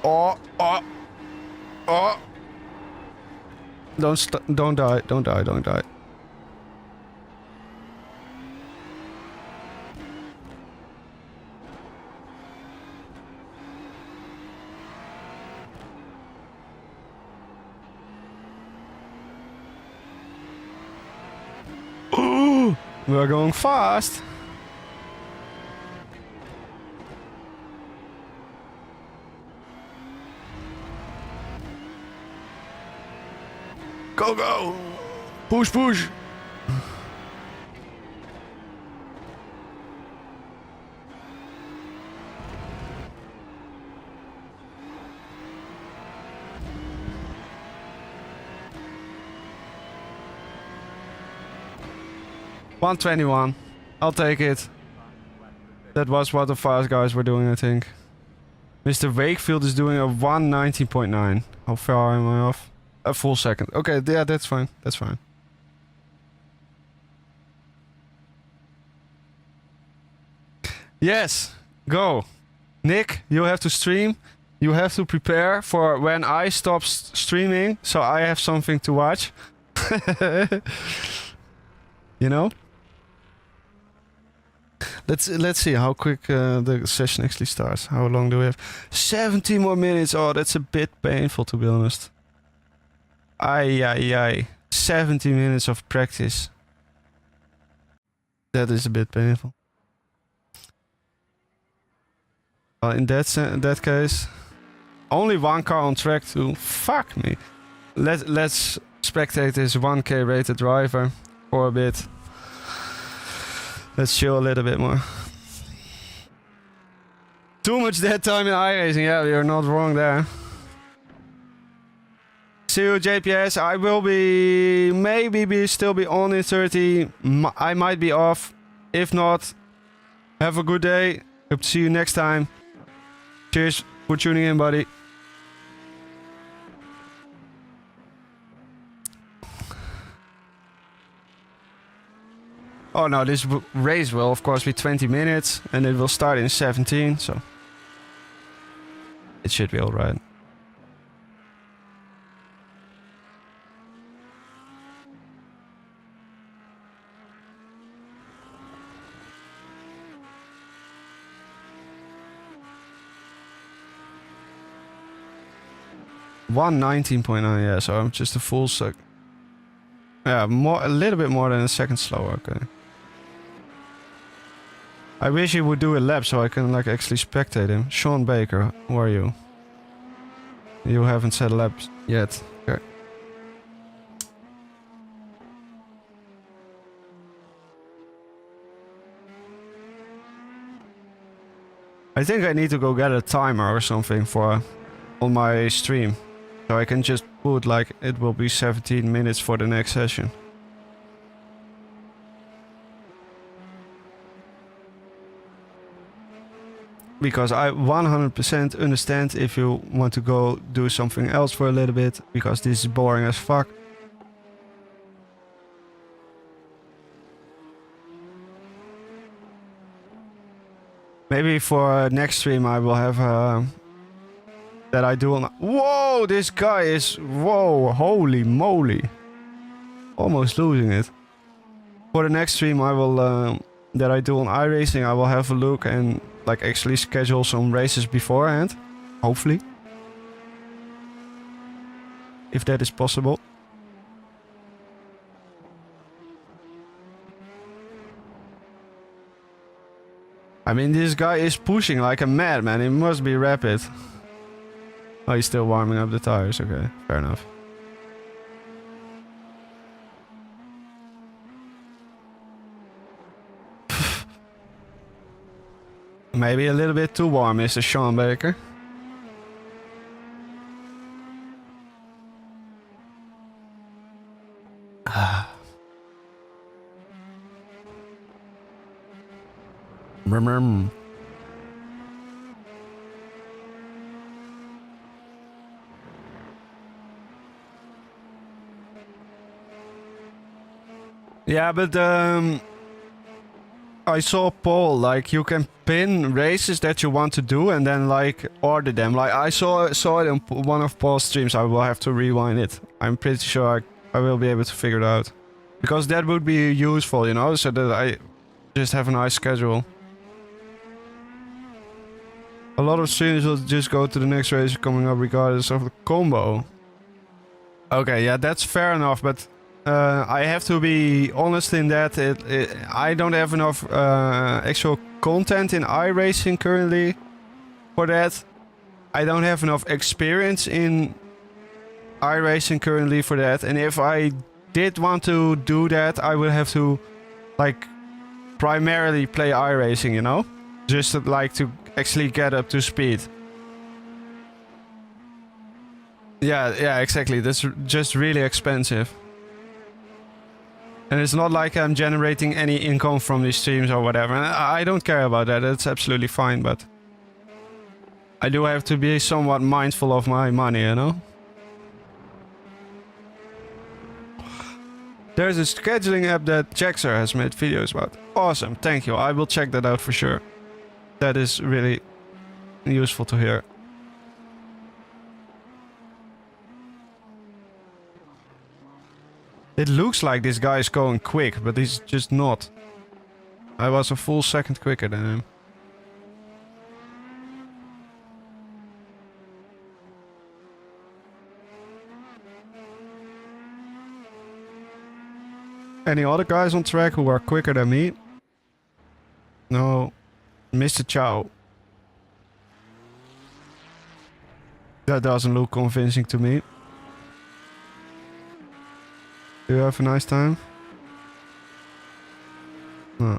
Oh, oh, oh. Don't die, don't die, don't die. We're going fast. Go, go. Push, push. $121. I'll take it. That was what the fast guys were doing, I think. Mr. Wakefield is doing a 119.9. How far am I off? A full second. Okay, yeah, that's fine. That's fine. Yes, go. Nick, you have to stream. You have to prepare for when I stop streaming, so I have something to watch. You know? Let's see how quick the session actually starts. How long do we have? 17 more minutes. Oh, that's a bit painful, to be honest. Ay. 70 minutes of practice. That is a bit painful. Well, in that case, only one car on track too. Fuck me. Let's spectate this 1K rated driver for a bit. Let's chill a little bit more. Too much dead time in iRacing. Yeah, you're not wrong there. See you, JPS. I will still be on in 30. I might be off. If not, have a good day. Hope to see you next time. Cheers for tuning in, buddy. Oh no, this race will of course be 20 minutes and it will start in 17, so it should be alright. 119.9, yeah, so I'm just a full sec. Yeah, a little bit more than a second slower, okay. I wish he would do a lap so I can like actually spectate him. Sean Baker, who are you? You haven't said laps yet. Okay. I think I need to go get a timer or something for on my stream. So I can just put like it will be 17 minutes for the next session. Because I 100% understand if you want to go do something else for a little bit, because this is boring as fuck. Maybe for next stream I will have that I do on... Whoa, this guy is... Whoa, holy moly. Almost losing it. For the next stream I will... that I do on iRacing, I will have a look and like actually schedule some races beforehand. Hopefully. If that is possible. I mean, this guy is pushing like a madman. He must be rapid. Oh, he's still warming up the tires. Okay, fair enough. Maybe a little bit too warm, Mr. Sean Baker. Yeah, but I saw Paul, like you can pin races that you want to do and then like order them. Like I saw it on one of Paul's streams. I will have to rewind it. I'm pretty sure I will be able to figure it out. Because that would be useful, you know, so that I just have a nice schedule. A lot of streamers will just go to the next race coming up regardless of the combo. Okay, yeah, that's fair enough, but I have to be honest in that I don't have enough actual content in iRacing currently for that. I don't have enough experience in iRacing currently for that, and if I did want to do that, I would have to like primarily play iRacing, you know? Just like to actually get up to speed. Yeah, exactly. That's just really expensive. And it's not like I'm generating any income from these streams or whatever. And I don't care about that. That's absolutely fine, but I do have to be somewhat mindful of my money, you know? There's a scheduling app that Jaxer has made videos about. Awesome, thank you. I will check that out for sure. That is really useful to hear. It looks like this guy is going quick, but he's just not. I was a full second quicker than him. Any other guys on track who are quicker than me? No. Mr. Chow. That doesn't look convincing to me. Do you have a nice time? No.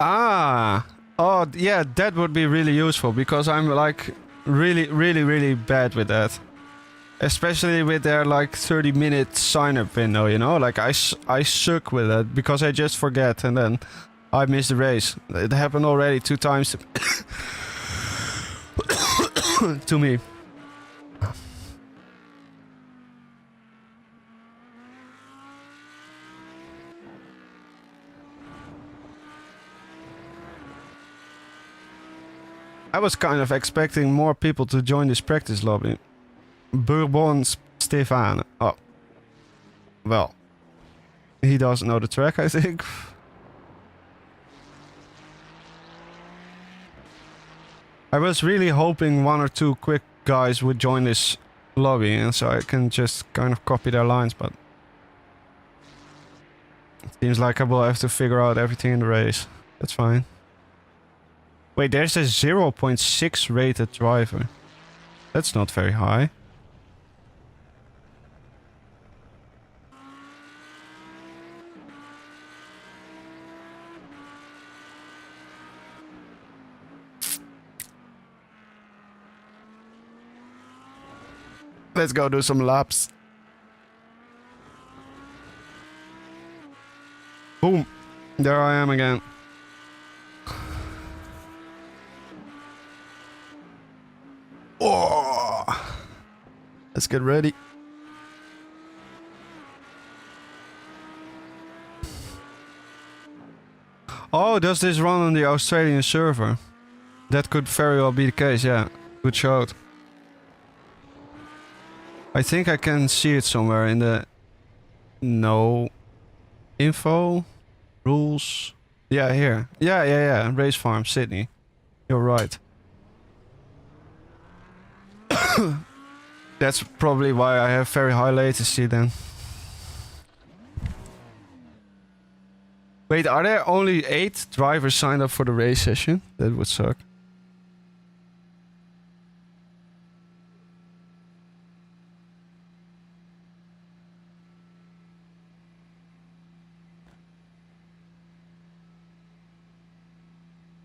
Ah! Oh, yeah, that would be really useful because I'm like really bad with that. Especially with their like 30-minute sign-up window, you know? Like I suck with that because I just forget and then I miss the race. It happened already 2 times to me. I was kind of expecting more people to join this practice lobby. Bourbon Stefan. Oh. Well. He doesn't know the track, I think. I was really hoping 1 or 2 quick guys would join this lobby, and so I can just kind of copy their lines, but it seems like I will have to figure out everything in the race. That's fine. Wait, there's a 0.6 rated driver. That's not very high. Let's go do some laps. Boom. There I am again. Oh. Let's get ready. Oh, does this run on the Australian server? That could very well be the case, yeah. Good shout. I think I can see it somewhere in the... No... Info? Rules? Yeah, here. Yeah. Race Farm, Sydney. You're right. That's probably why I have very high latency then. Wait, are there only 8 drivers signed up for the race session? That would suck.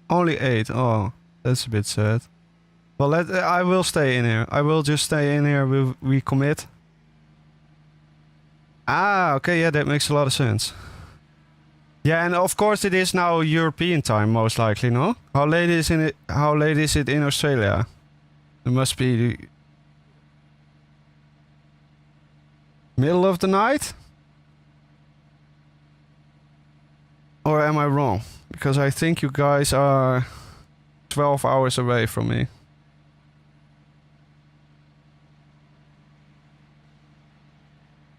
Only 8. Oh, that's a bit sad. Well, I will stay in here. I will just stay in here. We commit. Ah, okay. Yeah, that makes a lot of sense. Yeah, and of course it is now European time, most likely, no? How late is it? How late is it in Australia? It must be the middle of the night. Or am I wrong? Because I think you guys are 12 hours away from me.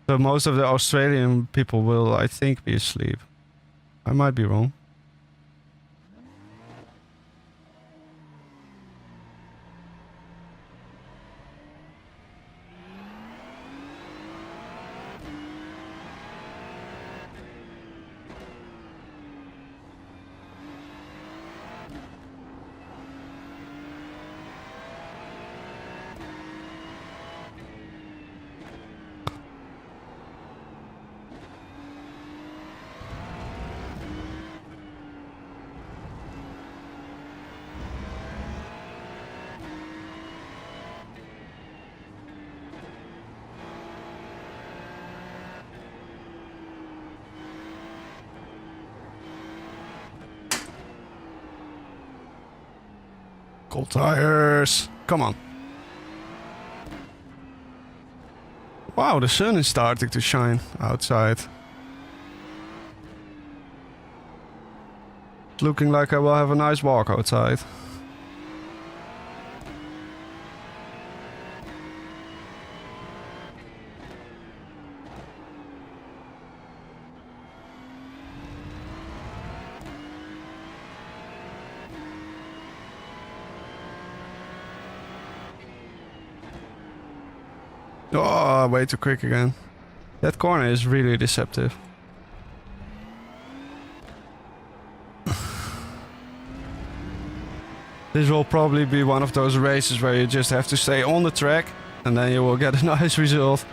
So most of the Australian people will, I think, be asleep. I might be wrong. Cold tires. Come on. Wow, the sun is starting to shine outside. It's looking like I will have a nice walk outside. Oh, way too quick again. That corner is really deceptive. This will probably be one of those races where you just have to stay on the track and then you will get a nice result.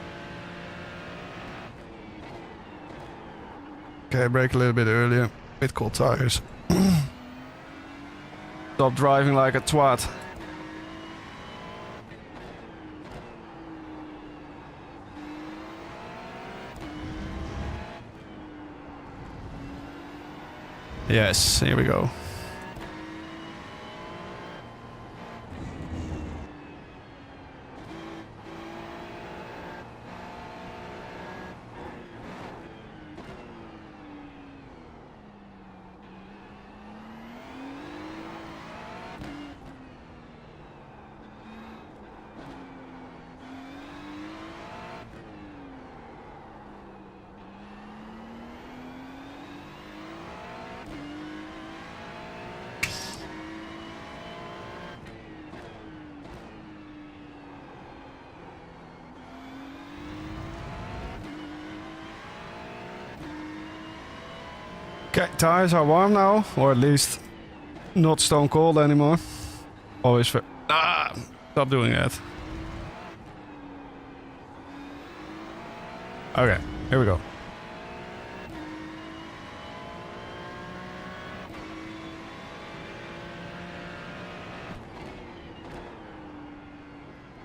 Okay, brake a little bit earlier. Bit cold tires. Stop driving like a twat. Yes, here we go. Okay, tires are warm now, or at least not stone cold anymore. Always stop doing that. Okay, here we go.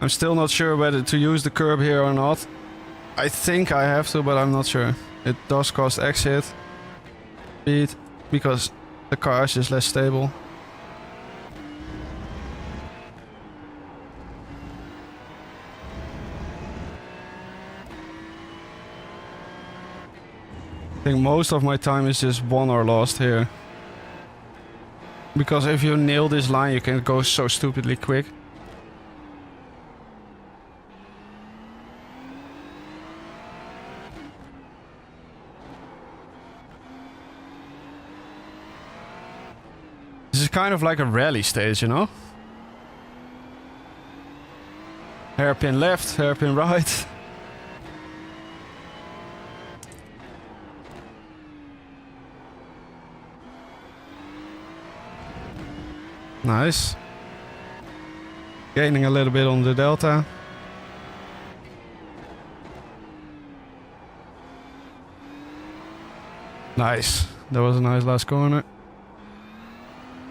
I'm still not sure whether to use the curb here or not. I think I have to, but I'm not sure. It does cost exit speed because the car is just less stable. I think most of my time is just won or lost here. Because if you nail this line, you can go so stupidly quick. This is kind of like a rally stage, you know? Hairpin left, hairpin right. Nice. Gaining a little bit on the delta. Nice. That was a nice last corner.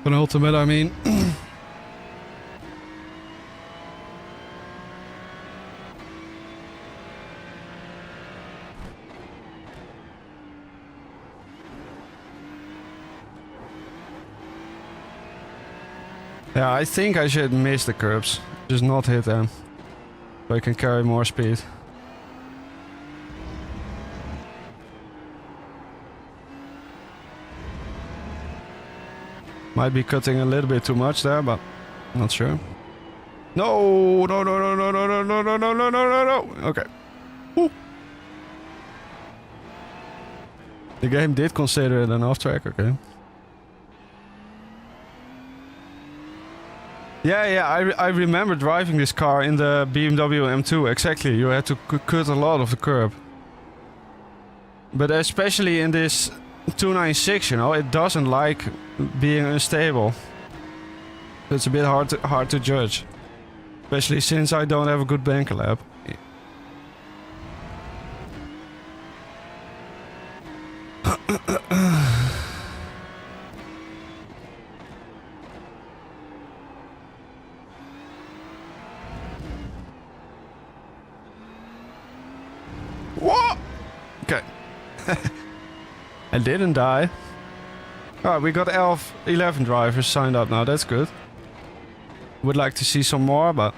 An ultimate, I mean. Yeah, I think I should miss the curbs. Just not hit them. So I can carry more speed. Might be cutting a little bit too much there, but not sure. No, no, no, no, no, no, no, no, no, no, no, no, no. Okay. Woo. The game did consider it an off track, okay. Yeah, I remember driving this car in the BMW M2, exactly. You had to cut a lot of the curb. But especially in this 296, you know, it doesn't like being unstable. It's a bit hard to judge. Especially since I don't have a good banker lab. What? Okay. I didn't die. Alright, we got 11 drivers signed up now, that's good. Would like to see some more, but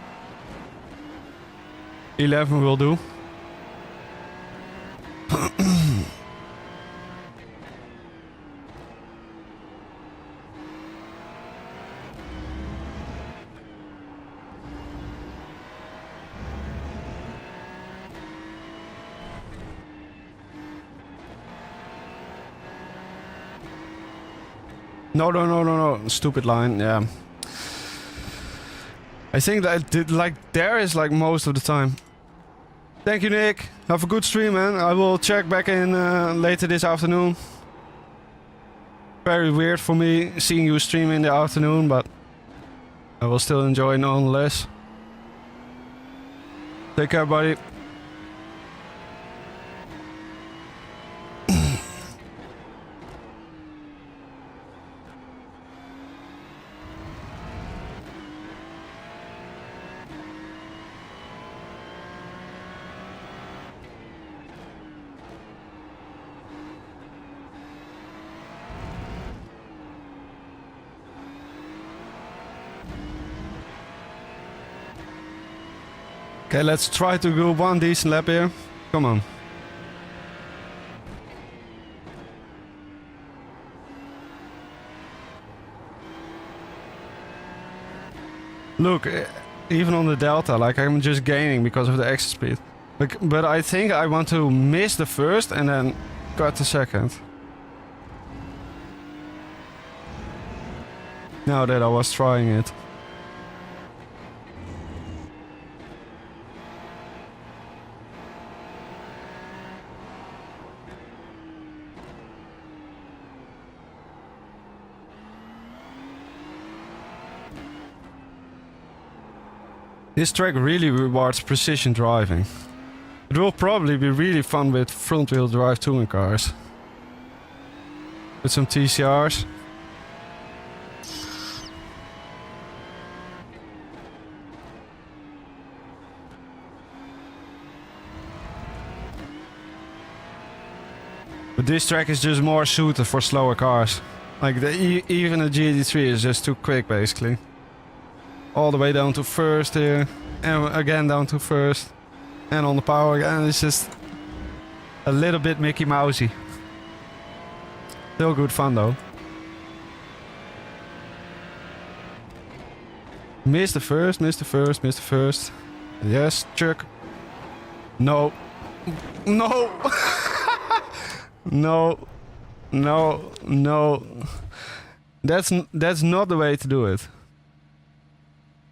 11 will do. No, no, no, no, no. Stupid line, yeah. I think that it did, like, there is like most of the time. Thank you, Nick. Have a good stream, man. I will check back in later this afternoon. Very weird for me seeing you stream in the afternoon, but I will still enjoy nonetheless. Take care, buddy. Okay, let's try to do one decent lap here. Come on. Look, even on the delta, like I'm just gaining because of the extra speed. But I think I want to miss the first and then cut the second. Now that I was trying it. This track really rewards precision driving. It will probably be really fun with front-wheel drive touring cars. With some TCRs. But this track is just more suited for slower cars. Like even a GT3 is just too quick basically. All the way down to first here. And again down to first. And on the power again. It's just a little bit Mickey Mousey. Still good fun though. Missed the first, missed the first, missed the first. Yes, Chuck. No. No. No. No. No. That's not the way to do it.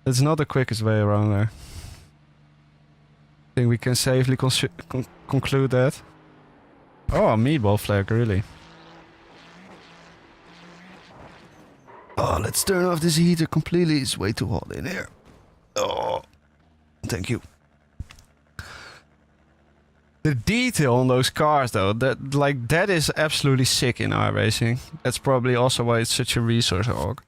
That's not the quickest way around there. I think we can safely conclude that. Oh, meatball flag, really. Oh, let's turn off this heater completely. It's way too hot in here. Oh, thank you. The detail on those cars, though, that is absolutely sick in iRacing. That's probably also why it's such a resource hog.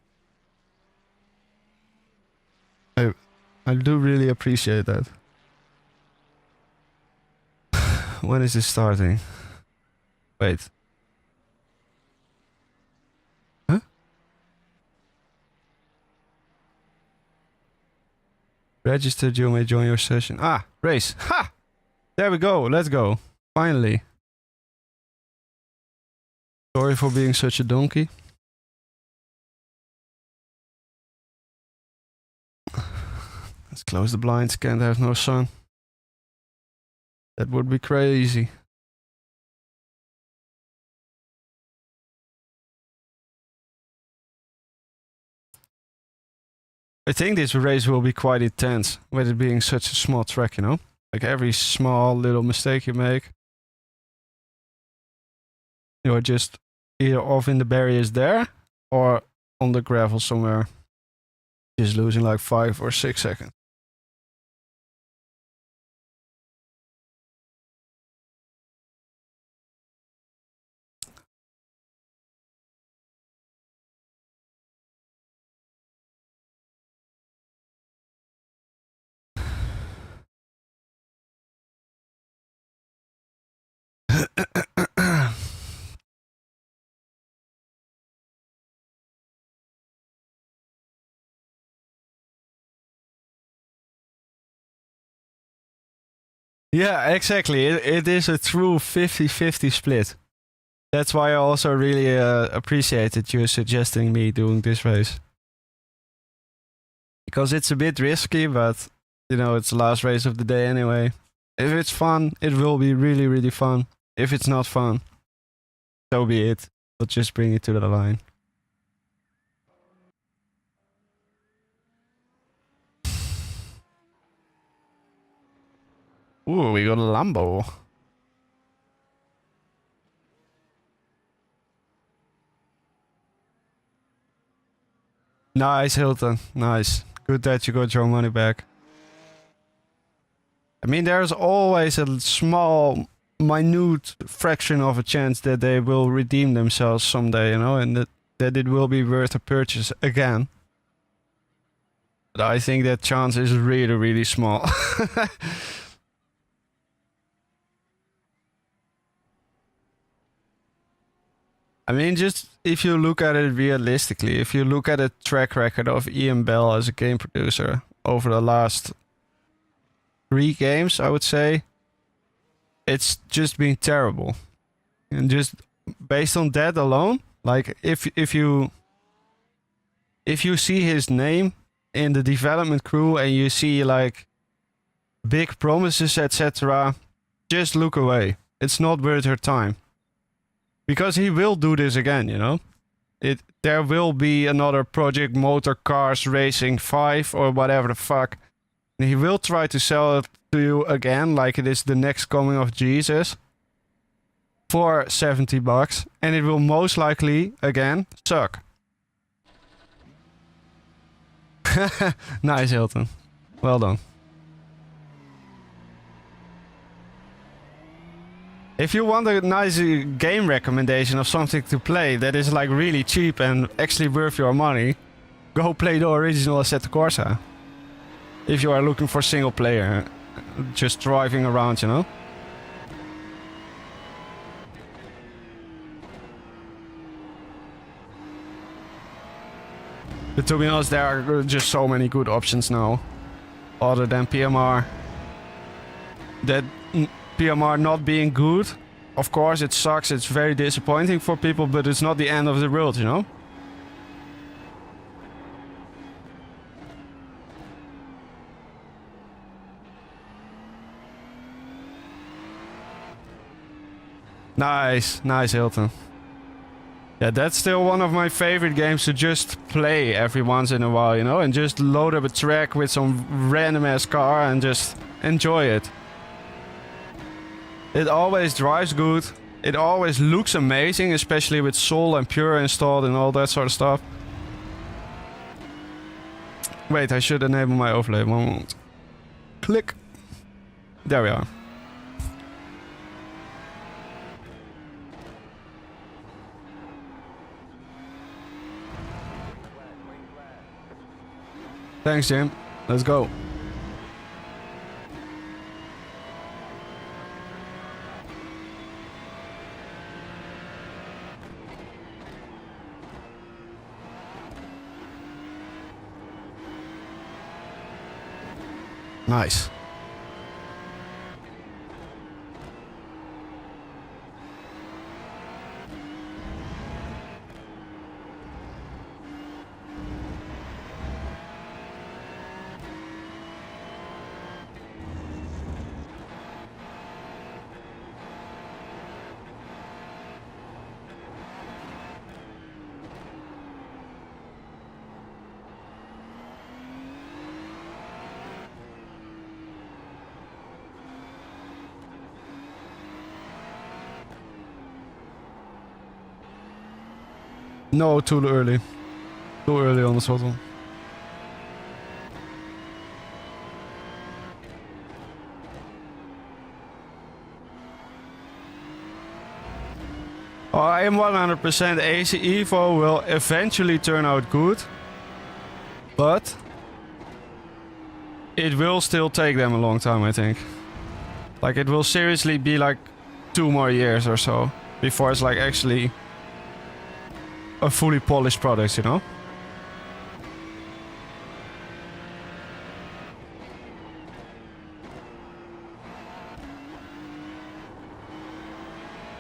I do really appreciate that. When is this starting? Wait. Huh? Registered, you may join your session. Ah, race. Ha! There we go. Let's go. Finally. Sorry for being such a donkey. Let's close the blinds. Can't have no sun. That would be crazy. I think this race will be quite intense, with it being such a small track, you know? Like every small little mistake you make, you're just either off in the barriers there, or on the gravel somewhere. Just losing like 5 or 6 seconds. Yeah, exactly. It is a true 50-50 split. That's why I also really appreciated you suggesting me doing this race. Because it's a bit risky, but you know, it's the last race of the day anyway. If it's fun, it will be really, really fun. If it's not fun, so be it. We'll just bring it to the line. Ooh, we got a Lambo. Nice, Hilton. Nice. Good that you got your money back. I mean, there's always a small, minute fraction of a chance that they will redeem themselves someday, you know, and that it will be worth a purchase again. But I think that chance is really, really small. I mean, just if you look at it realistically, if you look at a track record of Ian Bell as a game producer over the last 3 games, I would say, it's just been terrible. And just based on that alone, like if you see his name in the development crew and you see like big promises, etc., just look away. It's not worth your time. Because he will do this again, you know? There will be another Project Motor Cars Racing 5 or whatever the fuck. And he will try to sell it to you again, like it is the next coming of Jesus. For $70. And it will most likely, again, suck. Nice, Hilton. Well done. If you want a nice game recommendation of something to play that is like really cheap and actually worth your money, go play the original Assetto Corsa. If you are looking for single player, just driving around, you know? But to be honest, there are just so many good options now. Other than PMR. That PMR not being good, of course it sucks, it's very disappointing for people, but it's not the end of the world, you know? Nice, nice Hilton. Yeah, that's still one of my favorite games to just play every once in a while, you know? And just load up a track with some random ass car and just enjoy it. It always drives good. It always looks amazing, especially with Sol and Pure installed and all that sort of stuff. Wait, I should enable my overlay. 1 moment. Click. There we are. Thanks, Jim. Let's go. Nice. No, too early. Too early on the throttle. I am 100% AC Evo will eventually turn out good. But it will still take them a long time, I think. Like, it will seriously be like 2 more years or so before it's like actually a fully polished product, you know?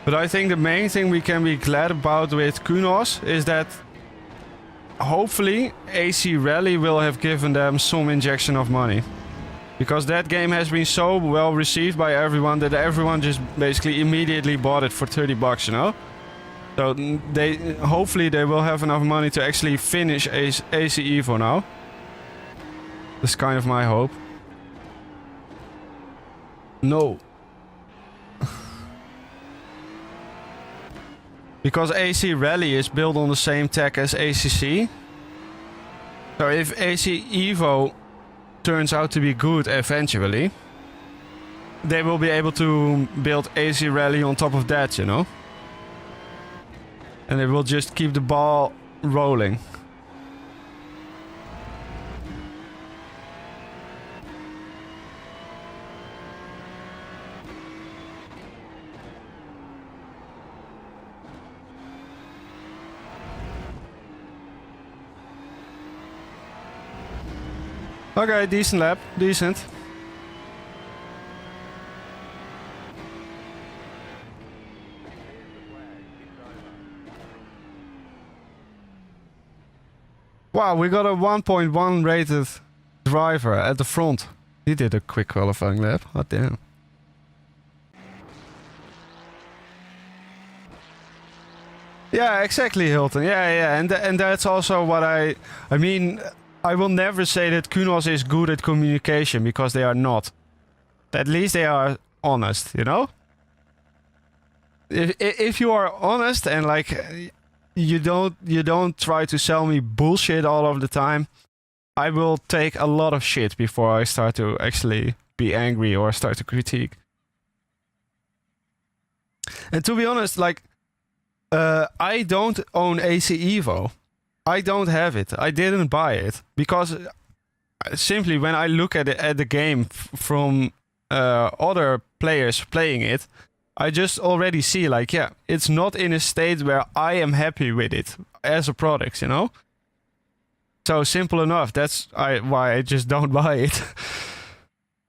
But I think the main thing we can be glad about with Kunos is that hopefully AC Rally will have given them some injection of money. Because that game has been so well received by everyone that everyone just basically immediately bought it for 30 bucks, you know? So hopefully they will have enough money to actually finish AC Evo now. That's kind of my hope. No. Because AC Rally is built on the same tech as ACC. So if AC Evo turns out to be good eventually, they will be able to build AC Rally on top of that, you know? And it will just keep the ball rolling. Okay, decent lap, decent. Wow, we got a 1.1 rated driver at the front. He did a quick qualifying lap. Oh damn. Yeah, exactly, Hilton. Yeah, and that's also what I mean. I will never say that Kunos is good at communication because they are not. At least they are honest, you know? If you are honest and like you don't try to sell me bullshit all of the time, I will take a lot of shit before I start to actually be angry or start to critique. And to be honest, like, I don't own AC Evo. I don't have it. I didn't buy it because simply when I look at the game from other players playing it, I just already see like, yeah, it's not in a state where I am happy with it as a product, you know? So simple enough. That's why I just don't buy it.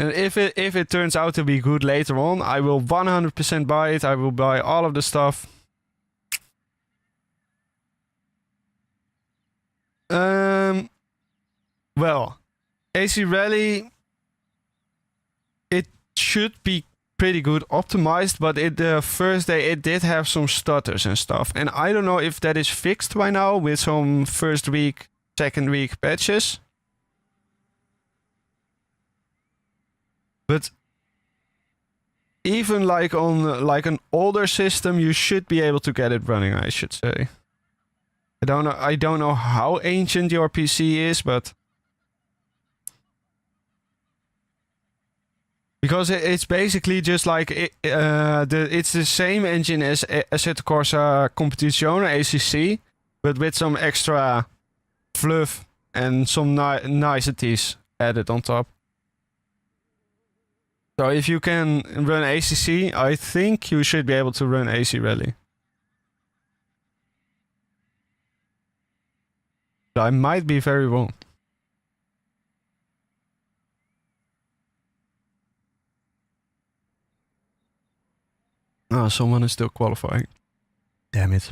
And if it turns out to be good later on, I will 100% buy it. I will buy all of the stuff. Well, AC Rally, it should be pretty good optimized, but the first day it did have some stutters and stuff. And I don't know if that is fixed by now with some first week, second week patches. But even like on like an older system, you should be able to get it running, I should say. I don't know how ancient your PC is, but because it's basically just like it's the same engine as Assetto Corsa Competizione ACC, but with some extra fluff and some niceties added on top. So if you can run ACC, I think you should be able to run AC Rally. I might be very wrong. Oh, someone is still qualifying. Damn it.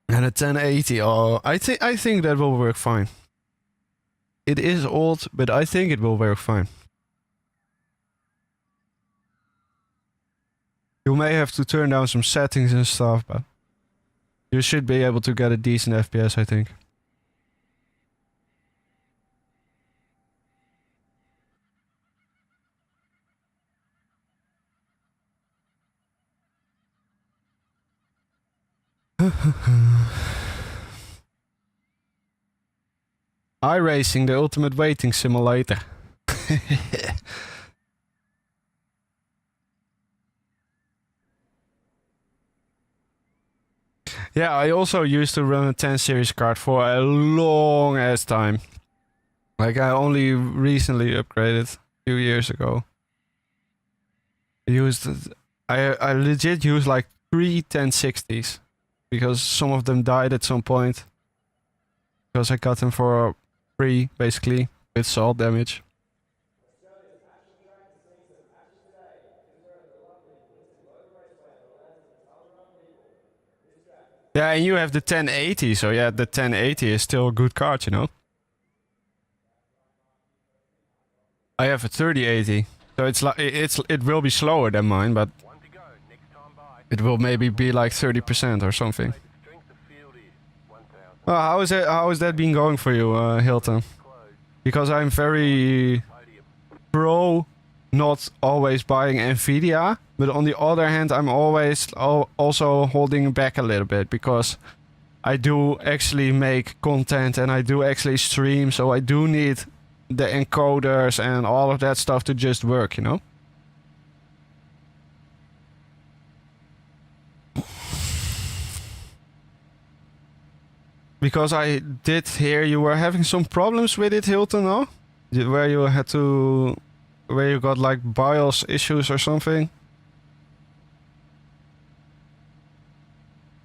And a 1080. Oh, I think that will work fine. It is old, but I think it will work fine. You may have to turn down some settings and stuff, but you should be able to get a decent FPS, I think. iRacing, the ultimate waiting simulator. Yeah, I also used to run a 10 series card for a long ass time. Like I only recently upgraded a few years ago. I legit used like 3 1060s because some of them died at some point. Because I got them for free, basically, with salt damage. Yeah, and you have the 1080, so yeah, the 1080 is still a good card, you know. I have a 3080, so it's like it will be slower than mine, but it will maybe be like 30% or something. Oh, how is that been going for you, Hilton? Because I'm very pro not always buying NVIDIA, but on the other hand, I'm always also holding back a little bit because I do actually make content and I do actually stream, so I do need the encoders and all of that stuff to just work, you know? Because I did hear you were having some problems with it, Hilton, no? Where you got like BIOS issues or something?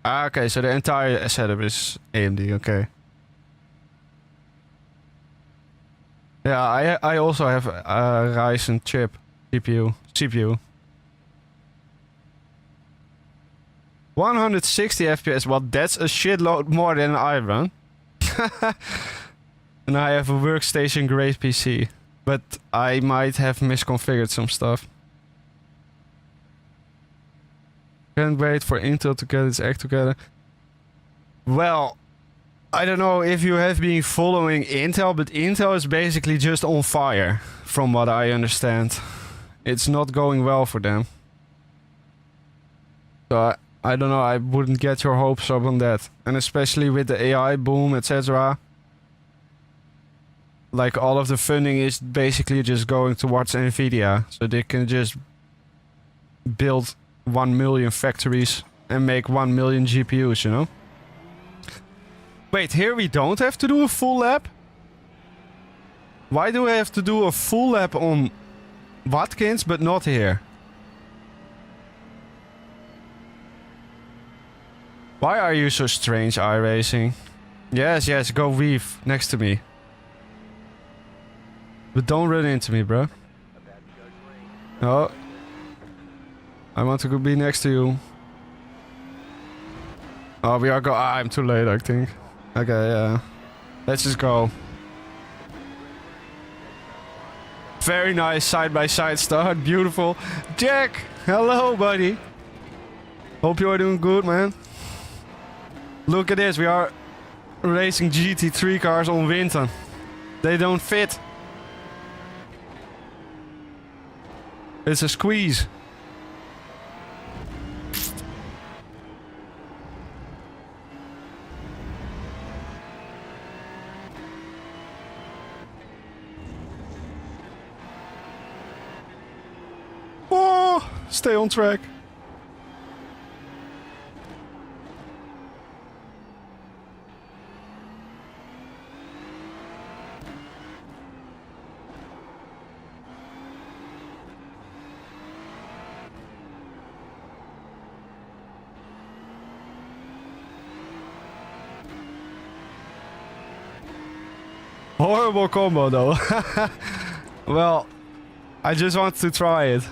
Ah, okay, so the entire setup is AMD, okay. Yeah, I also have a Ryzen chip, CPU. 160 FPS, well that's a shitload more than I run. And I have a workstation grade PC. But I might have misconfigured some stuff. Can't wait for Intel to get its act together. Well, I don't know if you have been following Intel, but Intel is basically just on fire, from what I understand. It's not going well for them. So I don't know, I wouldn't get your hopes up on that. And especially with the AI boom, etc. Like all of the funding is basically just going towards NVIDIA. So they can just build 1 million factories and make 1 million GPUs, you know? Wait, here we don't have to do a full lap? Why do I have to do a full lap on Watkins but not here? Why are you so strange, iRacing? Yes, yes, go weave next to me. But don't run into me, bro. Oh. I want to go be next to you. Oh, we are go. Ah, I'm too late, I think. Okay, yeah. Let's just go. Very nice side-by-side start. Beautiful. Jack! Hello, buddy. Hope you are doing good, man. Look at this. We are racing GT3 cars on winter. They don't fit. It's a squeeze. Oh, stay on track. Horrible combo though. Well, I just want to try it.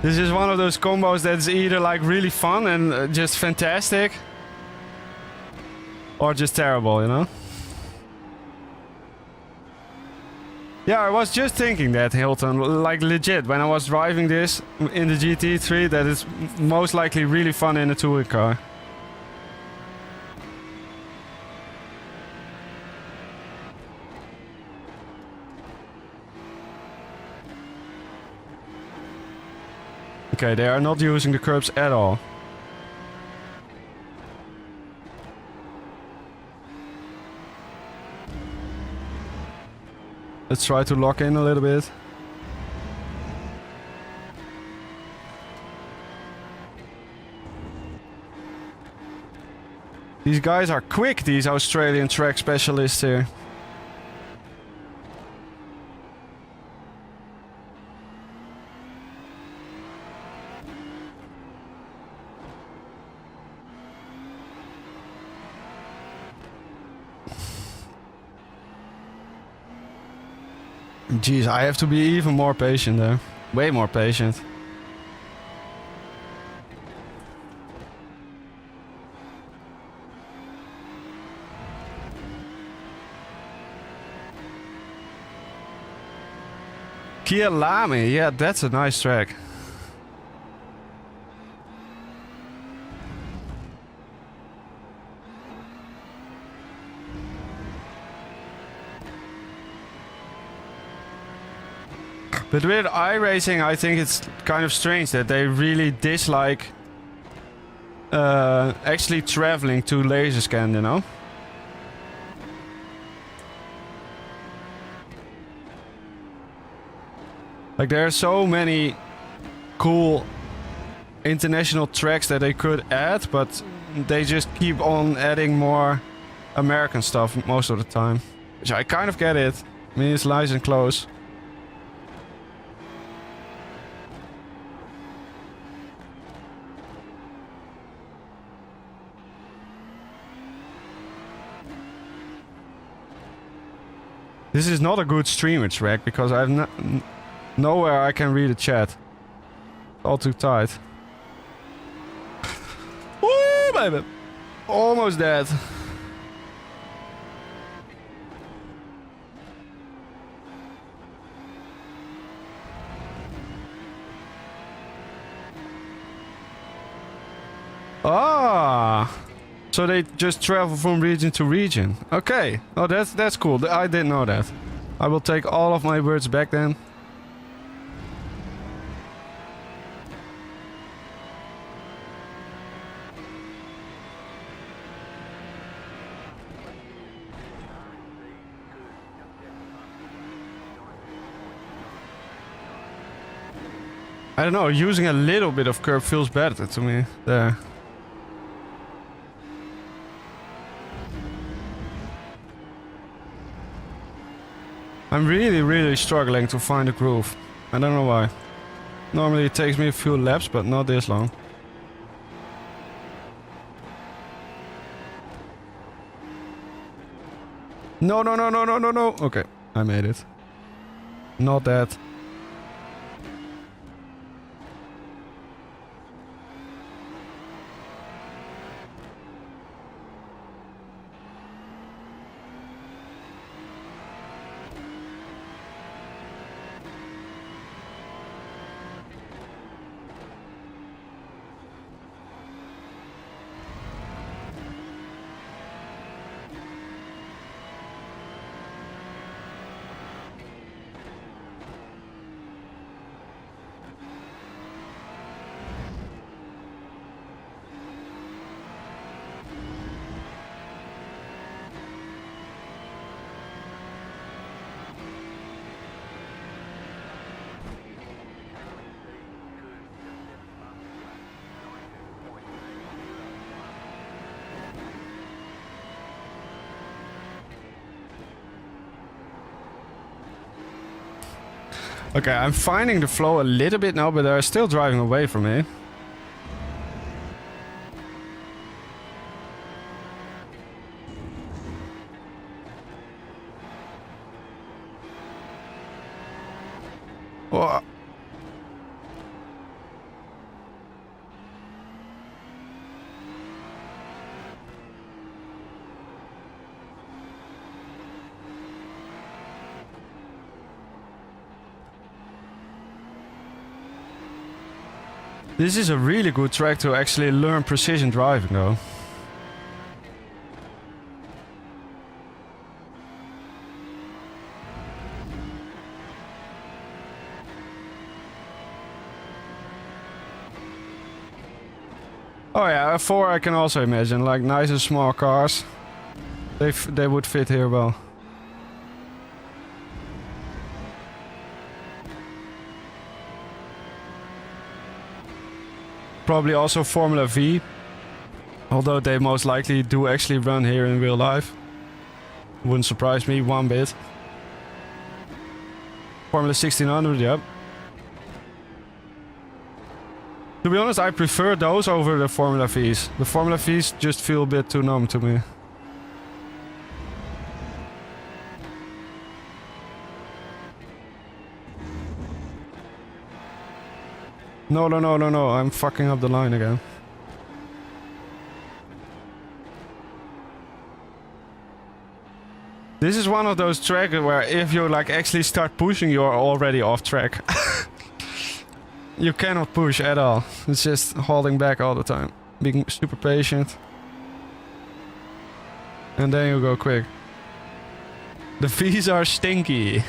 This is one of those combos that's either like really fun and just fantastic, or just terrible, you know? Yeah, I was just thinking that, Hilton, like legit, when I was driving this in the GT3, that it's most likely really fun in a touring car. Okay, they are not using the curbs at all. Let's try to lock in a little bit. These guys are quick, these Australian track specialists here. Jeez, I have to be even more patient there. Way more patient. Kia Lame, yeah, that's a nice track. But with iRacing, I think it's kind of strange that they really dislike actually traveling to laser scan, you know? Like there are so many cool international tracks that they could add, but they just keep on adding more American stuff most of the time. Which I kind of get it. I mean, it's nice and close. This is not a good streamer track because I have nowhere I can read the chat. All too tight. Woo, baby! Almost dead. Ah! So they just travel from region to region. Okay. Oh, that's cool. I didn't know that. I will take all of my words back then. I don't know, using a little bit of curb feels better to me there. I'm really struggling to find a groove. I don't know why. Normally it takes me a few laps, but not this long. No. Okay, I made it. Not that. Okay, I'm finding the flow a little bit now, but they're still driving away from me. Oh. This is a really good track to actually learn precision driving though. Oh yeah, F4 I can also imagine, like nice and small cars. They would fit here well. Probably also Formula V, although they most likely do actually run here in real life. Wouldn't surprise me one bit. Formula 1600, yep. To be honest, I prefer those over the Formula V's. The Formula V's just feel a bit too numb to me. No, I'm fucking up the line again. This is one of those tracks where if you like actually start pushing, you're already off track. You cannot push at all. It's just holding back all the time. Being super patient. And then you go quick. The V's are stinky.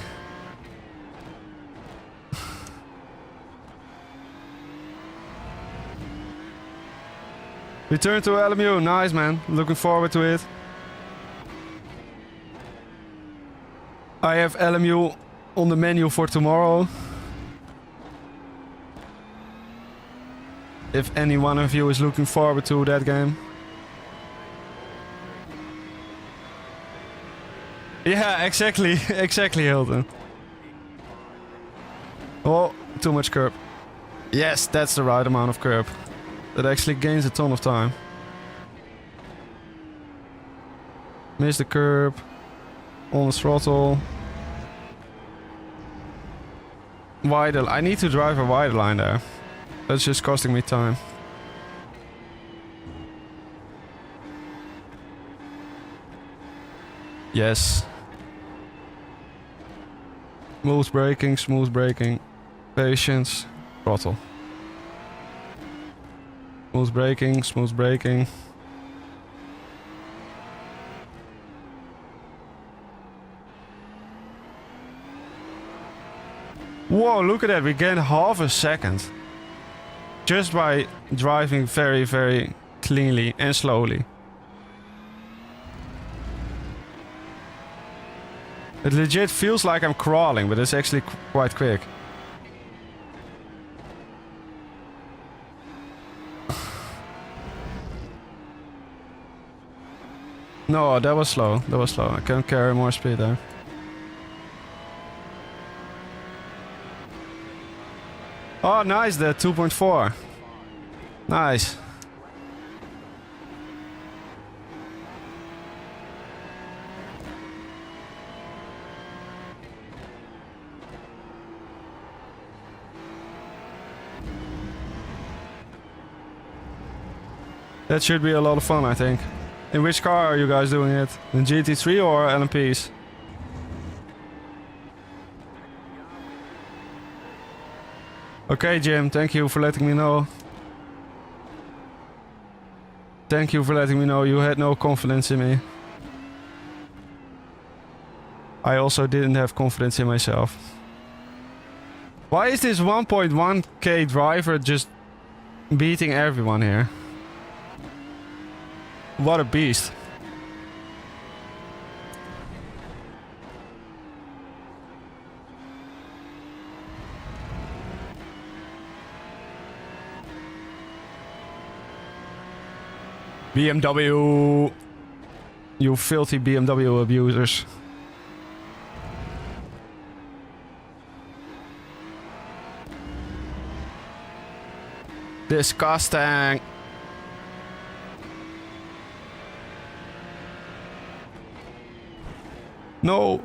Return to LMU, nice man, looking forward to it. I have LMU on the menu for tomorrow. If any one of you is looking forward to that game. Yeah, exactly, exactly Hilton. Oh, too much curb. Yes, that's the right amount of curb. That actually gains a ton of time. Miss the curb. On the throttle. Wider. I need to drive a wider line there. That's just costing me time. Yes. Smooth braking. Patience. Throttle. Smooth braking. Whoa, look at that, we gained half a second. Just by driving very cleanly and slowly. It legit feels like I'm crawling, but it's actually quite quick. No, that was slow. That was slow. I can carry more speed there. Oh, nice, the 2.4. Nice. That should be a lot of fun, I think. In which car are you guys doing it? The GT3 or LMPs? Okay, Jim, thank you for letting me know. Thank you for letting me know you had no confidence in me. I also didn't have confidence in myself. Why is this 1.1k driver just beating everyone here? What a beast. BMW. You filthy BMW abusers. Disgusting. No.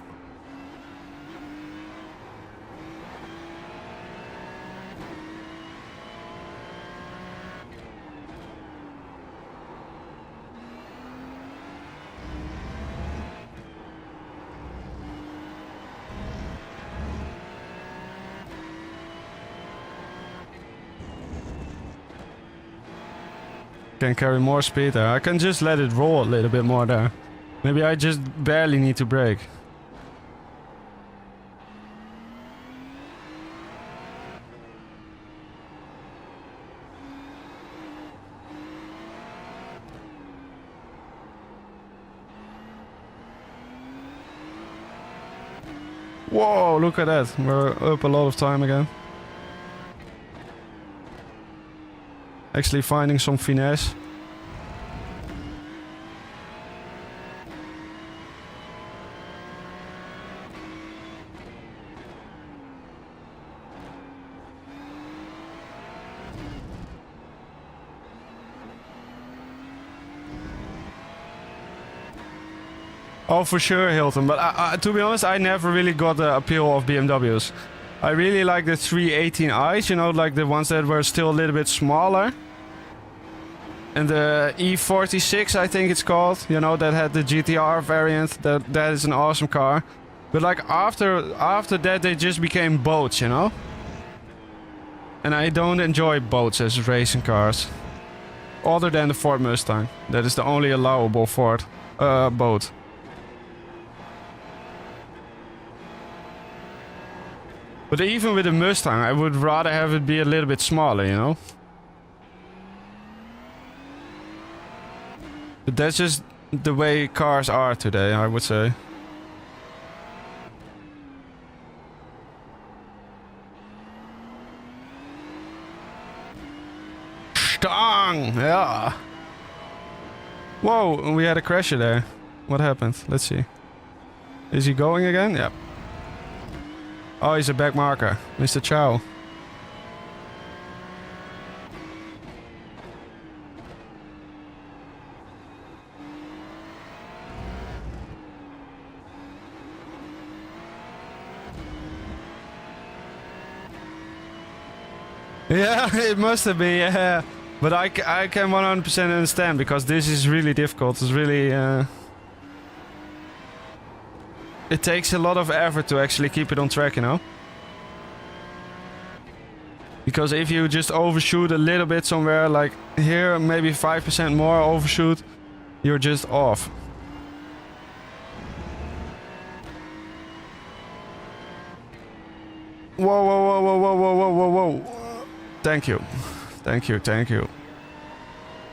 Can carry more speed there. I can just let it roll a little bit more there. Maybe I just barely need to brake. Whoa, look at that. We're up a lot of time again. Actually finding some finesse. Oh, for sure, Hilton. But to be honest, I never really got the appeal of BMWs. I really like the 318i's, you know, like the ones that were still a little bit smaller. And the E46, I think it's called, you know, that had the GTR variant. That is an awesome car. But like after that, they just became boats, you know. And I don't enjoy boats as racing cars. Other than the Ford Mustang. That is the only allowable Ford boat. But even with the Mustang, I would rather have it be a little bit smaller, you know? But that's just the way cars are today, I would say. Stang! Yeah! Whoa, we had a crasher there. What happened? Let's see. Is he going again? Yep. Oh, he's a back marker. Mr. Chow. Yeah, it must have been, yeah. But I can 100% understand, because this is really difficult. It's really... It takes a lot of effort to actually keep it on track, you know? Because if you just overshoot a little bit somewhere, like here, maybe 5% more overshoot, you're just off. Whoa, whoa, whoa, whoa, whoa, whoa, whoa, whoa, whoa. Thank you. Thank you, thank you.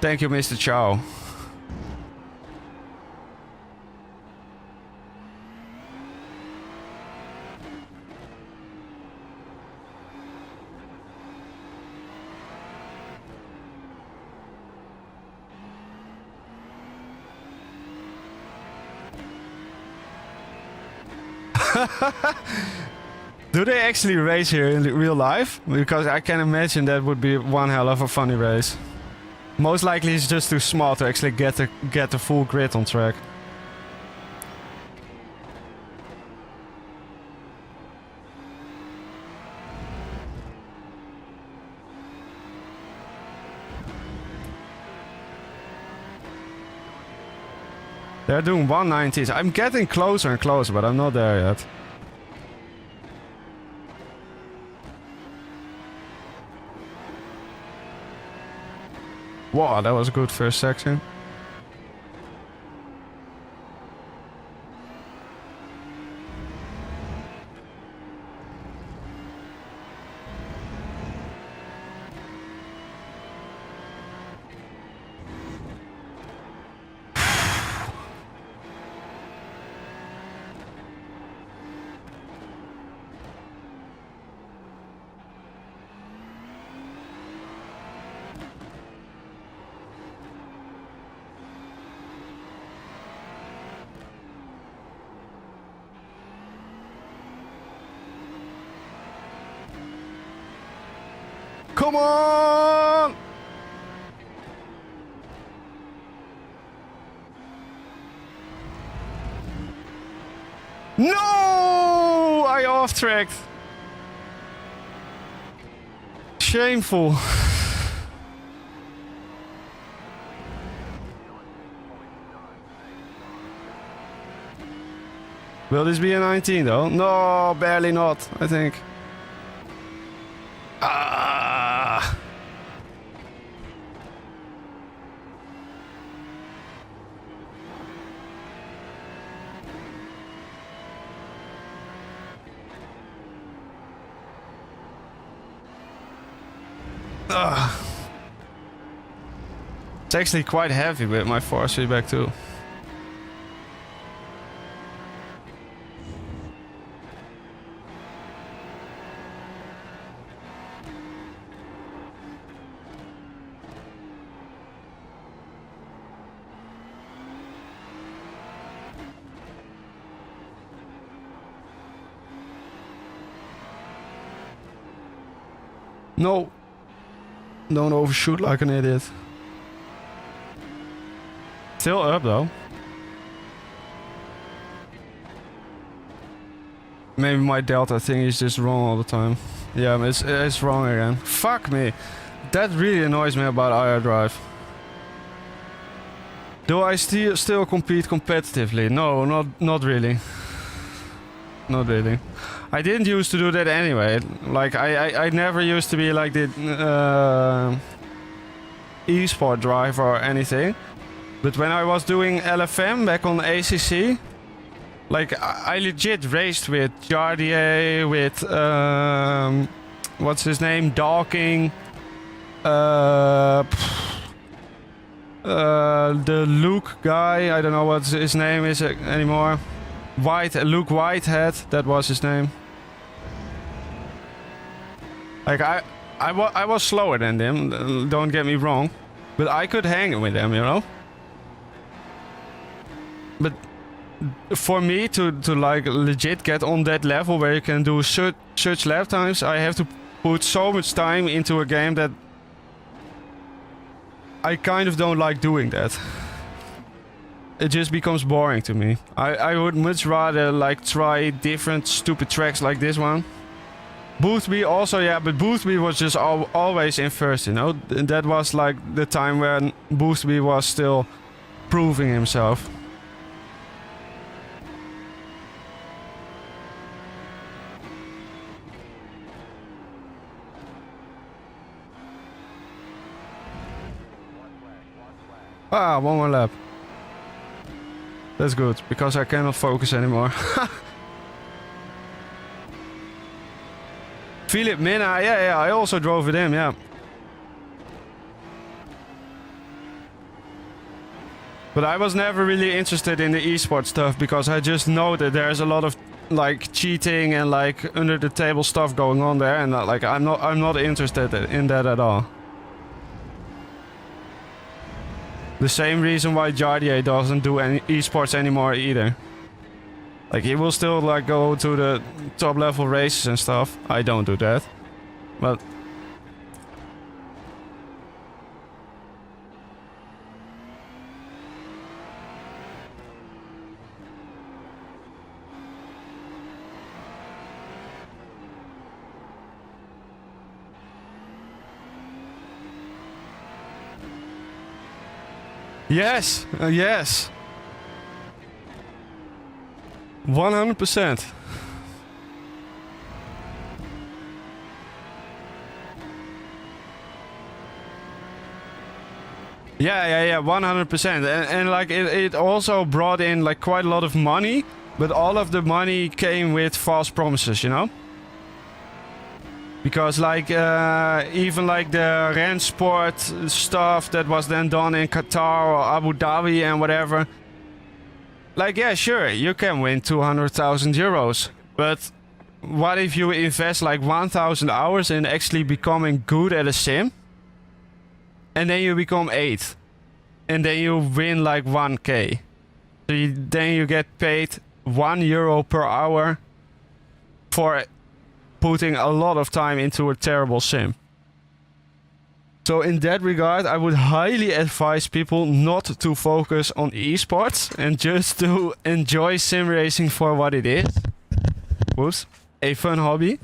Thank you, Mr. Chow. Do they actually race here in real life? Because I can imagine that would be one hell of a funny race. Most likely he's just too small to actually get the full grid on track. They're doing 190s. I'm getting closer and closer, but I'm not there yet. Wow, that was a good first section. Come on! No! I off-tracked. Shameful. Will this be a 19 though? No, barely not, I think. Ah! Ah! It's actually quite heavy with my force feedback too. No. Don't overshoot like an idiot. Still up though. Maybe my delta thing is just wrong all the time. Yeah, it's wrong again. Fuck me. That really annoys me about IR Drive. Do I still compete competitively? No, not really. Not really. I didn't used to do that anyway. Like I never used to be like the esport driver or anything. But when I was doing LFM back on ACC, like I legit raced with Jardier, with what's his name, Dawking, the Luke guy. I don't know what his name is anymore. Luke Whitehead, that was his name. Like I was slower than them, don't get me wrong, but I could hang with them, you know. But for me to like legit get on that level where you can do such lap times, I have to put so much time into a game that I kind of don't like doing that. It just becomes boring to me. I would much rather like try different stupid tracks like this one. Boothby also, yeah, but Boothby was just always in first, you know. That was like the time when Boothby was still proving himself. Ah, one more lap. That's good, because I cannot focus anymore. Philip Minna, yeah, I also drove with him, yeah. But I was never really interested in the esports stuff, because I just know that there's a lot of like cheating and like under the table stuff going on there, and like I'm not interested in that at all. The same reason why Jardier doesn't do any esports anymore either. Like he will still like go to the top level races and stuff. I don't do that. But yes, yes. 100%. Yeah, 100%. And like it also brought in like quite a lot of money, but all of the money came with false promises, you know? Because like even like the Rensport stuff that was then done in Qatar or Abu Dhabi and whatever. Like, yeah, sure, you can win 200,000 euros. But what if you invest like 1,000 hours in actually becoming good at a sim? And then you become 8. And then you win like 1k. So then you get paid €1 per hour for putting a lot of time into a terrible sim. So in that regard, I would highly advise people not to focus on esports and just to enjoy sim racing for what it is. Whoops. A fun hobby.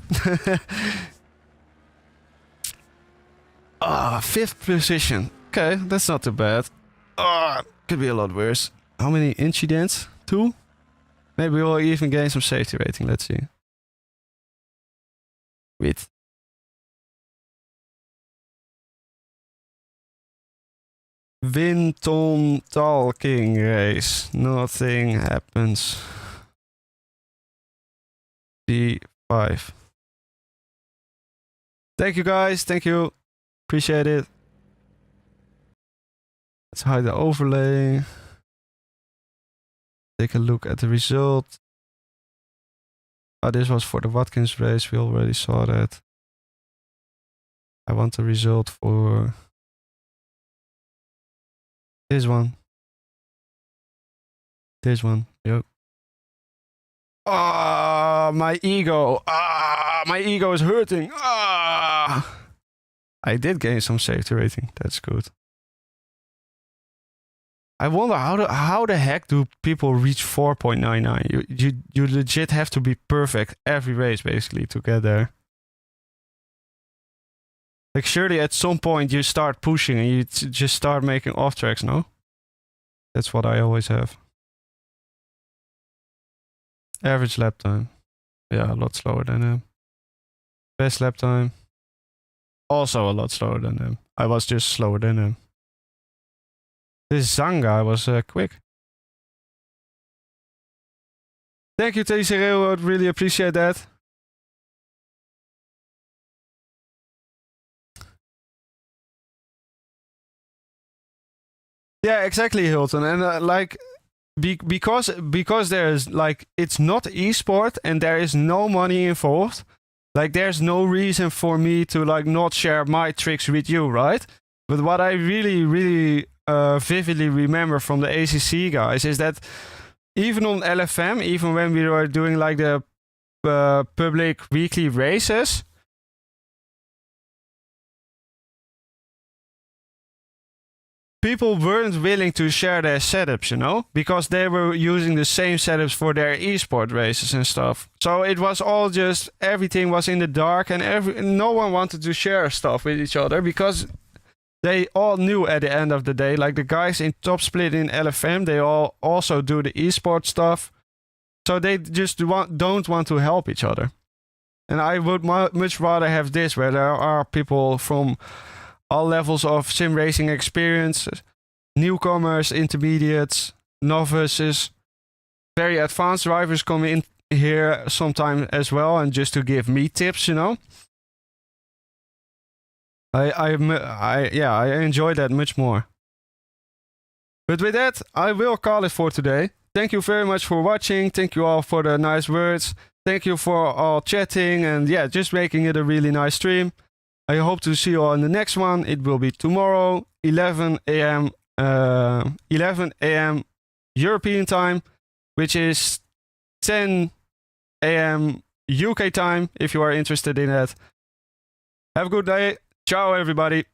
Ah, 5th position. Okay, that's not too bad. Could be a lot worse. How many incidents? 2? Maybe we'll even gain some safety rating. Let's see. Wait. Winton talking race. Nothing happens. D5. Thank you guys. Thank you. Appreciate it. Let's hide the overlay. Take a look at the result. Oh, this was for the Watkins race. We already saw that. I want the result for this one. This one. Yep. Ah, my ego. Ah, my ego is hurting. Ah. I did gain some safety rating. That's good. I wonder how the heck do people reach 4.99? You legit have to be perfect every race basically to get there. Like surely at some point you start pushing and you just start making off tracks, no? That's what I always have. Average lap time. Yeah, a lot slower than him. Best lap time. Also a lot slower than him. I was just slower than him. This Zanga was quick. Thank you, Teixeira. I really appreciate that. Yeah, exactly, Hilton. And like, because there's like, it's not esport and there is no money involved. Like, there's no reason for me to like not share my tricks with you, right? But what I really vividly remember from the ACC guys is that even on LFM, even when we were doing like the public weekly races, people weren't willing to share their setups, you know, because they were using the same setups for their esport races and stuff. So it was all just, everything was in the dark and no one wanted to share stuff with each other because they all knew at the end of the day, like the guys in Top Split in LFM, they all also do the esports stuff. So they just don't want to help each other. And I would much rather have this, where there are people from all levels of sim racing experience, newcomers, intermediates, novices, very advanced drivers come in here sometime as well, and just to give me tips, you know. I enjoy that much more. But with that, I will call it for today. Thank you very much for watching. Thank you all for the nice words. Thank you for all chatting and yeah, just making it a really nice stream. I hope to see you all in the next one. It will be tomorrow, 11 a.m. European time, which is 10 a.m. UK time, if you are interested in that. Have a good day. Ciao, everybody.